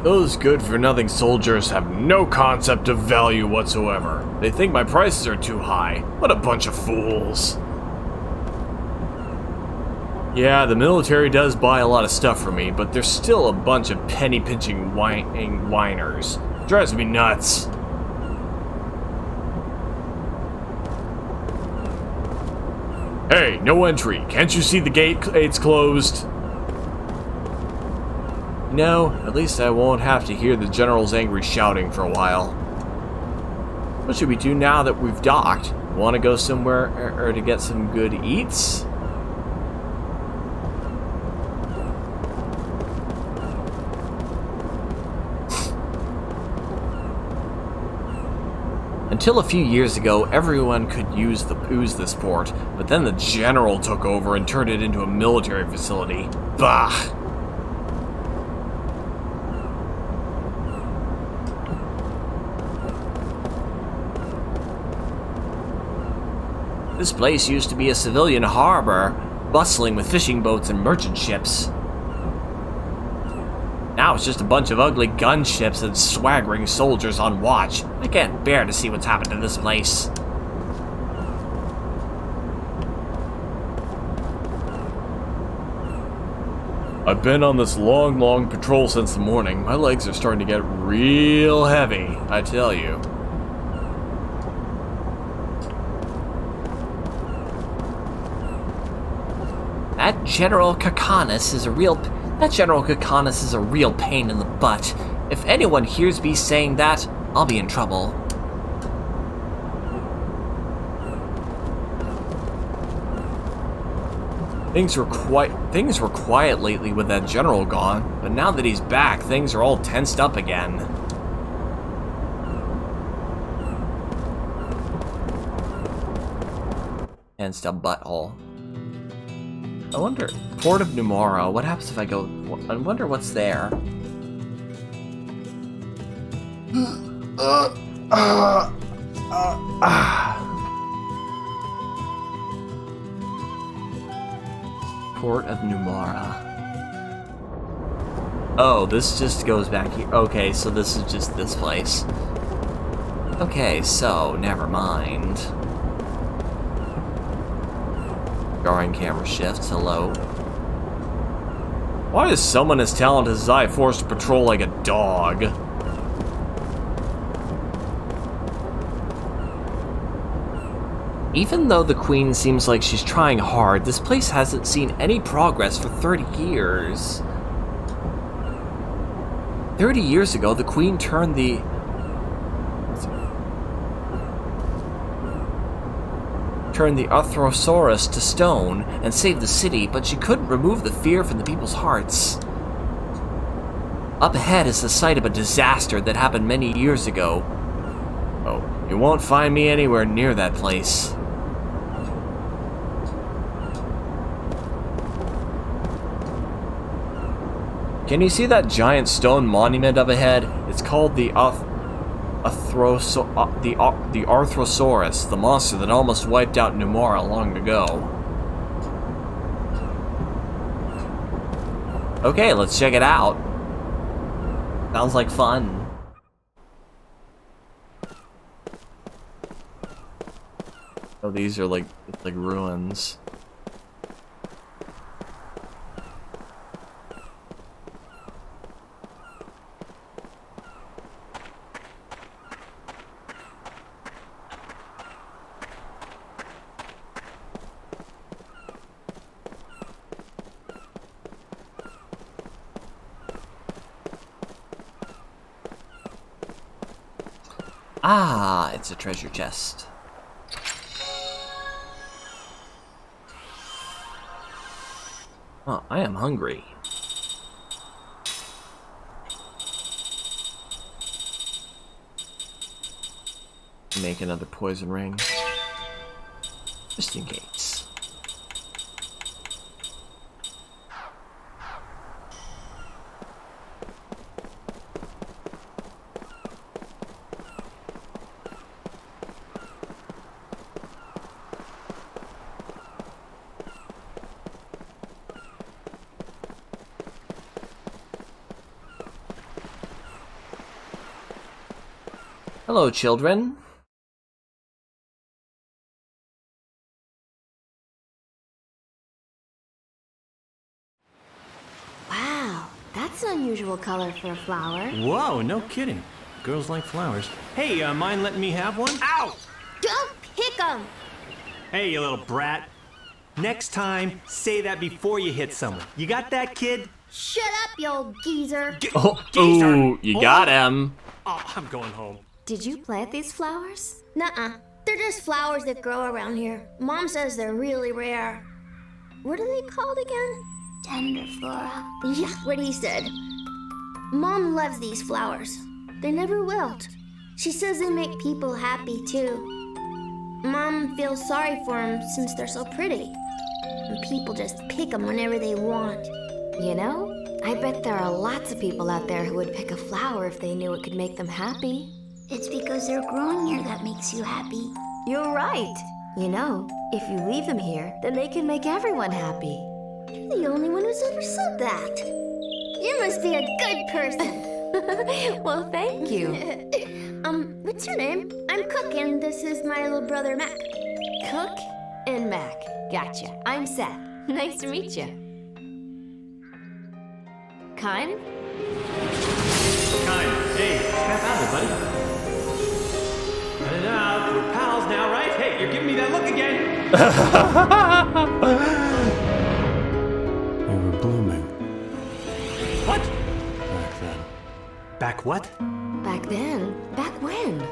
Those good-for-nothing soldiers have no concept of value whatsoever. They think my prices are too high. What a bunch of fools. Yeah, the military does buy a lot of stuff from me, but they're still a bunch of penny-pinching whiners. Drives me nuts. Hey, no entry. Can't you see the gate? It's closed. No, at least I won't have to hear the general's angry shouting for a while. What should we do now that we've docked? Want to go somewhere or to get some good eats? Until a few years ago, everyone could use this port, but then the general took over and turned it into a military facility. Bah! This place used to be a civilian harbor, bustling with fishing boats and merchant ships. Now it's just a bunch of ugly gunships and swaggering soldiers on watch. I can't bear to see what's happened to this place. I've been on this long patrol since the morning. My legs are starting to get real heavy, I tell you. That General Kakanis is a real pain in the butt. If anyone hears me saying that, I'll be in trouble. Things were quiet lately with that general gone, but now that he's back, things are all tensed up again. Tensed up butthole. I wonder, Port of Numara, what happens if I go, I wonder what's there. Port of Numara. Oh, this just goes back here. Okay, so this is just this place. Okay, so, never mind. Drawing camera shifts, hello. Why is someone as talented as I forced to patrol like a dog? Even though the Queen seems like she's trying hard, this place hasn't seen any progress for 30 years. 30 years ago, the Queen turned the Arthrosaurus to stone and saved the city, but she couldn't remove the fear from the people's hearts. Up ahead is the site of a disaster that happened many years ago. Oh, you won't find me anywhere near that place. Can you see that giant stone monument up ahead? It's called the Arthrosaurus, the monster that almost wiped out Numara long ago. Okay, let's check it out. Sounds like fun. Oh, these are like, it's like ruins. Ah, it's a treasure chest. Oh, I am hungry. Make another poison ring. Just in case. Hello, children. Wow, that's an unusual color for a flower. Whoa, no kidding. Girls like flowers. Hey, mind letting me have one? Ow! Don't pick 'em! Hey, you little brat. Next time, say that before you hit someone. You got that, kid? Shut up, you old geezer. Oh, Geezer. ooh, you got him. Oh, I'm going home. Did you plant these flowers? Nuh-uh. They're just flowers that grow around here. Mom says they're really rare. What are they called again? Tender flora. Yeah, what he said. Mom loves these flowers. They never wilt. She says they make people happy, too. Mom feels sorry for them since they're so pretty. And people just pick them whenever they want. You know, I bet there are lots of people out there who would pick a flower if they knew it could make them happy. It's because they're growing here that makes you happy. You're right. You know, if you leave them here, then they can make everyone happy. You're the only one who's ever said that. You must be a good person. Well, thank you. What's your name? I'm Cook, and this is my little brother, Mac. Cook and Mac. Gotcha. I'm Seth. Nice to meet you. kind? Kind. Hey, snap out of it, buddy. Cut it out. We're pals now, right? Hey, you're giving me that look again. They were blooming What? back then. Back what? Back then? Back when?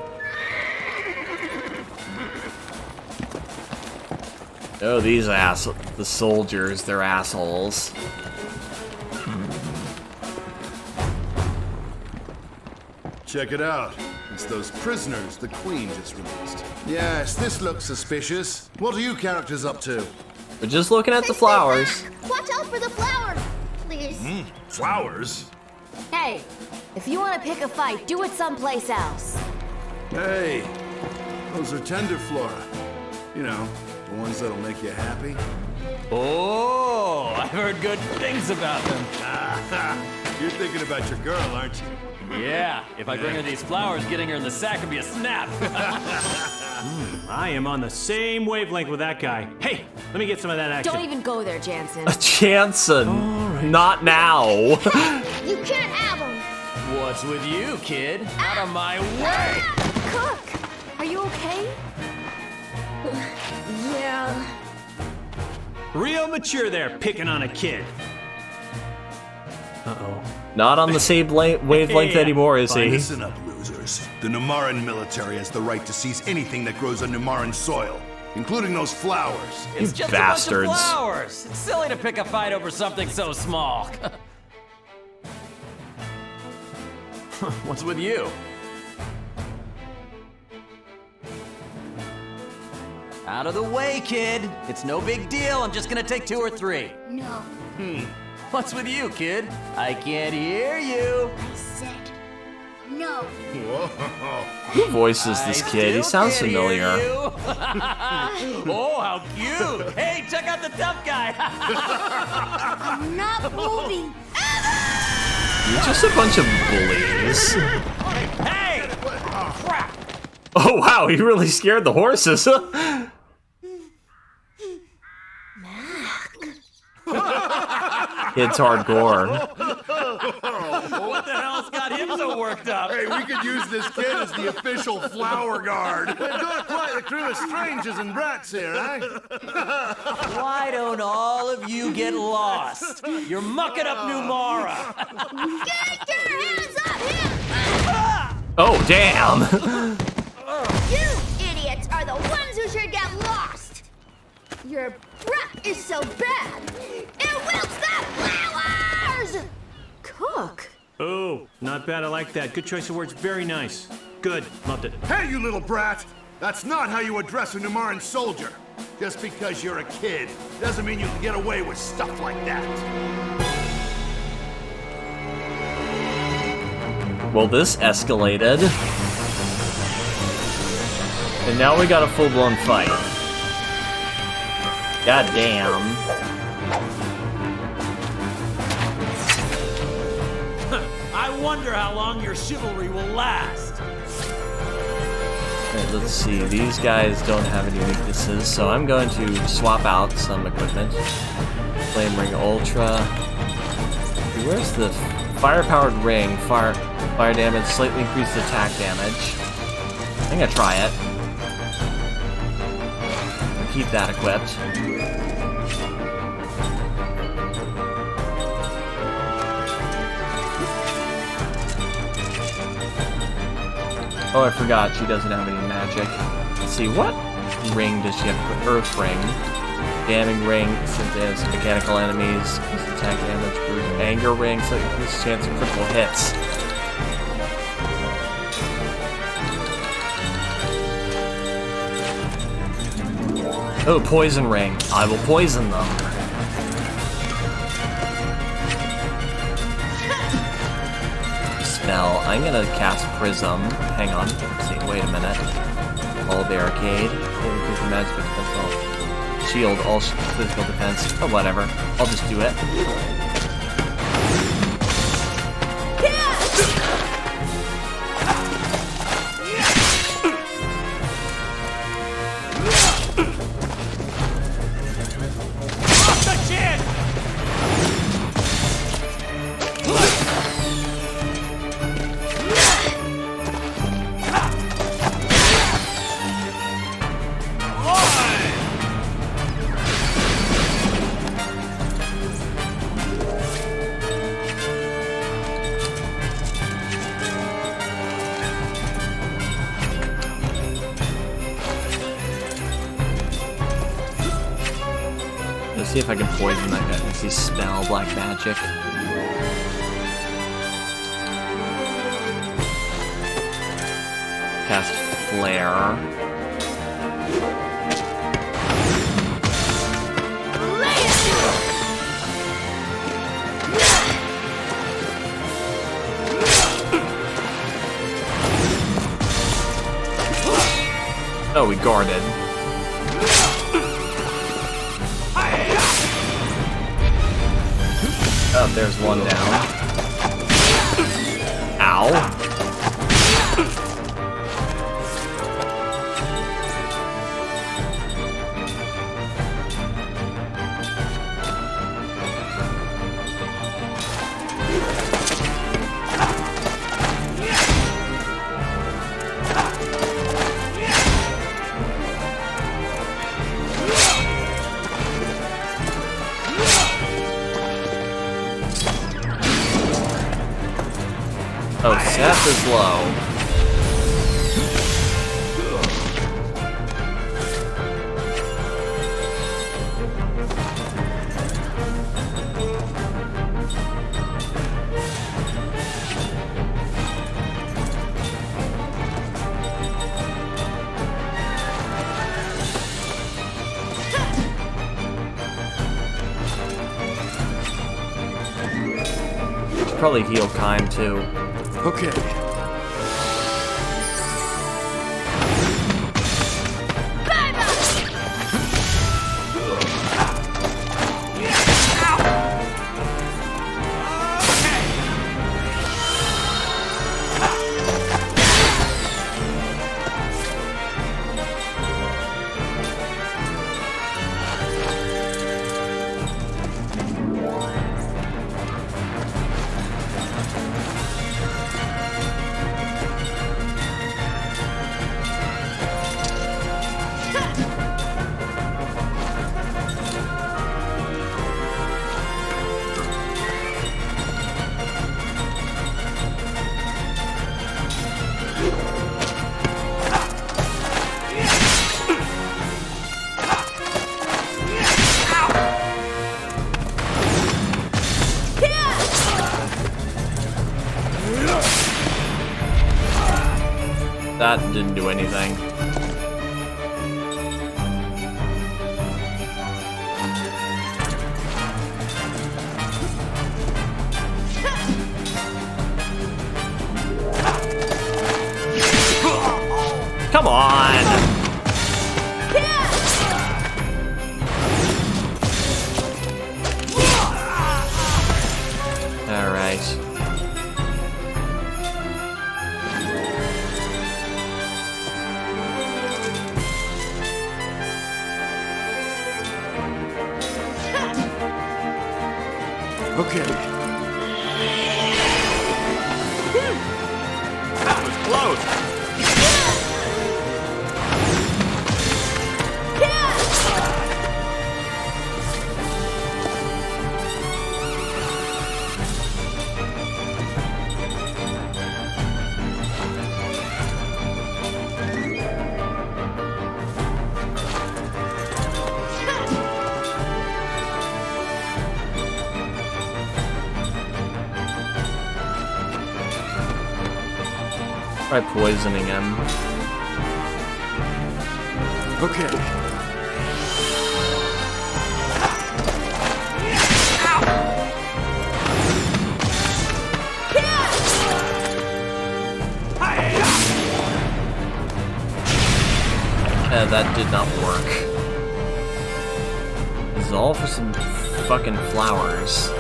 Oh, these the soldiers, they're assholes. Check it out. It's those prisoners the Queen just released. Yes, this looks suspicious. What are you characters up to? We're just looking at the Stay flowers. back. Watch out for the flowers, please. Flowers? Hey, if you want to pick a fight, do it someplace else. Hey, those are tender flora. You know, the ones that'll make you happy. Oh, I've heard good things about them. You're thinking about your girl, aren't you? Yeah, if I bring her these flowers, getting her in the sack would be a snap. I am on the same wavelength with that guy. Hey, let me get some of that action. Don't even go there, Jansen. Jansen, not now. You can't have them. What's with you, kid? Out of my way! Cook, are you okay? Yeah. Real mature there, picking on a kid. Uh-oh. Not on the same wavelength Yeah. anymore, is he? Listen up, losers. The Numaran military has the right to seize anything that grows on Numaran soil, including those flowers. It's just bastards. a bunch of flowers. It's silly to pick a fight over something so small. What's with you? Out of the way, kid. It's no big deal. I'm just gonna take 2 or 3. No, What's with you, kid? I can't hear you. I said no. Who voices this I kid? He still sounds can't hear familiar. you. Oh, how cute! Hey, check out the tough guy. I'm not moving. You're just a bunch of bullies. Hey! Crap! Oh wow, he really scared the horses. It's hardcore. What the hell's got him so worked up? Hey, we could use this kid as the official flower guard. We've got quite the crew of strangers and brats here, eh? Why don't all of you get lost? You're mucking up Numara. Get your hands up here! Oh damn. You idiots are the ones who should get lost. Your breath is so bad, it wilts the flowers! Cook. Oh, not bad. I like that. Good choice of words. Very nice. Good. Loved it. Hey, you little brat! That's not how you address a Numaran soldier. Just because you're a kid doesn't mean you can get away with stuff like that. Well, this escalated. And now we got a full-blown fight. God damn. I wonder how long your chivalry will last. Alright, let's see. These guys don't have any weaknesses, so I'm going to swap out some equipment. Flame Ring Ultra. Where's the fire-powered ring? Fire damage, slightly increased attack damage. I'm gonna try it. Keep that equipped. Oh, I forgot, she doesn't have any magic. Let's see, what ring does she have? Earth Ring. Damning Ring, since it has mechanical enemies, attack damage, bruise. Anger Ring, so it increases chance of critical hits. Oh, Poison Ring. I will poison them. Spell. I'm gonna cast Prism. Hang on. Let's see. Wait a minute. All barricade. Increase the magic defense. All shield. All physical defense. Oh, whatever. I'll just do it. Let's see if I can poison that guy. Let's see, spell black magic. Cast flare. Oh, we guarded. Oh, there's one down. Ow. Oh, Seth is low. Should probably heal Kime too. Okay. That didn't do anything. Come on! All right. Okay. That was close. Try poisoning him. Okay. That did not work. This is all for some fucking flowers.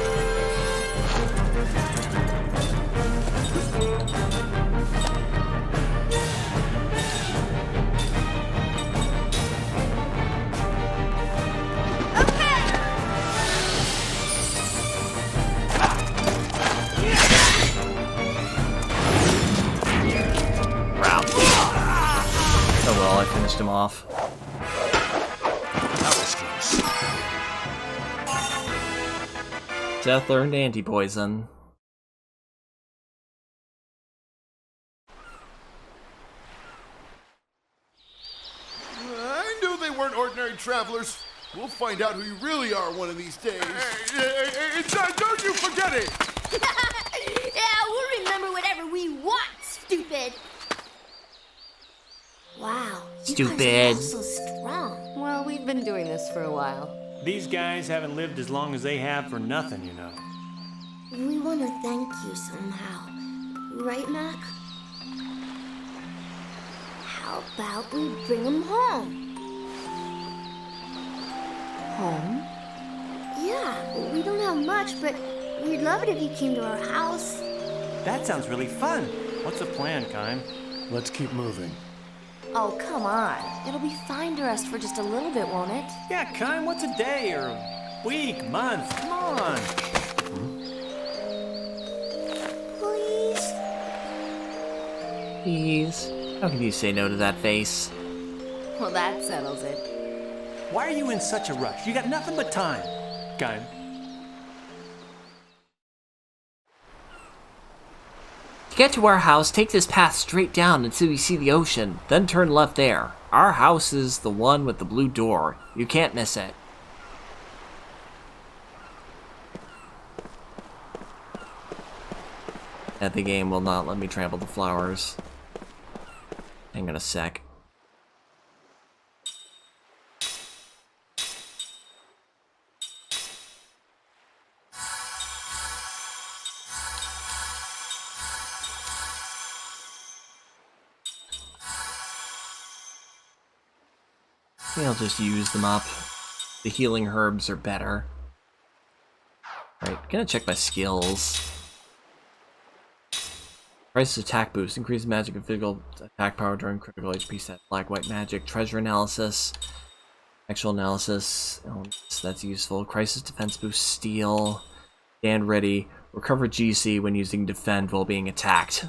Him off. Seth learned anti-poison. I knew they weren't ordinary travelers. We'll find out who you really are one of these days. Don't you forget it! Yeah, we'll remember whatever we want, stupid. Wow, Stupid. You guys are all so strong. Well, we've been doing this for a while. These guys haven't lived as long as they have for nothing, you know. We want to thank you somehow. Right, Mac? How about we bring him home? Home? Yeah, we don't have much, but we'd love it if you came to our house. That sounds really fun. What's the plan, Kime? Let's keep moving. Oh, come on. It'll be fine to rest for just a little bit, won't it? Yeah, Kime, what's a day or a week, month? Come on. Please? Please. How can you say no to that face? Well, that settles it. Why are you in such a rush? You got nothing but time. Kime. To get to our house, take this path straight down until you see the ocean, then turn left there. Our house is the one with the blue door. You can't miss it. And the game will not let me trample the flowers. Hang on a sec. I'll just use them up. The healing herbs are better. Right, gonna check my skills. Price attack boost, increase magic and physical attack power during critical HP set. Black white magic, treasure analysis, actual analysis. Oh, that's useful. Crisis defense boost, steal. Stand ready. Recover GC when using defend while being attacked.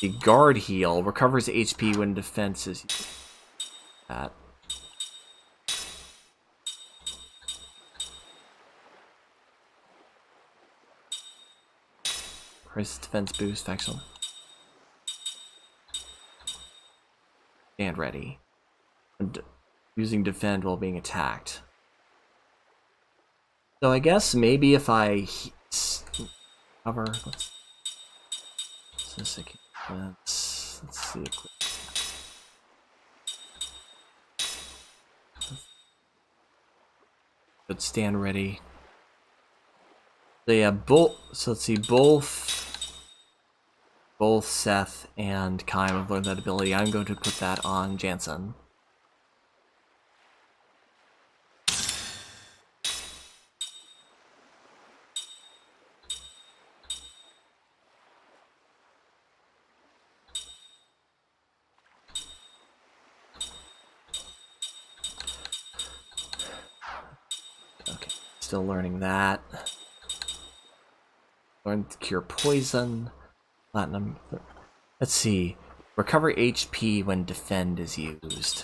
The guard heal recovers HP when defense is used. That. Crisis defense boost, excellent. Stand ready. And using defend while being attacked. So I guess maybe if I cover. Let's see. But stand ready. So yeah, so let's see, both Seth and Kime have learned that ability. I'm going to put that on Jansen. Okay, still learning that. Learn to cure poison. Platinum. Let's see. Recover HP when defend is used.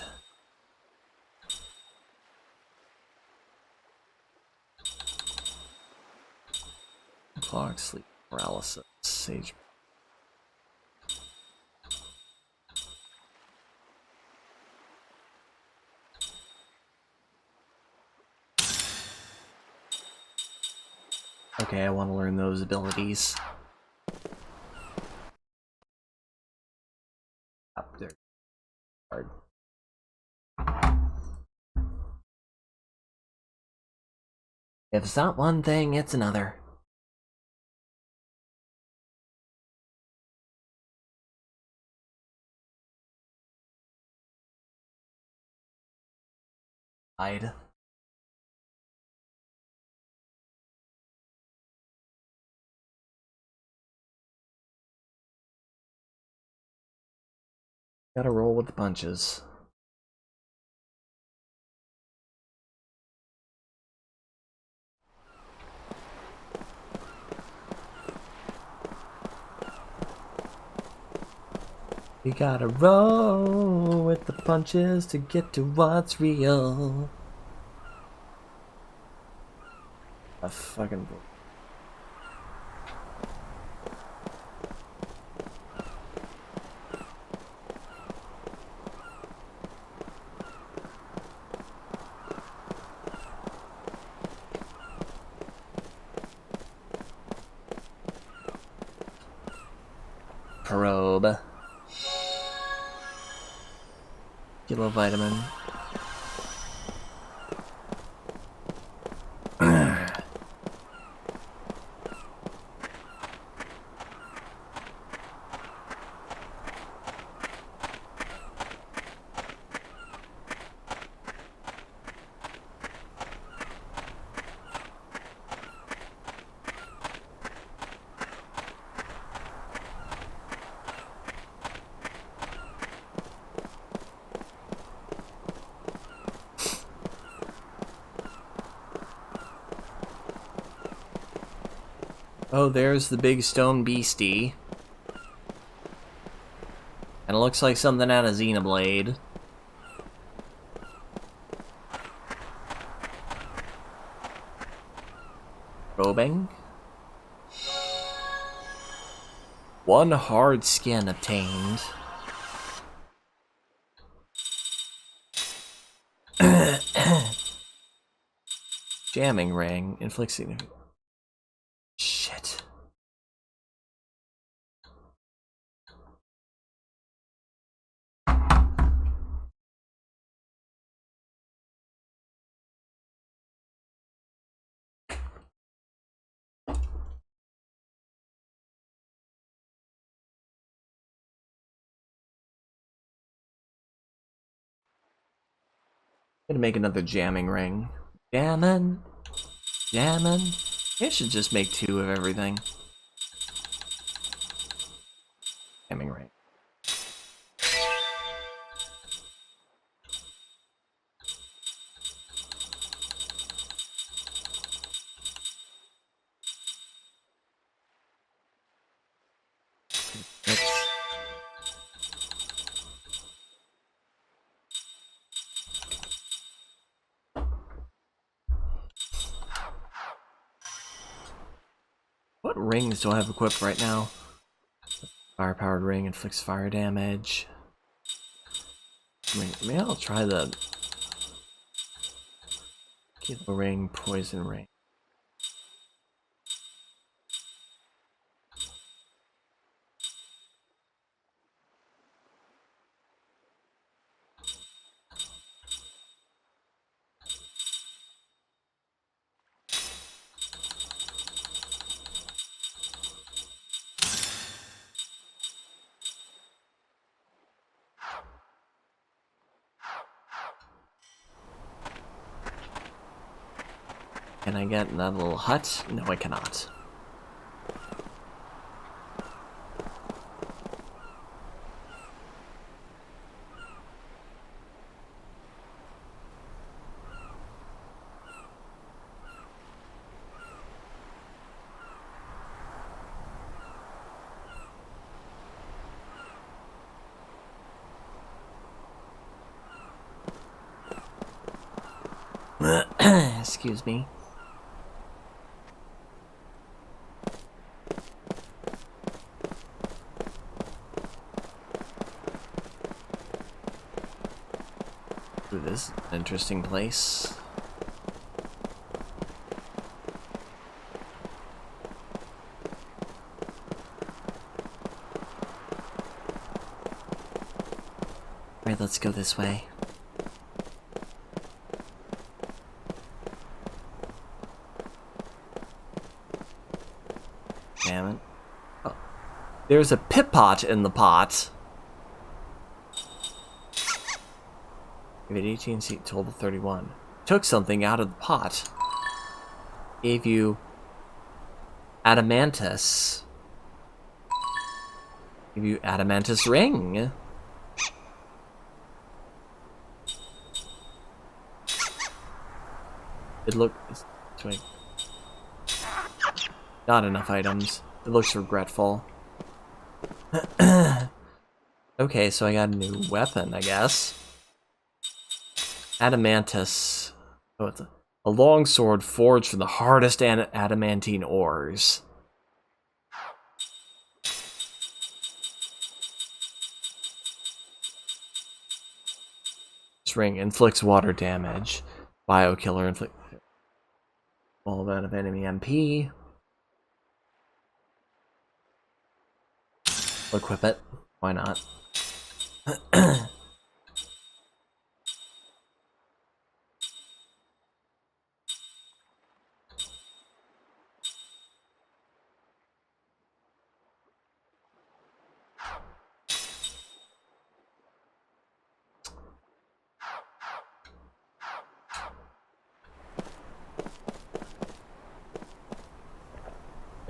Clock, sleep, paralysis, sage. Okay, I want to learn those abilities. Up there. Hard. If it's not one thing, it's another. Hide. Gotta roll with the punches. We gotta roll with the punches to get to what's real. A fucking... Kilo vitamin. Oh, there's the big stone beastie. And it looks like something out of Xenoblade. Probing. One hard skin obtained. Jamming ring. Inflicts significant. Shit. Gonna make another jamming ring. Jammin'. Jammin'. I should just make 2 of everything. Jamming ring. Oops. What rings do I have equipped right now? Fire-powered ring inflicts fire damage. Maybe I'll try the kilo ring, poison ring. Can I get that little hut? No, I cannot. Excuse me. Ooh, this is an interesting place. Alright, let's go this way. Damn it. Oh. There's a pit-pot in the pot. Give it 18 seat total 31. Took something out of the pot. Gave you adamantus. Give you adamantus ring. It looks not enough items. It looks regretful. Okay, so I got a new weapon, I guess. Adamantus. Oh, it's a long sword forged from the hardest adamantine ores. This ring inflicts water damage. Biokiller inflict all that of enemy MP. Equip it. Why not?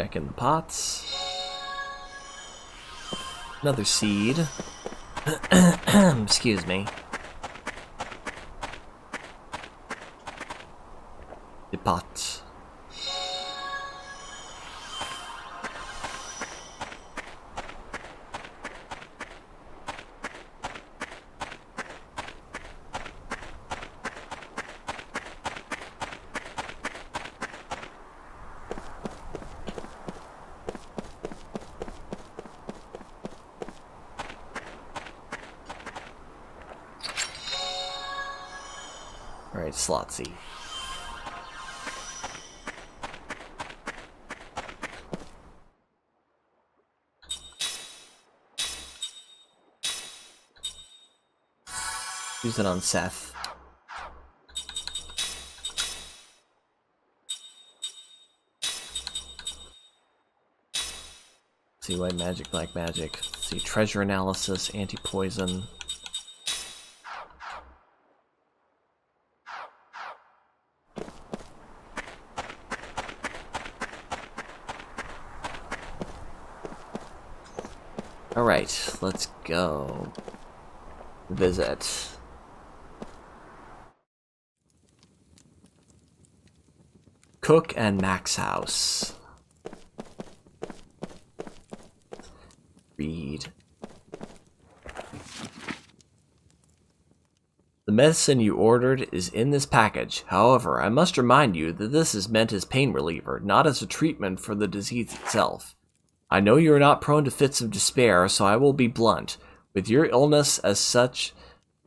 Check in the pots. Another seed. Excuse me. The pot. Alright, Slotsy. Use it on Seth. See, white magic, black magic. See, treasure analysis, anti-poison. Alright, let's go visit. Cook and Mac's house. Read. The medicine you ordered is in this package. However, I must remind you that this is meant as pain reliever, not as a treatment for the disease itself. I know you are not prone to fits of despair, so I will be blunt. With your illness as such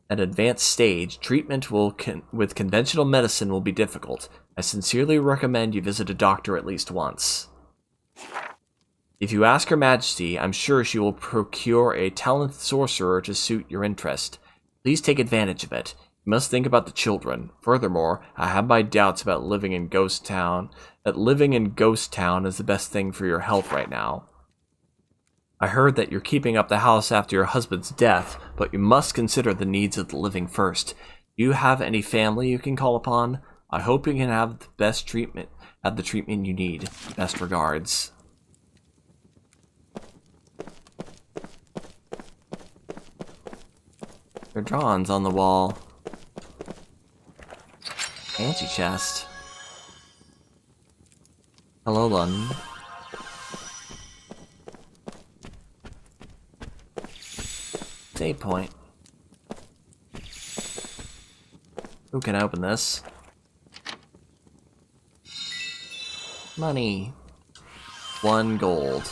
an advanced stage, treatment with conventional medicine will be difficult. I sincerely recommend you visit a doctor at least once. If you ask Her Majesty, I'm sure she will procure a talented sorcerer to suit your interest. Please take advantage of it. You must think about the children. Furthermore, I have my doubts about living in Ghost Town, that living in Ghost Town is the best thing for your health right now. I heard that you're keeping up the house after your husband's death, but you must consider the needs of the living first. Do you have any family you can call upon? I hope you can have the best treatment, have the treatment you need. Best regards. There are drawings on the wall. Fancy chest. Hello, London. Save point. Who can open this? Money. 1 gold.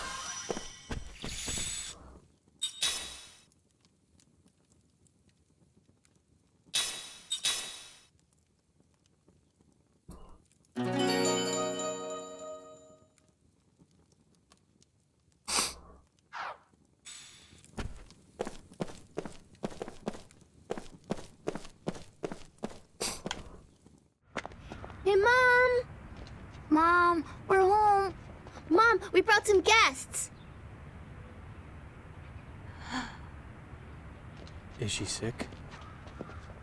Hey, Mom! Mom, we're home. Mom, we brought some guests. Is she sick?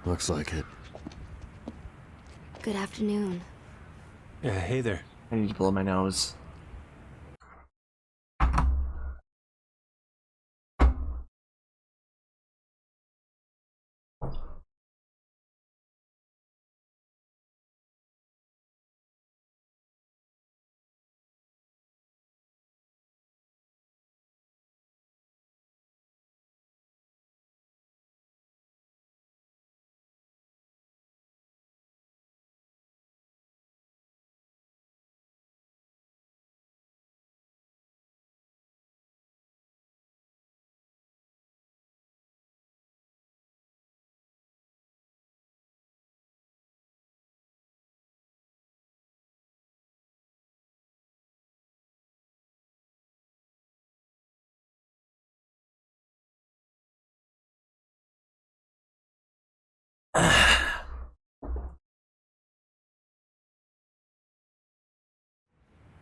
Looks like it. Good afternoon. Hey there. I need to blow my nose.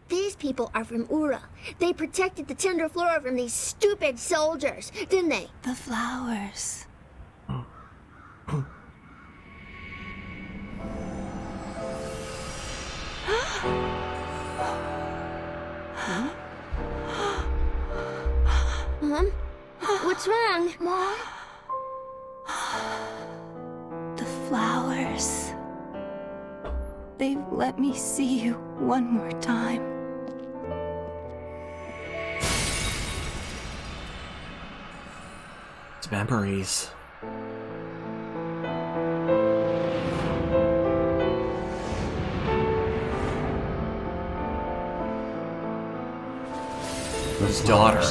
These people are from Ura. They protected the Tender Flora from these stupid soldiers, didn't they? The flowers. Huh? What's wrong? Mom? The flowers. They've let me see you one more time. It's memories. His daughter.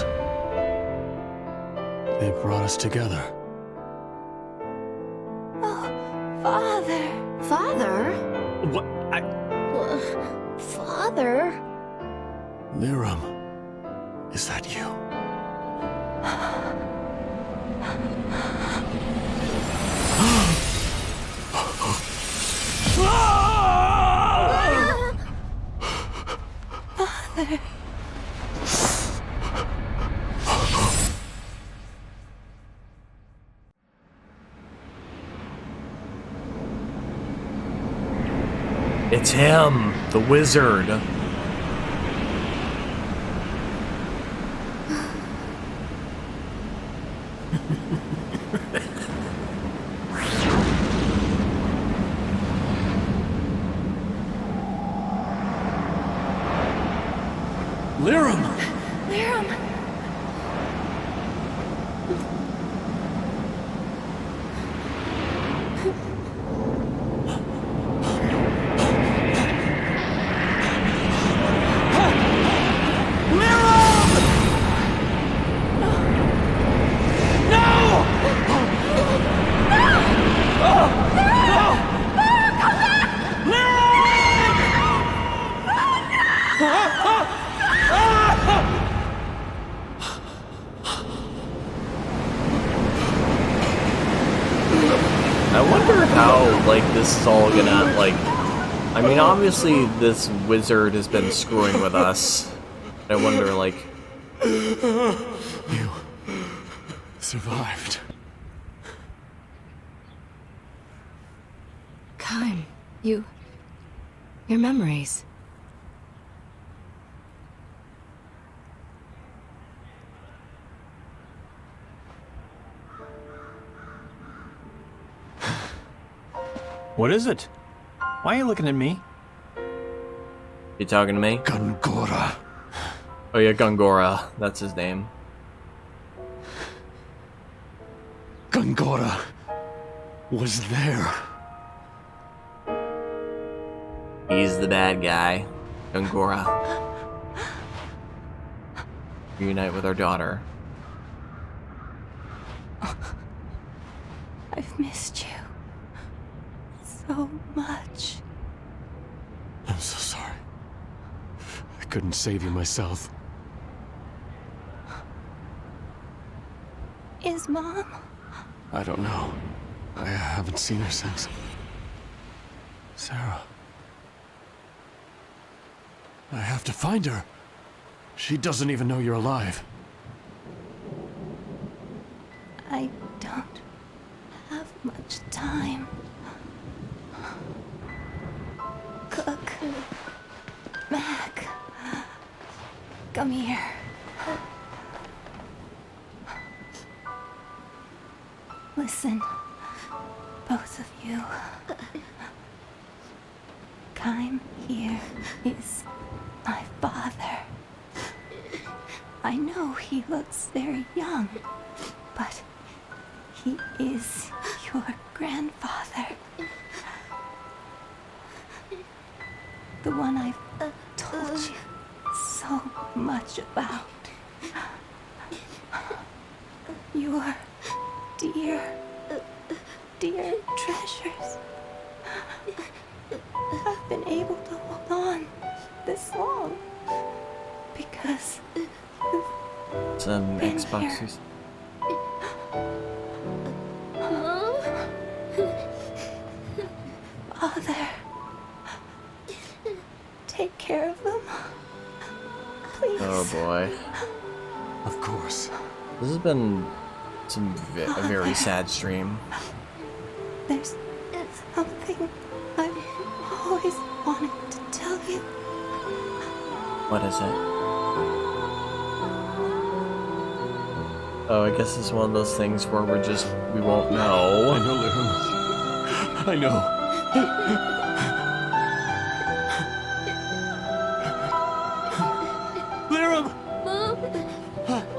They brought us together. Oh, Father. Father? What? Father? Liram, is that you? Father. It's him, the wizard. Liram! Liram. I wonder how, like, this is all gonna, like... I mean, obviously this wizard has been screwing with us. I wonder, like... You survived. Kime, your memories. What is it? Why are you looking at me? You talking to me? Gungora. Oh yeah, Gungora. That's his name. Gungora was there. He's the bad guy. Gungora. Reunite with our daughter. I've missed you so much. I'm so sorry. I couldn't save you myself. Is Mom? I don't know. I haven't seen her since. Sarah. I have to find her. She doesn't even know you're alive. I don't have much time. Cook. Mac. Come here. Listen, both of you. Kime here is my father. I know he looks very young, but he is your grandfather. The one I've told you so much about. Your dear treasures. I've been able to hold on this long because Some been Xbox. here. Father, take care of them. Please. Oh boy. Of course. This has been a very sad stream. There's something I've always wanted to tell you. What is it? Oh, I guess it's one of those things where we won't know. I know, Liam. I know. Mom!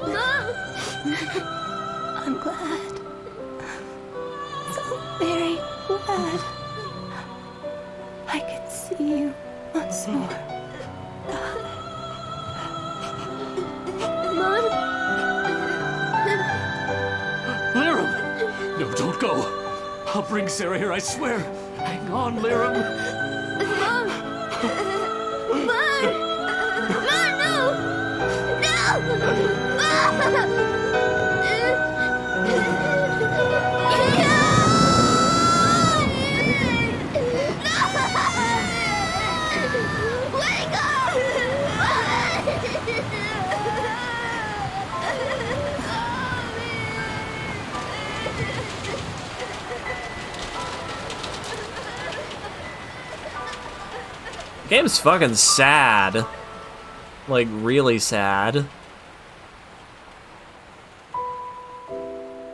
Mom! I'm glad. So very glad. I could see you once more. Liam! No, don't go. I'll bring Sarah here, I swear. Hang on, Liam. Mom! Mom! Mom, no! Wake up! Game's fucking sad. Like, really sad.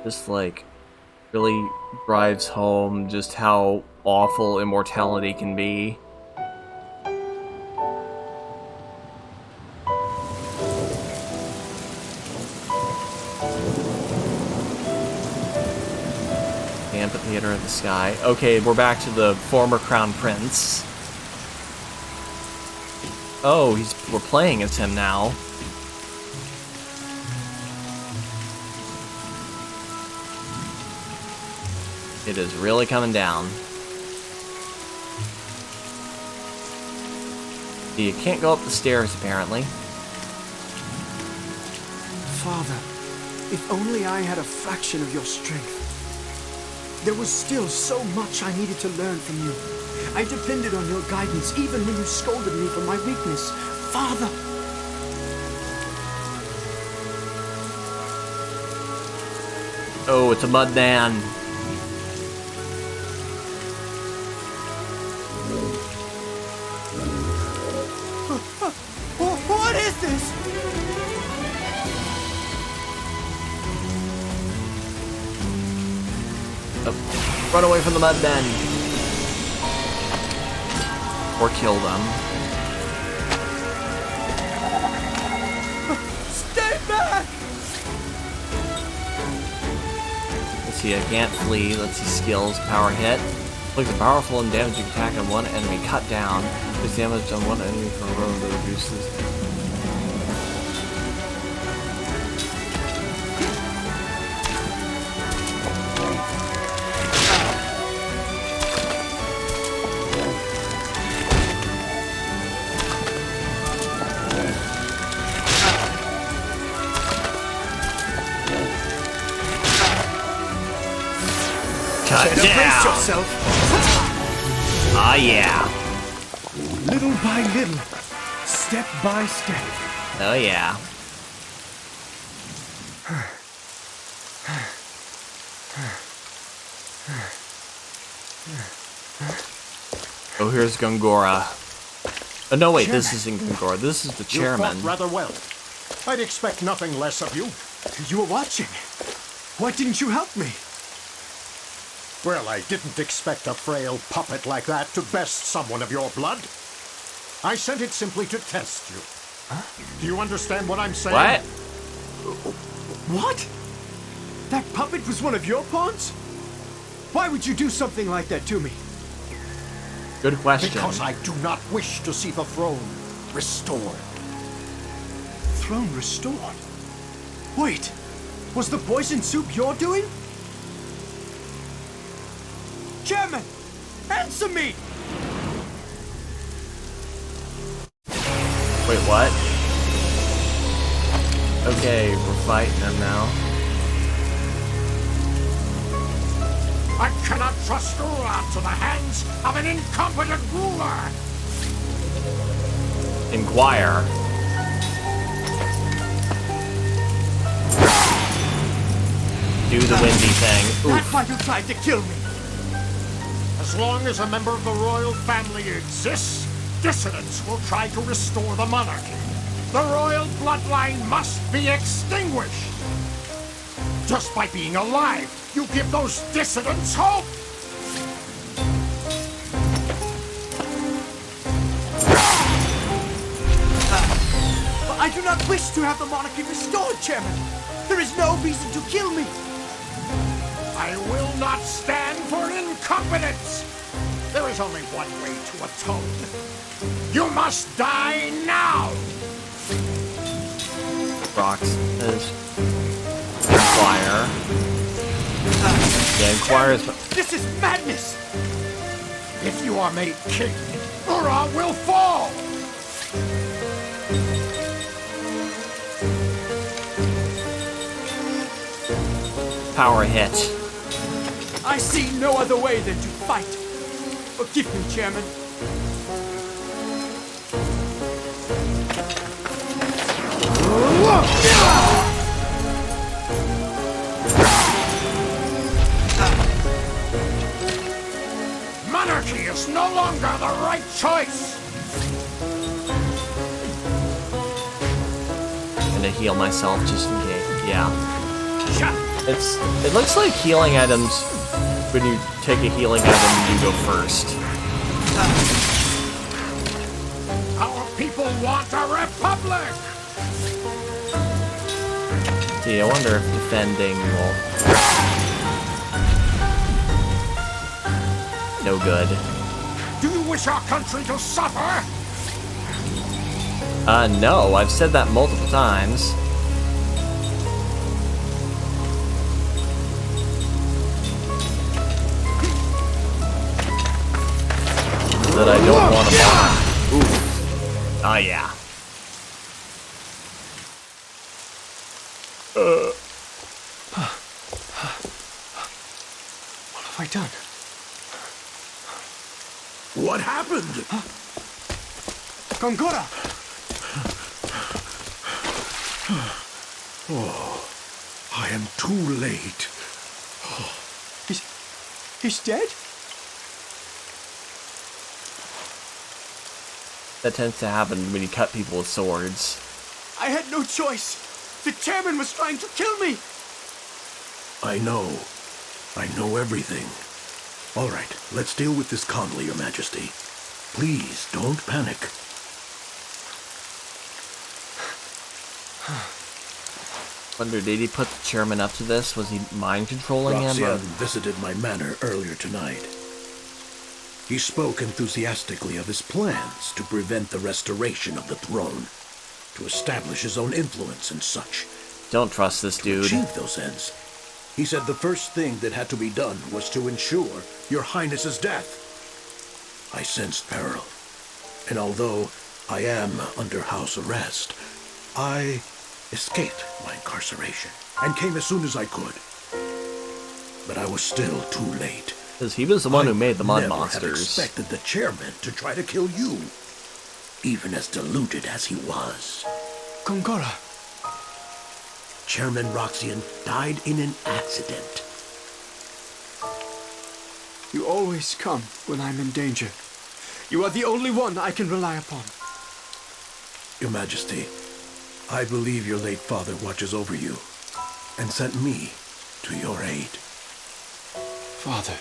Just, like, really drives home just how awful immortality can be. The amphitheater in the sky. Okay, we're back to the former crown prince. Oh, we're playing as him now. It is really coming down. You can't go up the stairs, apparently. Father, if only I had a fraction of your strength. There was still so much I needed to learn from you. I depended on your guidance even when you scolded me for my weakness. Father! Oh, it's a mud man. What is this? Oh, run away from the mud men. Or kill them. Stay back! Let's see, I can't flee. Let's see, skills, power hit. Inflicts a powerful and damaging attack on one enemy. Cut down. Does damage on one enemy for a row that reduces. Cut down! Yourself. Ah, yeah. Little by little, step by step. Oh, yeah. Oh, here's Gongora. Oh, no, wait, this isn't Gongora. This is the chairman. You fought rather well. I'd expect nothing less of you. You were watching. Why didn't you help me? Well, I didn't expect a frail puppet like that to best someone of your blood. I sent it simply to test you. Huh? Do you understand what I'm saying? What? What? That puppet was one of your pawns? Why would you do something like that to me? Good question. Because I do not wish to see the throne restored. Throne restored? Wait, was the poison soup your doing? Chairman, answer me! Wait, what? Okay, we're fighting them now. I cannot trust Ura to the hands of an incompetent ruler! Inquire. Do the windy thing. That's why you tried to kill me! As long as a member of the royal family exists, dissidents will try to restore the monarchy. The royal bloodline must be extinguished. Just by being alive, you give those dissidents hope! I do not wish to have the monarchy restored, Chairman. There is no reason to kill me. I will not stand for incompetence! There is only one way to atone. You must die now! Rocks is Inquire. Yeah, Inquire's. This is madness! If you are made king, Ura will fall! Power hit. I see no other way than to fight. Forgive me, Chairman. Monarchy is no longer the right choice! I'm gonna heal myself just in case. Yeah. It looks like healing items, when you take a healing item, you go first. Our people want a republic! See, I wonder if defending will... No good. Do you wish our country to suffer? No, I've said that multiple times. That I don't want to buy. Ooh. Oh, yeah. What have I done? What happened? Gongora! Oh, I am too late. He's dead? That tends to happen when you cut people with swords. I had no choice. The chairman was trying to kill me. I know. I know everything. All right, let's deal with this calmly, Your Majesty. Please, don't panic. Wonder, did he put the chairman up to this? Was he mind controlling him? Roxian visited my manor earlier tonight. He spoke enthusiastically of his plans to prevent the restoration of the throne, to establish his own influence and such. Don't trust this dude. To achieve those ends, he said the first thing that had to be done was to ensure Your Highness's death. I sensed peril, and although I am under house arrest, I escaped my incarceration and came as soon as I could. But I was still too late. Because he was the one who made the mud never monsters. Had expected the chairman to try to kill you, even as deluded as he was. Gongora. Chairman Roxian died in an accident. You always come when I'm in danger. You are the only one I can rely upon. Your Majesty, I believe your late father watches over you and sent me to your aid. Father.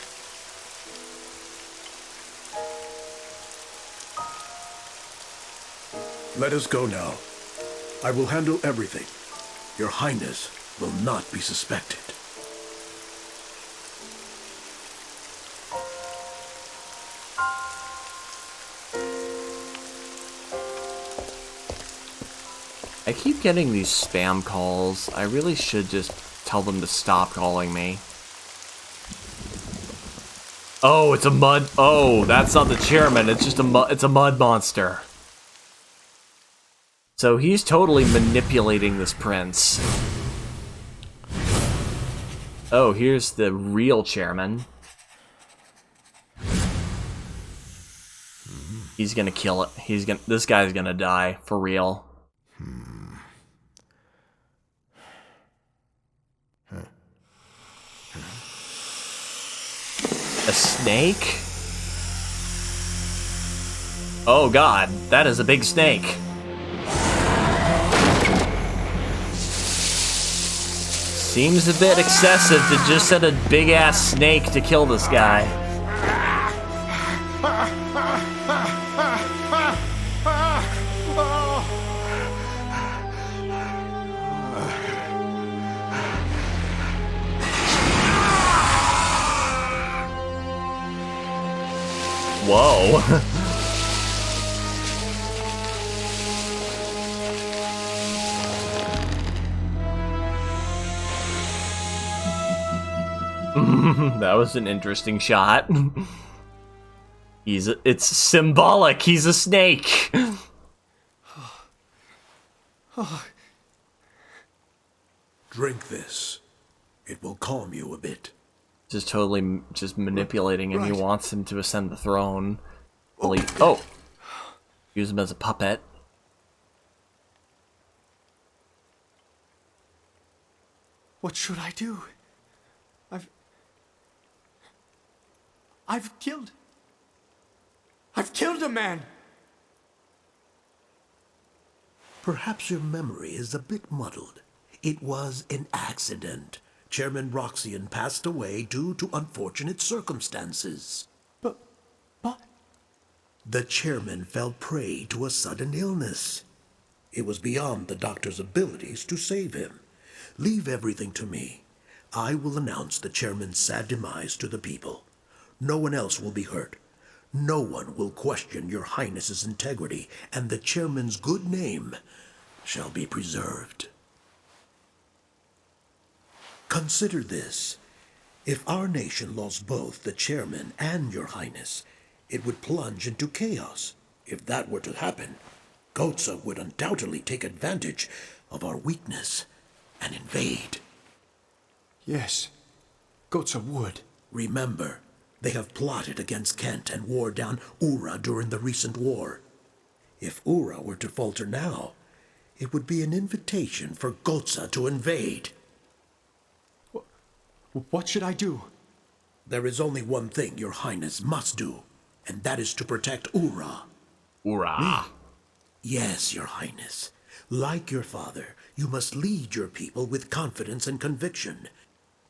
Let us go now. I will handle everything. Your Highness will not be suspected. I keep getting these spam calls. I really should just tell them to stop calling me. Oh, it's a mud... Oh, that's not the chairman. It's just it's a mud monster. So he's totally manipulating this prince. Oh, here's the real chairman. He's gonna kill it. This guy's gonna die for real. A snake? Oh god, that is a big snake. Seems a bit excessive to just send a big-ass snake to kill this guy. Whoa. That was an interesting shot. It's symbolic. He's a snake. Drink this. It will calm you a bit. Just totally just manipulating him. He Right. wants him to ascend the throne. Oh! Use him as a puppet. What should I do? I've killed a man! Perhaps your memory is a bit muddled. It was an accident. Chairman Roxian passed away due to unfortunate circumstances. But... The chairman fell prey to a sudden illness. It was beyond the doctor's abilities to save him. Leave everything to me. I will announce the chairman's sad demise to the people. No one else will be hurt. No one will question your highness's integrity, and the chairman's good name shall be preserved. Consider this. If our nation lost both the chairman and your highness, it would plunge into chaos. If that were to happen, Gotza would undoubtedly take advantage of our weakness and invade. Yes, Gotza would. Remember, they have plotted against Kent and wore down Ura during the recent war. If Ura were to falter now, it would be an invitation for Gotza to invade. What should I do? There is only one thing your highness must do, and that is to protect Ura. Ura. Yes, your highness. Like your father, you must lead your people with confidence and conviction.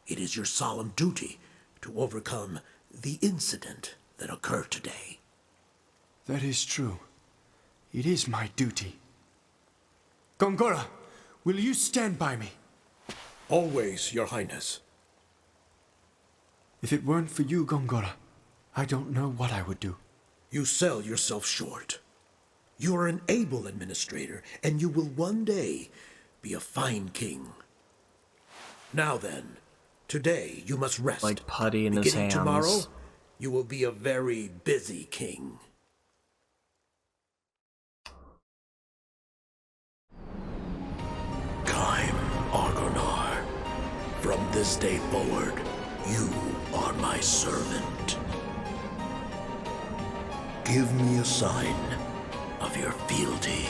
It is your solemn duty to overcome the incident that occurred today. That is true. It is my duty. Gongora, will you stand by me? Always, your highness. If it weren't for you, Gongora, I don't know what I would do. You sell yourself short. You are an able administrator, and you will one day be a fine king. Now then, today you must rest. Like putty in his Beginning hands. tomorrow, you will be a very busy king. Time, Argonar. From this day forward, you are my servant. Give me a sign of your fealty.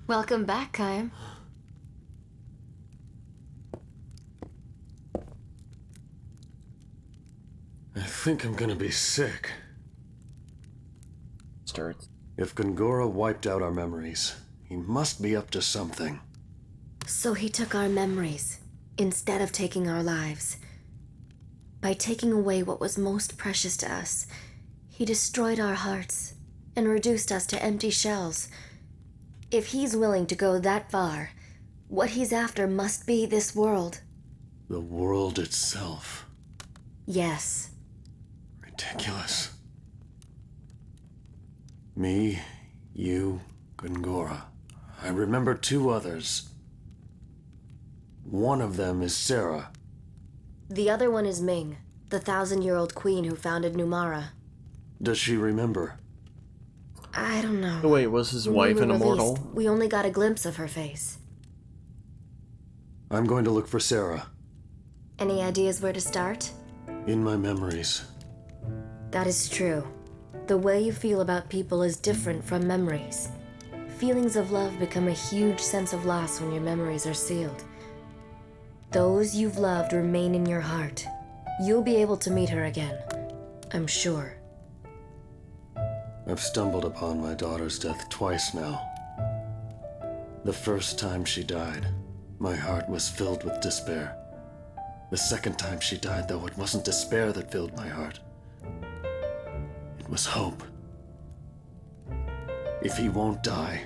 Welcome back, Kaim. I think I'm gonna be sick. Starts. If Gongora wiped out our memories, he must be up to something. So he took our memories, instead of taking our lives. By taking away what was most precious to us, he destroyed our hearts and reduced us to empty shells. If he's willing to go that far, what he's after must be this world. The world itself. Yes. Ridiculous. Me, you, Gongora. I remember two others. One of them is Sarah. The other one is Ming, the 1,000-year-old queen who founded Numara. Does she remember? I don't know. Wait, was his When wife we an were immortal? released, we only got a glimpse of her face. I'm going to look for Sarah. Any ideas where to start? In my memories. That is true. The way you feel about people is different from memories. Feelings of love become a huge sense of loss when your memories are sealed. Those you've loved remain in your heart. You'll be able to meet her again, I'm sure. I've stumbled upon my daughter's death twice now. The first time she died, my heart was filled with despair. The second time she died, though, it wasn't despair that filled my heart. It was hope. If he won't die,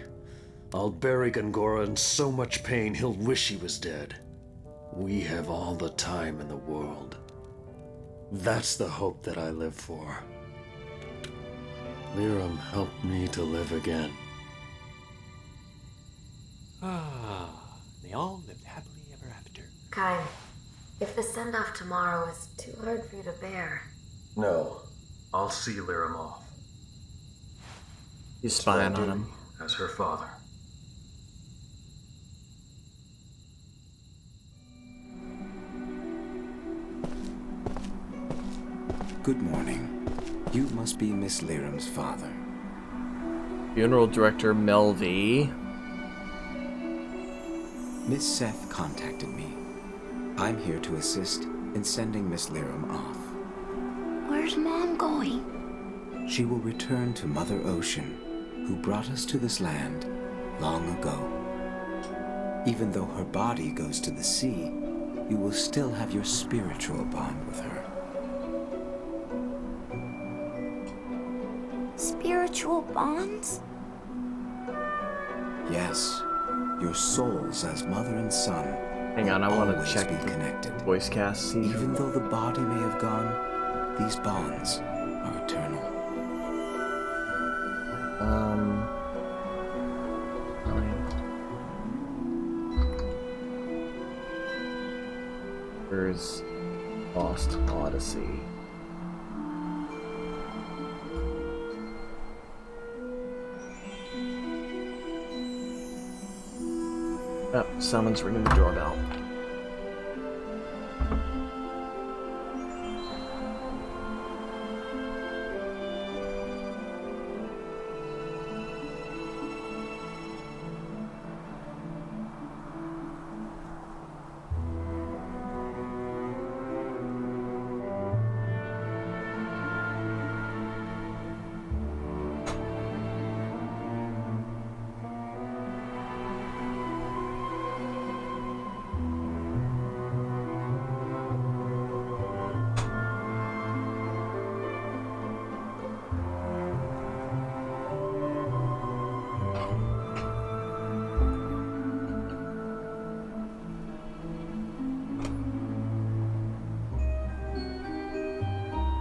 I'll bury Gongora in so much pain he'll wish he was dead. We have all the time in the world. That's the hope that I live for. Liram helped me to live again. Ah, they all lived happily ever after. Kai, if the send-off tomorrow is too hard for you to bear... No, I'll see Liram off. He's spying on him. As her father. Good morning. You must be Miss Liram's father. Funeral director Melvie. Miss Seth contacted me. I'm here to assist in sending Miss Liram off. Where's Mom going? She will return to Mother Ocean, who brought us to this land long ago. Even though her body goes to the sea, you will still have your spiritual bond with her. Spiritual bonds? Yes, your souls as mother and son. Hang on, I want to check be the connected. voice cast. See. Even though the body may have gone, these bonds are eternal. Where's Lost Odyssey? Oh, someone's ringing the doorbell.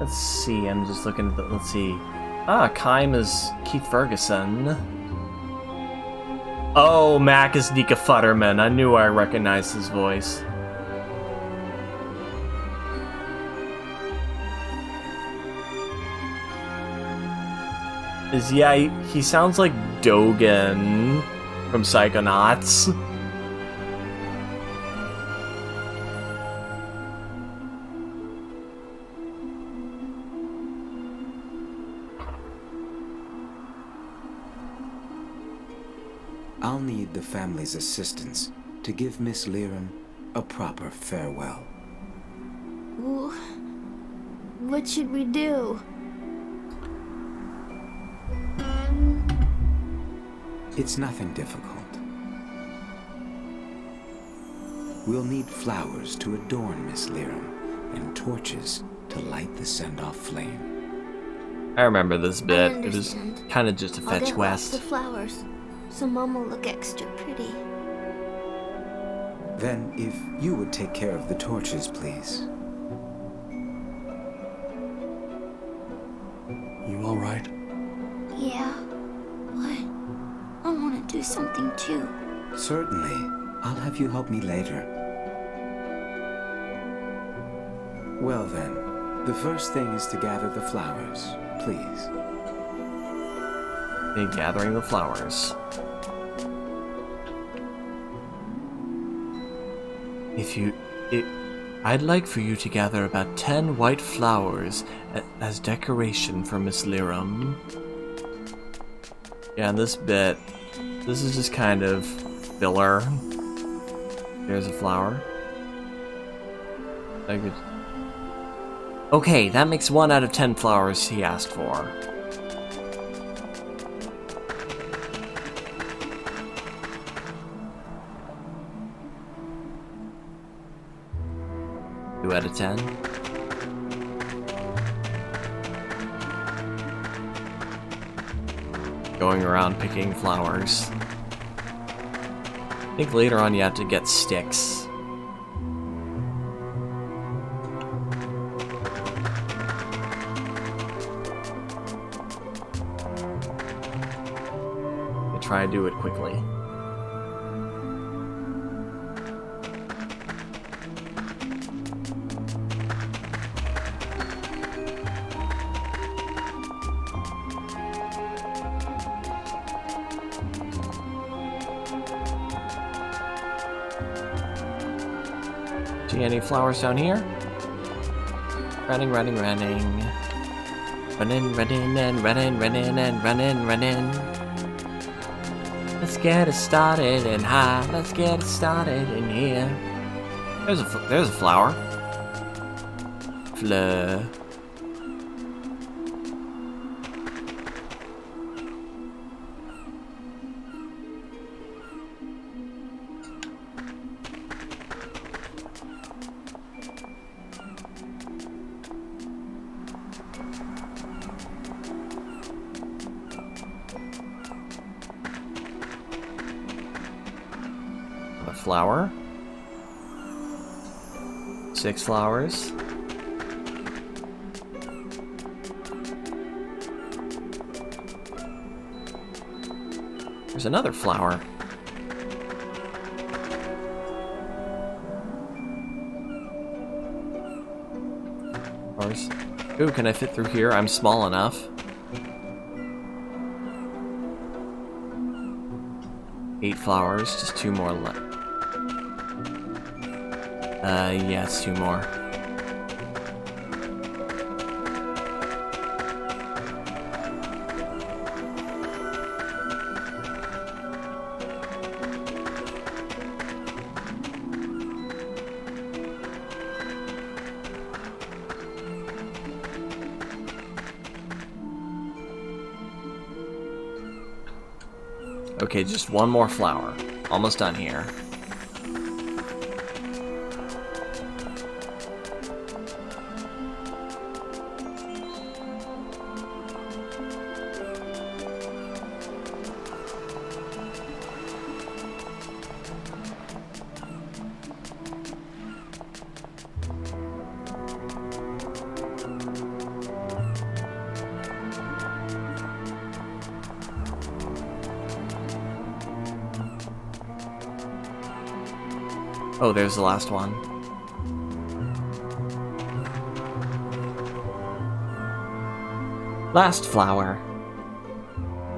Let's see, I'm just looking at the, let's see. Ah, Kime is Keith Ferguson. Oh, Mac is Nika Futterman. I knew I recognized his voice. He sounds like Dogen from Psychonauts. I'll need the family's assistance to give Miss Liram a proper farewell. What should we do? It's nothing difficult. We'll need flowers to adorn Miss Liram and torches to light the send-off flame. I remember this bit. It was kind of just a I'll fetch get quest. lots of flowers, so Mom will look extra pretty. Then, if you would take care of the torches, please. You all right? Yeah, but I want to do something too. Certainly. I'll have you help me later. Well then, the first thing is to gather the flowers, please. Okay, gathering the flowers. I'd like for you to gather about 10 white flowers as decoration for Miss Liram. Yeah, in this bit, this is just kind of filler. There's a flower. I could... Okay, that makes 1 out of 10 flowers he asked for. Two out of 10. Going around picking flowers. I think later on you have to get sticks. I try to do it quickly. See any flowers down here? Running. Running and running. Let's get it started in high. Let's get it started in here. There's a flower. Fleur. Flower. 6 flowers. There's another flower. Flowers. Ooh, can I fit through here? I'm small enough. 8 flowers, just 2 more left. Yeah, it's 2 more. Okay, just 1 more flower. Almost done here. Oh, there's the last one. Last flower.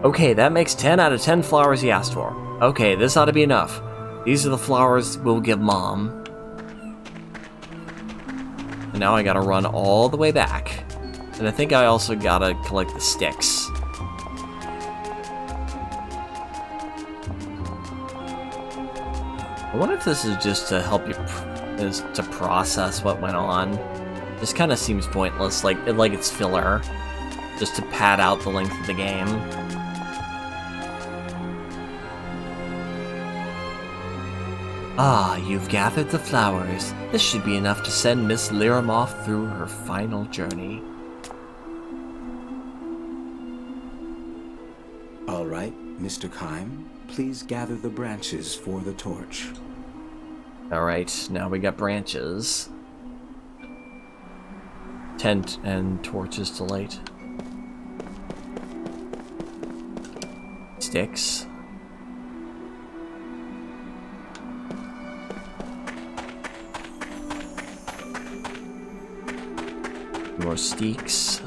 Okay, that makes 10 out of 10 flowers he asked for. Okay, this ought to be enough. These are the flowers we'll give Mom. And now I gotta run all the way back. And I think I also gotta collect the sticks. I wonder if this is just to help you to process what went on. This kind of seems pointless, like it's filler, just to pad out the length of the game. Ah, you've gathered the flowers. This should be enough to send Miss Liram off through her final journey. All right, Mr. Kime, please gather the branches for the torch. Alright, now we got branches. Tent and torches to light. Sticks. More sticks.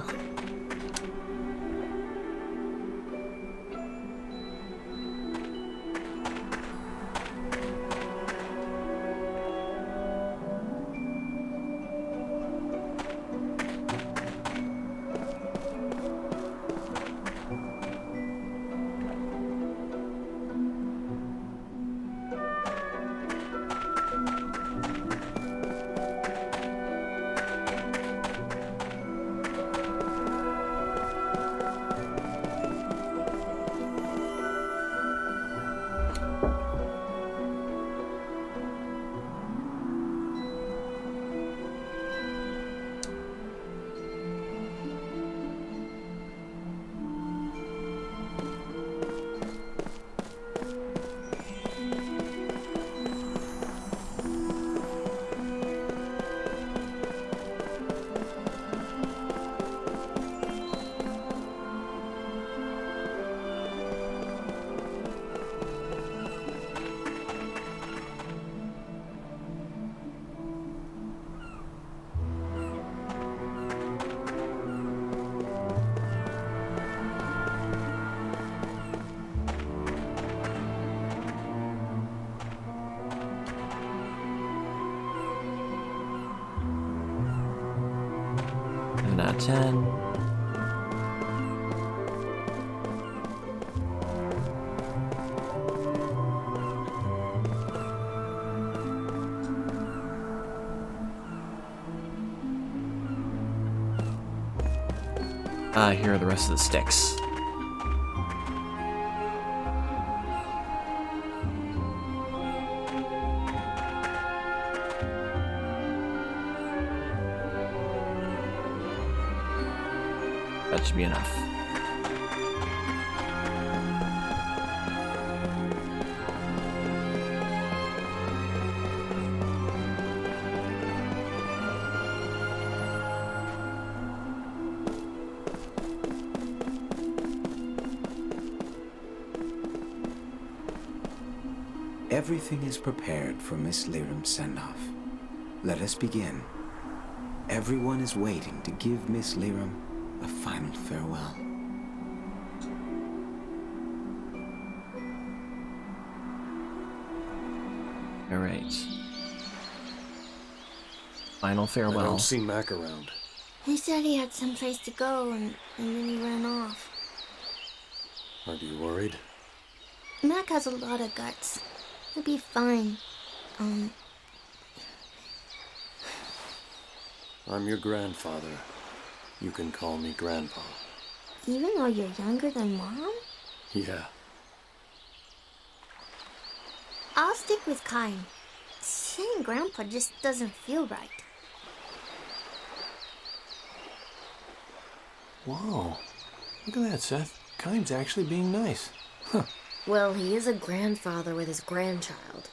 10 out of 10. Here are the rest of the sticks. That should be enough. Everything is prepared for Miss Lyram's send-off. Let us begin. Everyone is waiting to give Miss Lyram a final farewell. All right. Final I farewell. don't see Mac around. He said he had someplace to go, and then he ran off. Are you worried? Mac has a lot of guts. He'll be fine. I'm your grandfather. You can call me Grandpa. Even though you're younger than Mom? Yeah. I'll stick with Kine. Saying Grandpa just doesn't feel right. Whoa. Look at that, Seth. Kine's actually being nice. Huh. Well, he is a grandfather with his grandchild.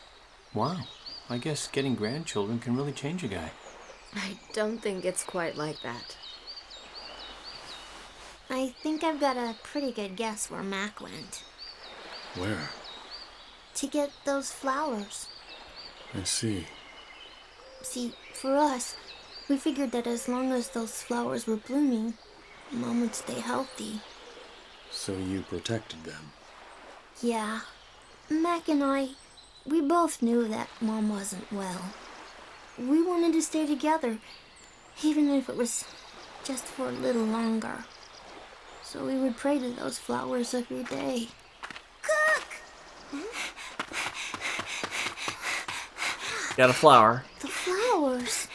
Wow. I guess getting grandchildren can really change a guy. I don't think it's quite like that. I think I've got a pretty good guess where Mac went. Where? To get those flowers. I see. See, for us, we figured that as long as those flowers were blooming, Mom would stay healthy. So you protected them? Yeah. Mac and I, we both knew that Mom wasn't well. We wanted to stay together, even if it was just for a little longer. So we would pray to those flowers every day. Cook! Got a flower. The flowers.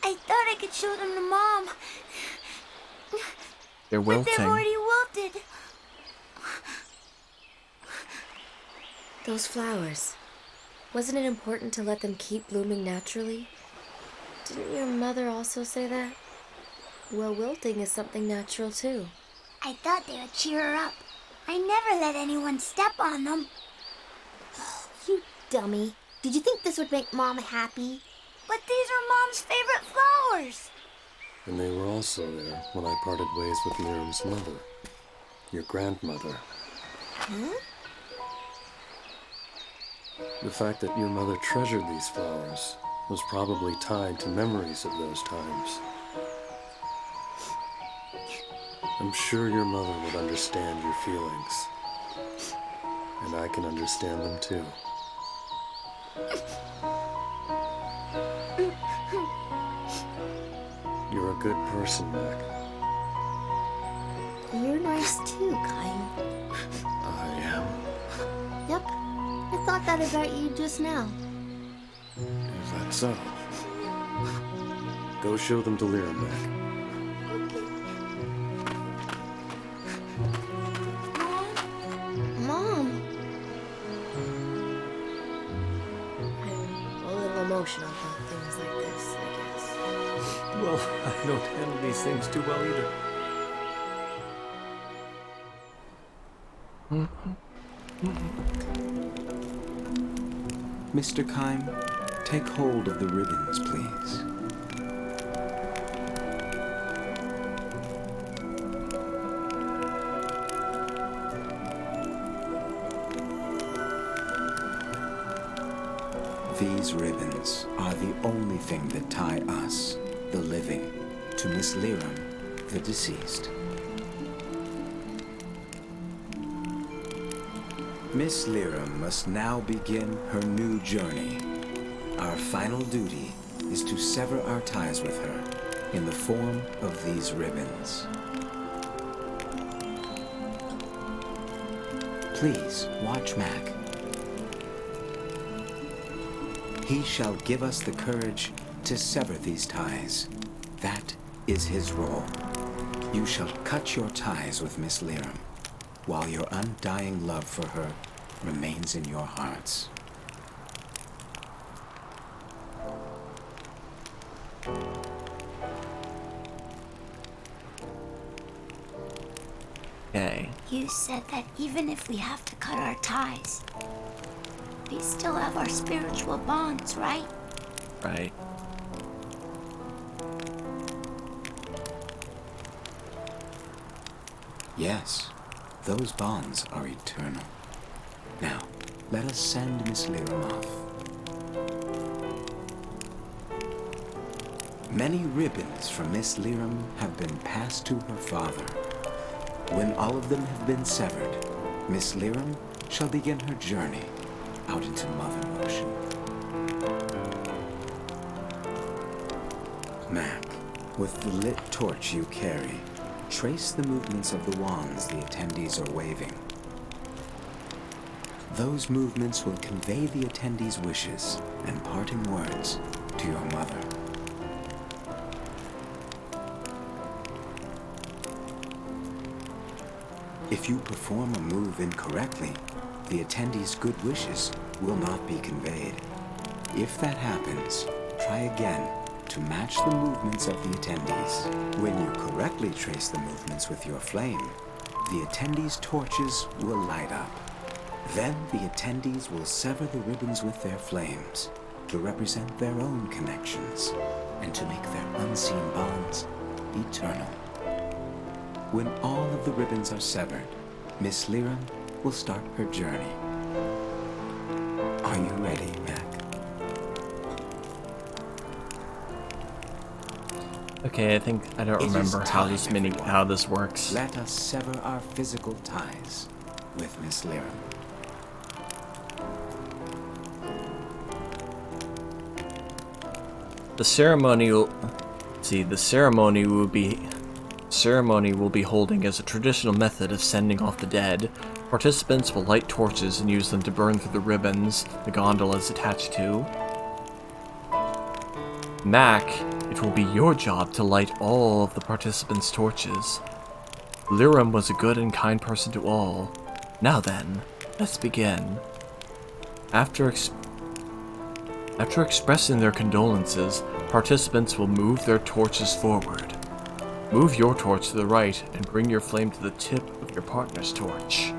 I thought I could show them to Mom. They're wilting. But they've already wilted. Those flowers. Wasn't it important to let them keep blooming naturally? Didn't your mother also say that? Well, wilting is something natural too. I thought they would cheer her up. I never let anyone step on them. Oh, you dummy. Did you think this would make Mom happy? But these are Mom's favorite flowers. And they were also there when I parted ways with Lyram's mother, your grandmother. Huh? The fact that your mother treasured these flowers was probably tied to memories of those times. I'm sure your mother would understand your feelings. And I can understand them too. You're a good person, Mac. You're nice too, Kyle. I am. Yep. I thought that about you just now. Is that so? Go show them to Lyram, Mac. Mom. I'm a little emotional about things like this, I guess. Well, I don't handle these things too well either. Mr. Kime, take hold of the ribbons, please. These ribbons are the only thing that tie us, the living, to Miss Lyram, the deceased. Miss Lyram must now begin her new journey. Our final duty is to sever our ties with her in the form of these ribbons. Please watch Mac. He shall give us the courage to sever these ties. That is his role. You shall cut your ties with Miss Liram, while your undying love for her remains in your hearts. Okay. You said that even if we have to cut our ties, we still have our spiritual bonds, right? Right. Yes, those bonds are eternal. Now, let us send Miss Liram off. Many ribbons from Miss Liram have been passed to her father. When all of them have been severed, Miss Liram shall begin her journey out into Mother Ocean. Mac, with the lit torch you carry, trace the movements of the wands the attendees are waving. Those movements will convey the attendees' wishes and parting words to your mother. If you perform a move incorrectly, the attendees' good wishes will not be conveyed. If that happens, try again to match the movements of the attendees. When you correctly trace the movements with your flame, the attendees' torches will light up. Then the attendees will sever the ribbons with their flames to represent their own connections and to make their unseen bonds eternal. When all of the ribbons are severed, Miss Liram will start her journey. Are you ready, Mac? Okay, I think I don't remember how this works. Let us sever our physical ties with Miss Liram. The ceremony will be holding as a traditional method of sending off the dead. Participants will light torches and use them to burn through the ribbons the gondola is attached to. Mac, it will be your job to light all of the participants' torches. Liram was a good and kind person to all. Now then, let's begin. After expressing their condolences, participants will move their torches forward. Move your torch to the right and bring your flame to the tip of your partner's torch.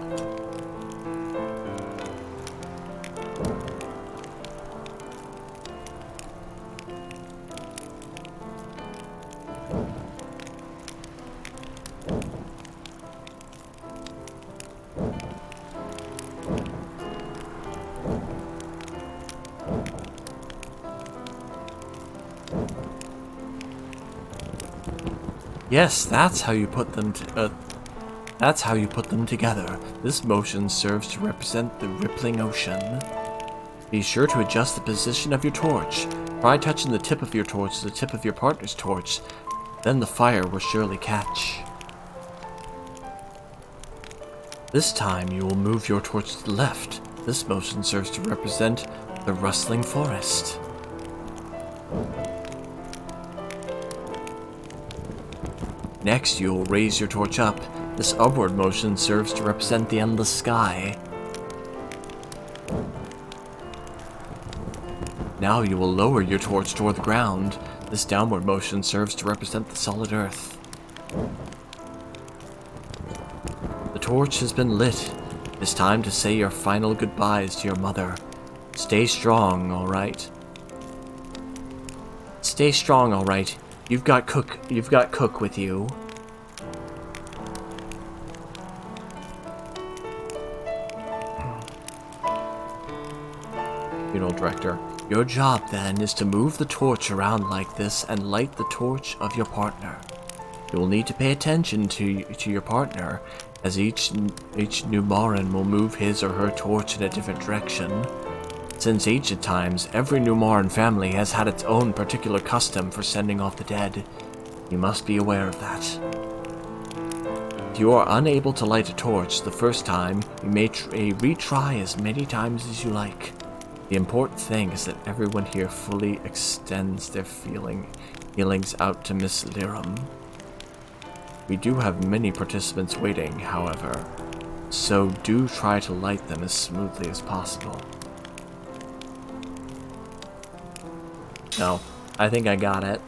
Yes, that's how you put them together. This motion serves to represent the rippling ocean. Be sure to adjust the position of your torch. Try touching the tip of your torch to the tip of your partner's torch. Then the fire will surely catch. This time you will move your torch to the left. This motion serves to represent the rustling forest. Next, you will raise your torch up. This upward motion serves to represent the endless sky. Now you will lower your torch toward the ground. This downward motion serves to represent the solid earth. The torch has been lit. It's time to say your final goodbyes to your mother. Stay strong, alright? Stay strong, alright? You've got Cook with you. Funeral director. Your job, then, is to move the torch around like this and light the torch of your partner. You will need to pay attention to your partner, as each new Marin will move his or her torch in a different direction. Since ancient times, every Numaran family has had its own particular custom for sending off the dead. You must be aware of that. If you are unable to light a torch the first time, you may retry as many times as you like. The important thing is that everyone here fully extends their feelings out to Miss Lirum. We do have many participants waiting, however, so do try to light them as smoothly as possible. No, I think I got it.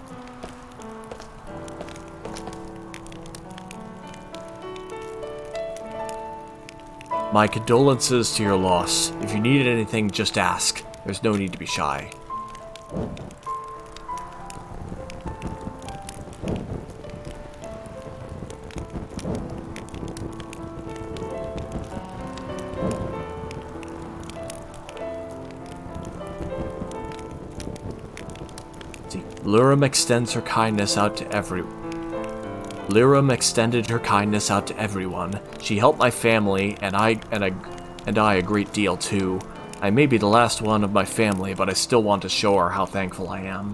My condolences to your loss. If you need anything, just ask. There's no need to be shy. See, Lirum extended her kindness out to everyone. She helped my family, and I a great deal too. I may be the last one of my family, but I still want to show her how thankful I am.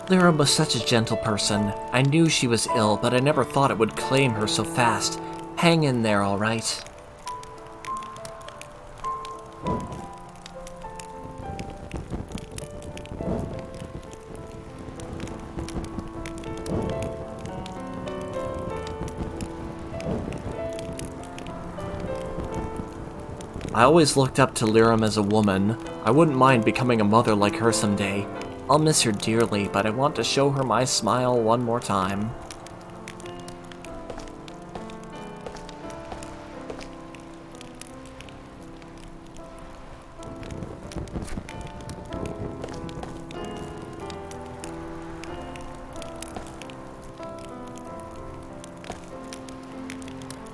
Lirum was such a gentle person. I knew she was ill, but I never thought it would claim her so fast. Hang in there, all right? I always looked up to Lirum as a woman. I wouldn't mind becoming a mother like her someday. I'll miss her dearly, but I want to show her my smile one more time.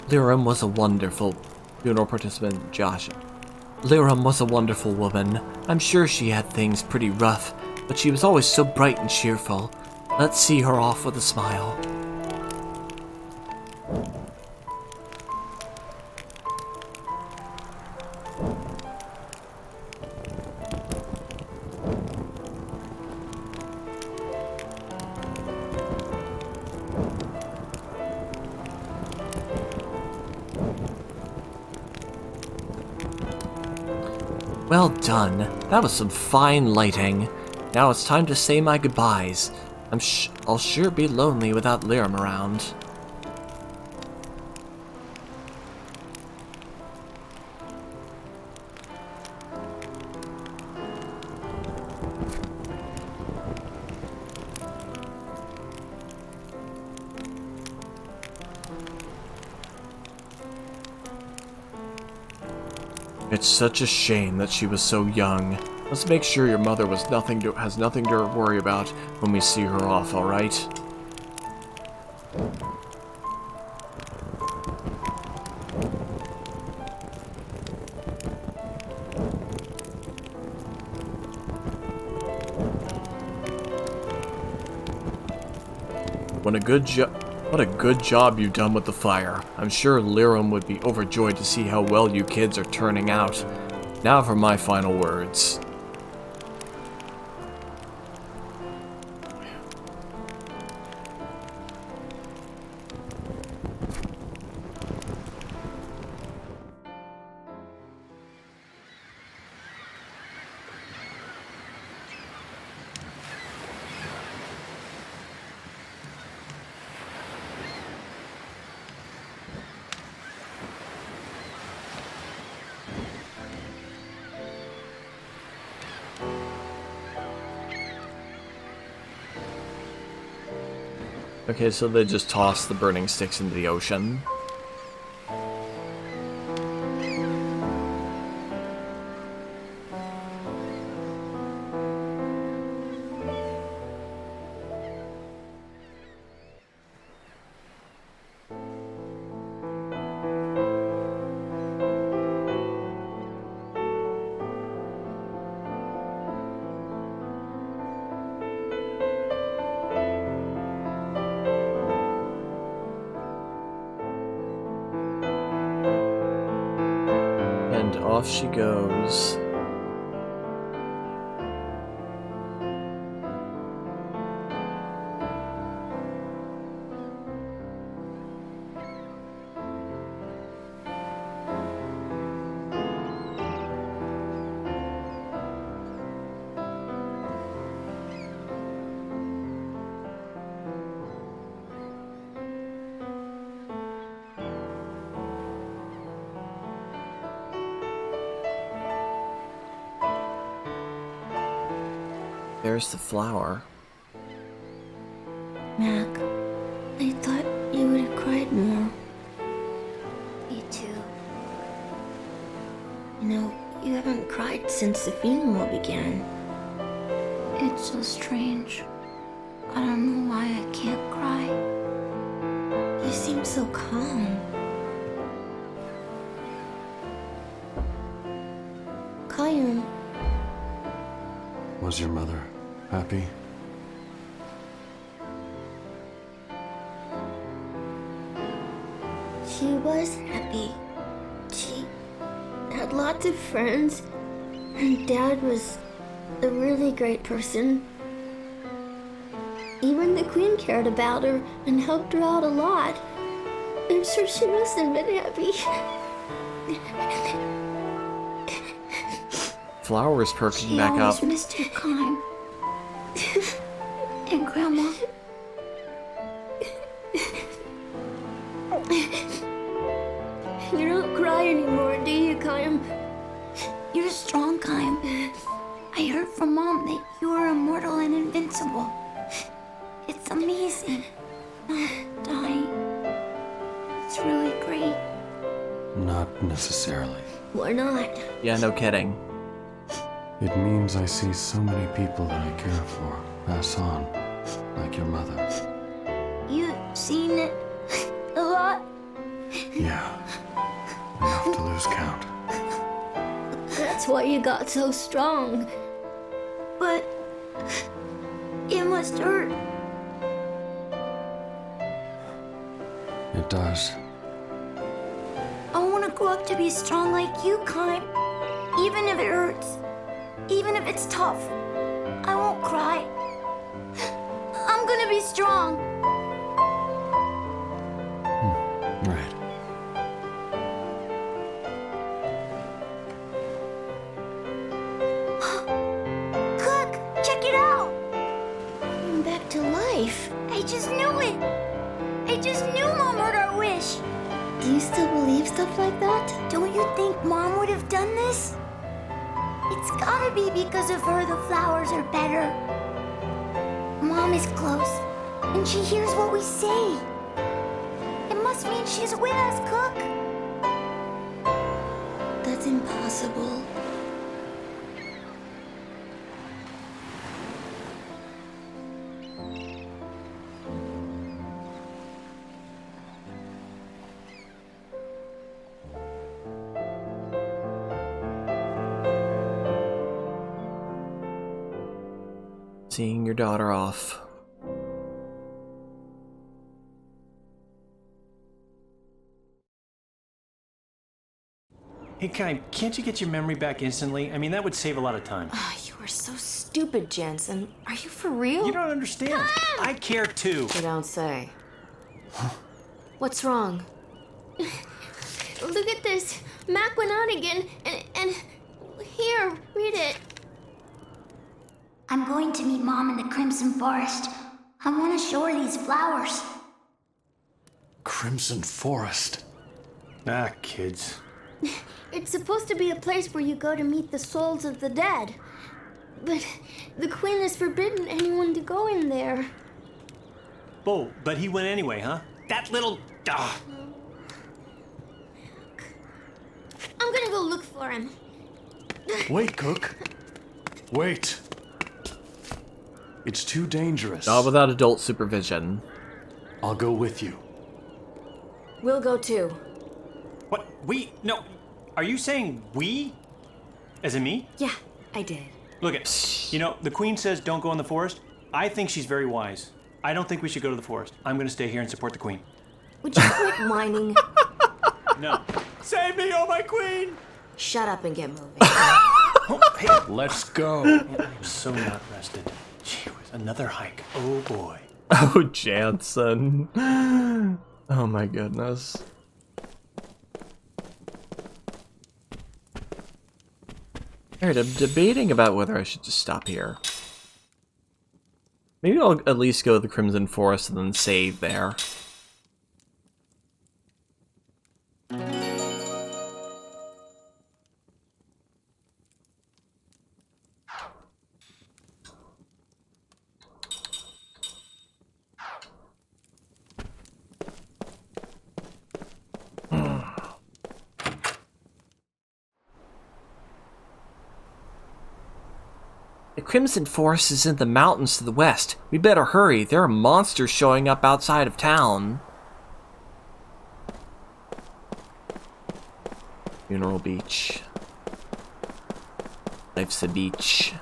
Lirum was a wonderful funeral participant, Josh. Lirum was a wonderful woman. I'm sure she had things pretty rough, but she was always so bright and cheerful. Let's see her off with a smile. Well done. That was some fine lighting. Now it's time to say my goodbyes. I'll sure be lonely without Lirum around. It's such a shame that she was so young. Let's make sure your mother has nothing to worry about when we see her off, all right? What a good job you've done with the fire. I'm sure Lirum would be overjoyed to see how well you kids are turning out. Now for my final words. Okay, so they just toss the burning sticks into the ocean. off she goes. There's the flower. Mac, I thought you would have cried more. Me too. You know, you haven't cried since the funeral began. It's so strange. I don't know why I can't cry. You seem so calm. Kayum. Was your mother happy? She was happy. She had lots of friends, and Dad was a really great person. Even the Queen cared about her and helped her out a lot. I'm sure she must have been happy. Flower is perking back up. She always missed her kind. And Grandma. You don't cry anymore, do you, Kayum? You're strong, Kayum. I heard from Mom that you are immortal and invincible. It's amazing. Not dying. It's really great. Not necessarily. Why not? Yeah, no kidding. It means I see so many people that I care for pass on, like your mother. You've seen it a lot? Yeah, enough to lose count. That's why you got so strong. But it must hurt. It does. I want to grow up to be strong like you, Kayum. Even if it hurts. Even if it's tough. I won't cry. I'm gonna be strong. Right. Cook, check it out! I'm back to life. I just knew it. I just knew Mom heard our wish. Do you still believe stuff like that? Don't you think Mom would have done this? It's gotta be because of her the flowers are better. Mom is close, and she hears what we say. It must mean she's with us, Cook. That's impossible. Seeing your daughter off. Hey, Kai, can't you get your memory back instantly? I mean, that would save a lot of time. You are so stupid, Jensen. Are you for real? You don't understand. I care too. You don't say. What's wrong? Look at this. Mac went out again, and here, read it. I'm going to meet Mom in the Crimson Forest. I want to show her these flowers. Crimson Forest. Ah, kids. It's supposed to be a place where you go to meet the souls of the dead. But the Queen has forbidden anyone to go in there. Oh, but he went anyway, huh? That little... I'm gonna go look for him. Wait, Cook. Wait. It's too dangerous. Not without adult supervision. I'll go with you. We'll go too. What? We? No. Are you saying we? As in me? Yeah, I did. Look it. You know, the Queen says don't go in the forest. I think she's very wise. I don't think we should go to the forest. I'm gonna stay here and support the Queen. Would you quit whining? No. Save me, oh my Queen! Shut up and get moving. Let's go. I'm so not rested. Gee whiz, another hike. Oh boy. Oh, Jansen. Oh my goodness. Alright, I'm debating about whether I should just stop here. Maybe I'll at least go to the Crimson Forest and then save there. The Crimson Forest is in the mountains to the west. We better hurry. There are monsters showing up outside of town. Funeral Beach. Life's a beach.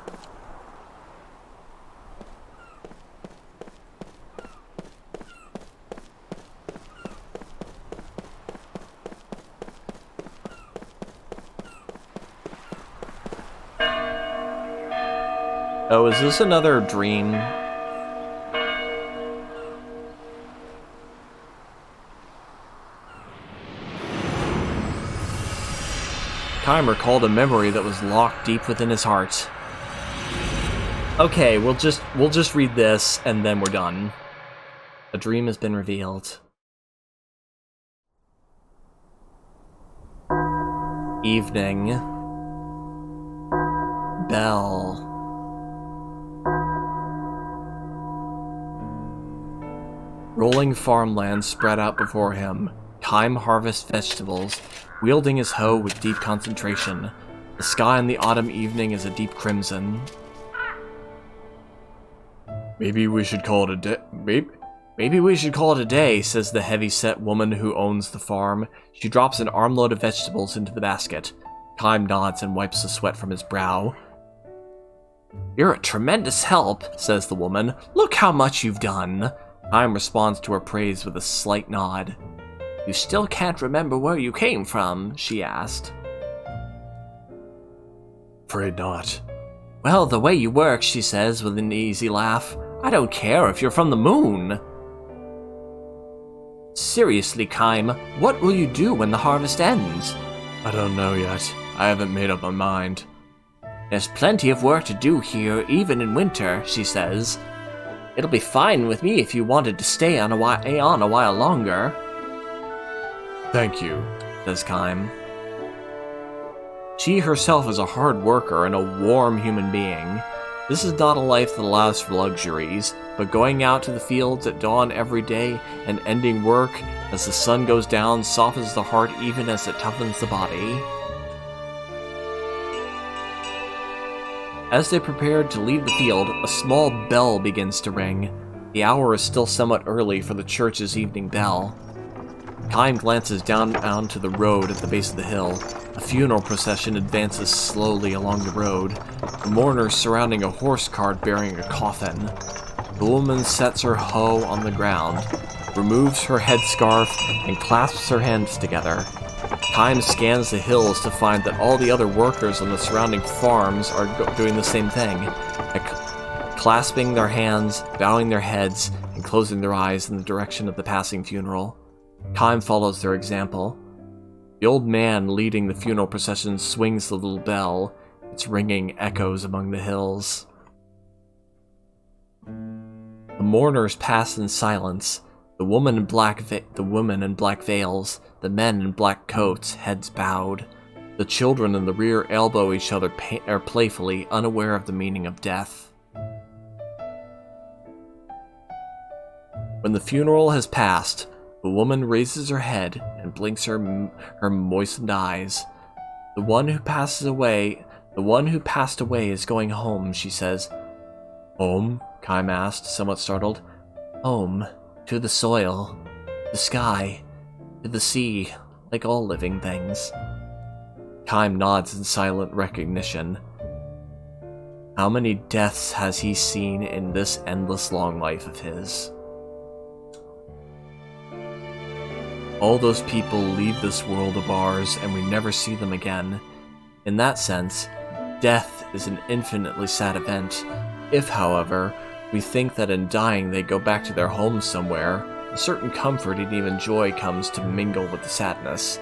Oh, is this another dream? Kyle recalled a memory that was locked deep within his heart. Okay, we'll just read this and then we're done. A dream has been revealed. Evening. Bell. Rolling farmland spread out before him. Time harvest vegetables, wielding his hoe with deep concentration. The sky in the autumn evening is a deep crimson. Maybe we should call it a day. Maybe we should call it a day, says the heavy-set woman who owns the farm. She drops an armload of vegetables into the basket. Time nods and wipes the sweat from his brow. You're a tremendous help, says the woman. Look how much you've done. Time responds to her praise with a slight nod. You still can't remember where you came from, she asked. Afraid not. Well, the way you work, she says with an easy laugh. I don't care if you're from the moon. Seriously, Kime, what will you do when the harvest ends? I don't know yet. I haven't made up my mind. There's plenty of work to do here, even in winter, she says. It'll be fine with me if you wanted to stay on a while longer. Thank you, says Kime. She herself is a hard worker and a warm human being. This is not a life that allows for luxuries, but going out to the fields at dawn every day and ending work as the sun goes down softens the heart even as it toughens the body. As they prepared to leave the field, a small bell begins to ring. The hour is still somewhat early for the church's evening bell. Kime glances down onto the road at the base of the hill. A funeral procession advances slowly along the road, the mourners surrounding a horse cart bearing a coffin. The woman sets her hoe on the ground, removes her headscarf, and clasps her hands together. Kime scans the hills to find that all the other workers on the surrounding farms are doing the same thing, clasping their hands, bowing their heads, and closing their eyes in the direction of the passing funeral. Kime follows their example. The old man leading the funeral procession swings the little bell. Its ringing echoes among the hills. The mourners pass in silence. The women in black veils, the men in black coats, heads bowed. The children in the rear elbow each other playfully, unaware of the meaning of death. When the funeral has passed, the woman raises her head and blinks her moistened eyes. The one who passed away is going home, she says. Home? Kime asked, somewhat startled. Home. To the soil. The sky. To the sea. Like all living things. Kime nods in silent recognition. How many deaths has he seen in this endless long life of his? All those people leave this world of ours and we never see them again. In that sense, death is an infinitely sad event. If, however, we think that in dying they go back to their homes somewhere, a certain comfort and even joy comes to mingle with the sadness.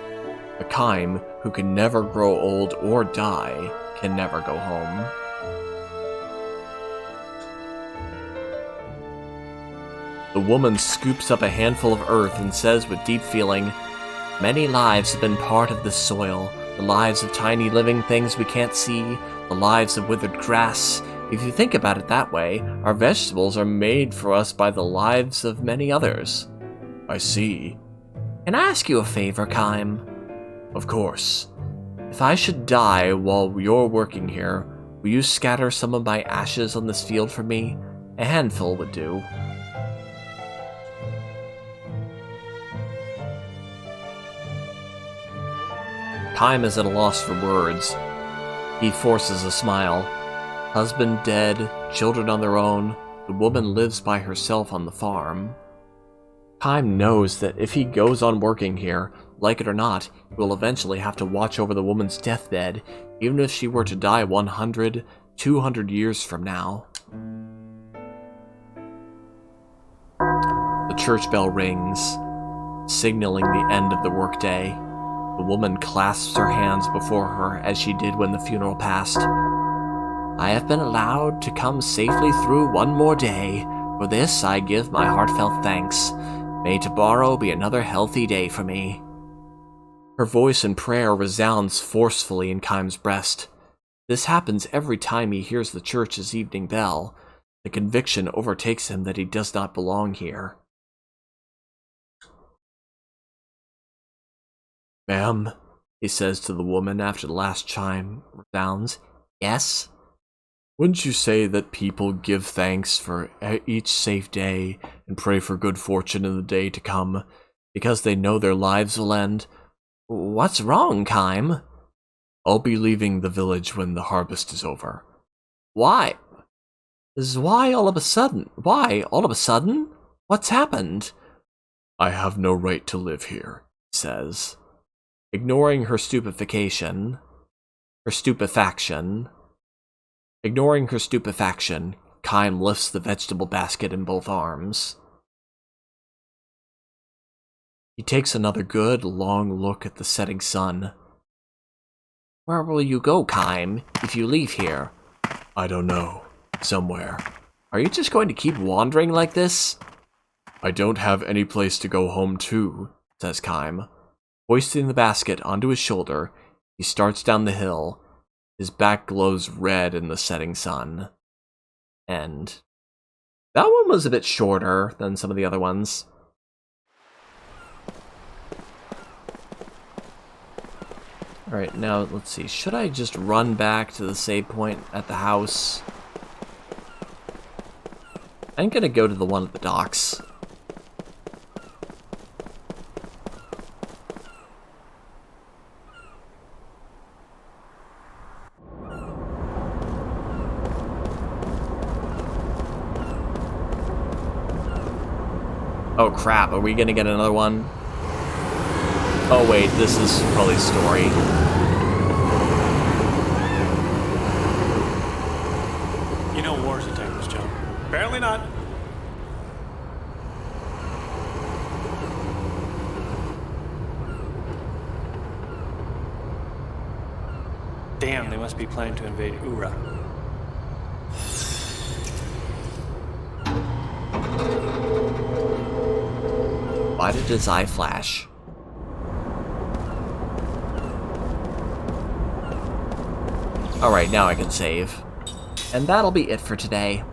A Kaim who can never grow old or die can never go home. The woman scoops up a handful of earth and says with deep feeling, "Many lives have been part of this soil, the lives of tiny living things we can't see, the lives of withered grass. If you think about it that way, our vegetables are made for us by the lives of many others." "I see." "Can I ask you a favor, Kaim?" "Of course." "If I should die while you're working here, will you scatter some of my ashes on this field for me? A handful would do." Kaim is at a loss for words. He forces a smile. Husband dead, children on their own, the woman lives by herself on the farm. Kaim knows that if he goes on working here, like it or not, he will eventually have to watch over the woman's deathbed, even if she were to die 100, 200 years from now. The church bell rings, signaling the end of the workday. The woman clasps her hands before her as she did when the funeral passed. "I have been allowed to come safely through one more day. For this I give my heartfelt thanks. May tomorrow be another healthy day for me." Her voice in prayer resounds forcefully in Kaim's breast. This happens every time he hears the church's evening bell. The conviction overtakes him that he does not belong here. "Ma'am," he says to the woman after the last chime resounds. "Yes?" "Wouldn't you say that people give thanks for each safe day and pray for good fortune in the day to come, because they know their lives will end?" "What's wrong, Kaim?" "I'll be leaving the village when the harvest is over." "Why? Why all of a sudden? Why all of a sudden? What's happened?" "I have no right to live here," he says. Ignoring her stupefaction, Kaim lifts the vegetable basket in both arms. He takes another good, long look at the setting sun. "Where will you go, Kaim, if you leave here?" "I don't know. Somewhere." "Are you just going to keep wandering like this?" "I don't have any place to go home to," says Kaim. Hoisting the basket onto his shoulder, he starts down the hill. His back glows red in the setting sun. End. That one was a bit shorter than some of the other ones. Alright, now let's see. Should I just run back to the save point at the house? I'm gonna go to the one at the docks. Oh crap, are we gonna get another one? Oh wait, this is probably story. You know war's a thankless job. Apparently not. Damn, they must be planning to invade Ura. Why did his eye flash? Alright, now I can save. And that'll be it for today.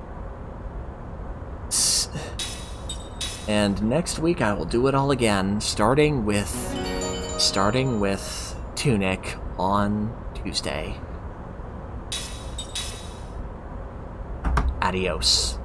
And next week I will do it all again, starting with Tunic on Tuesday. Adios.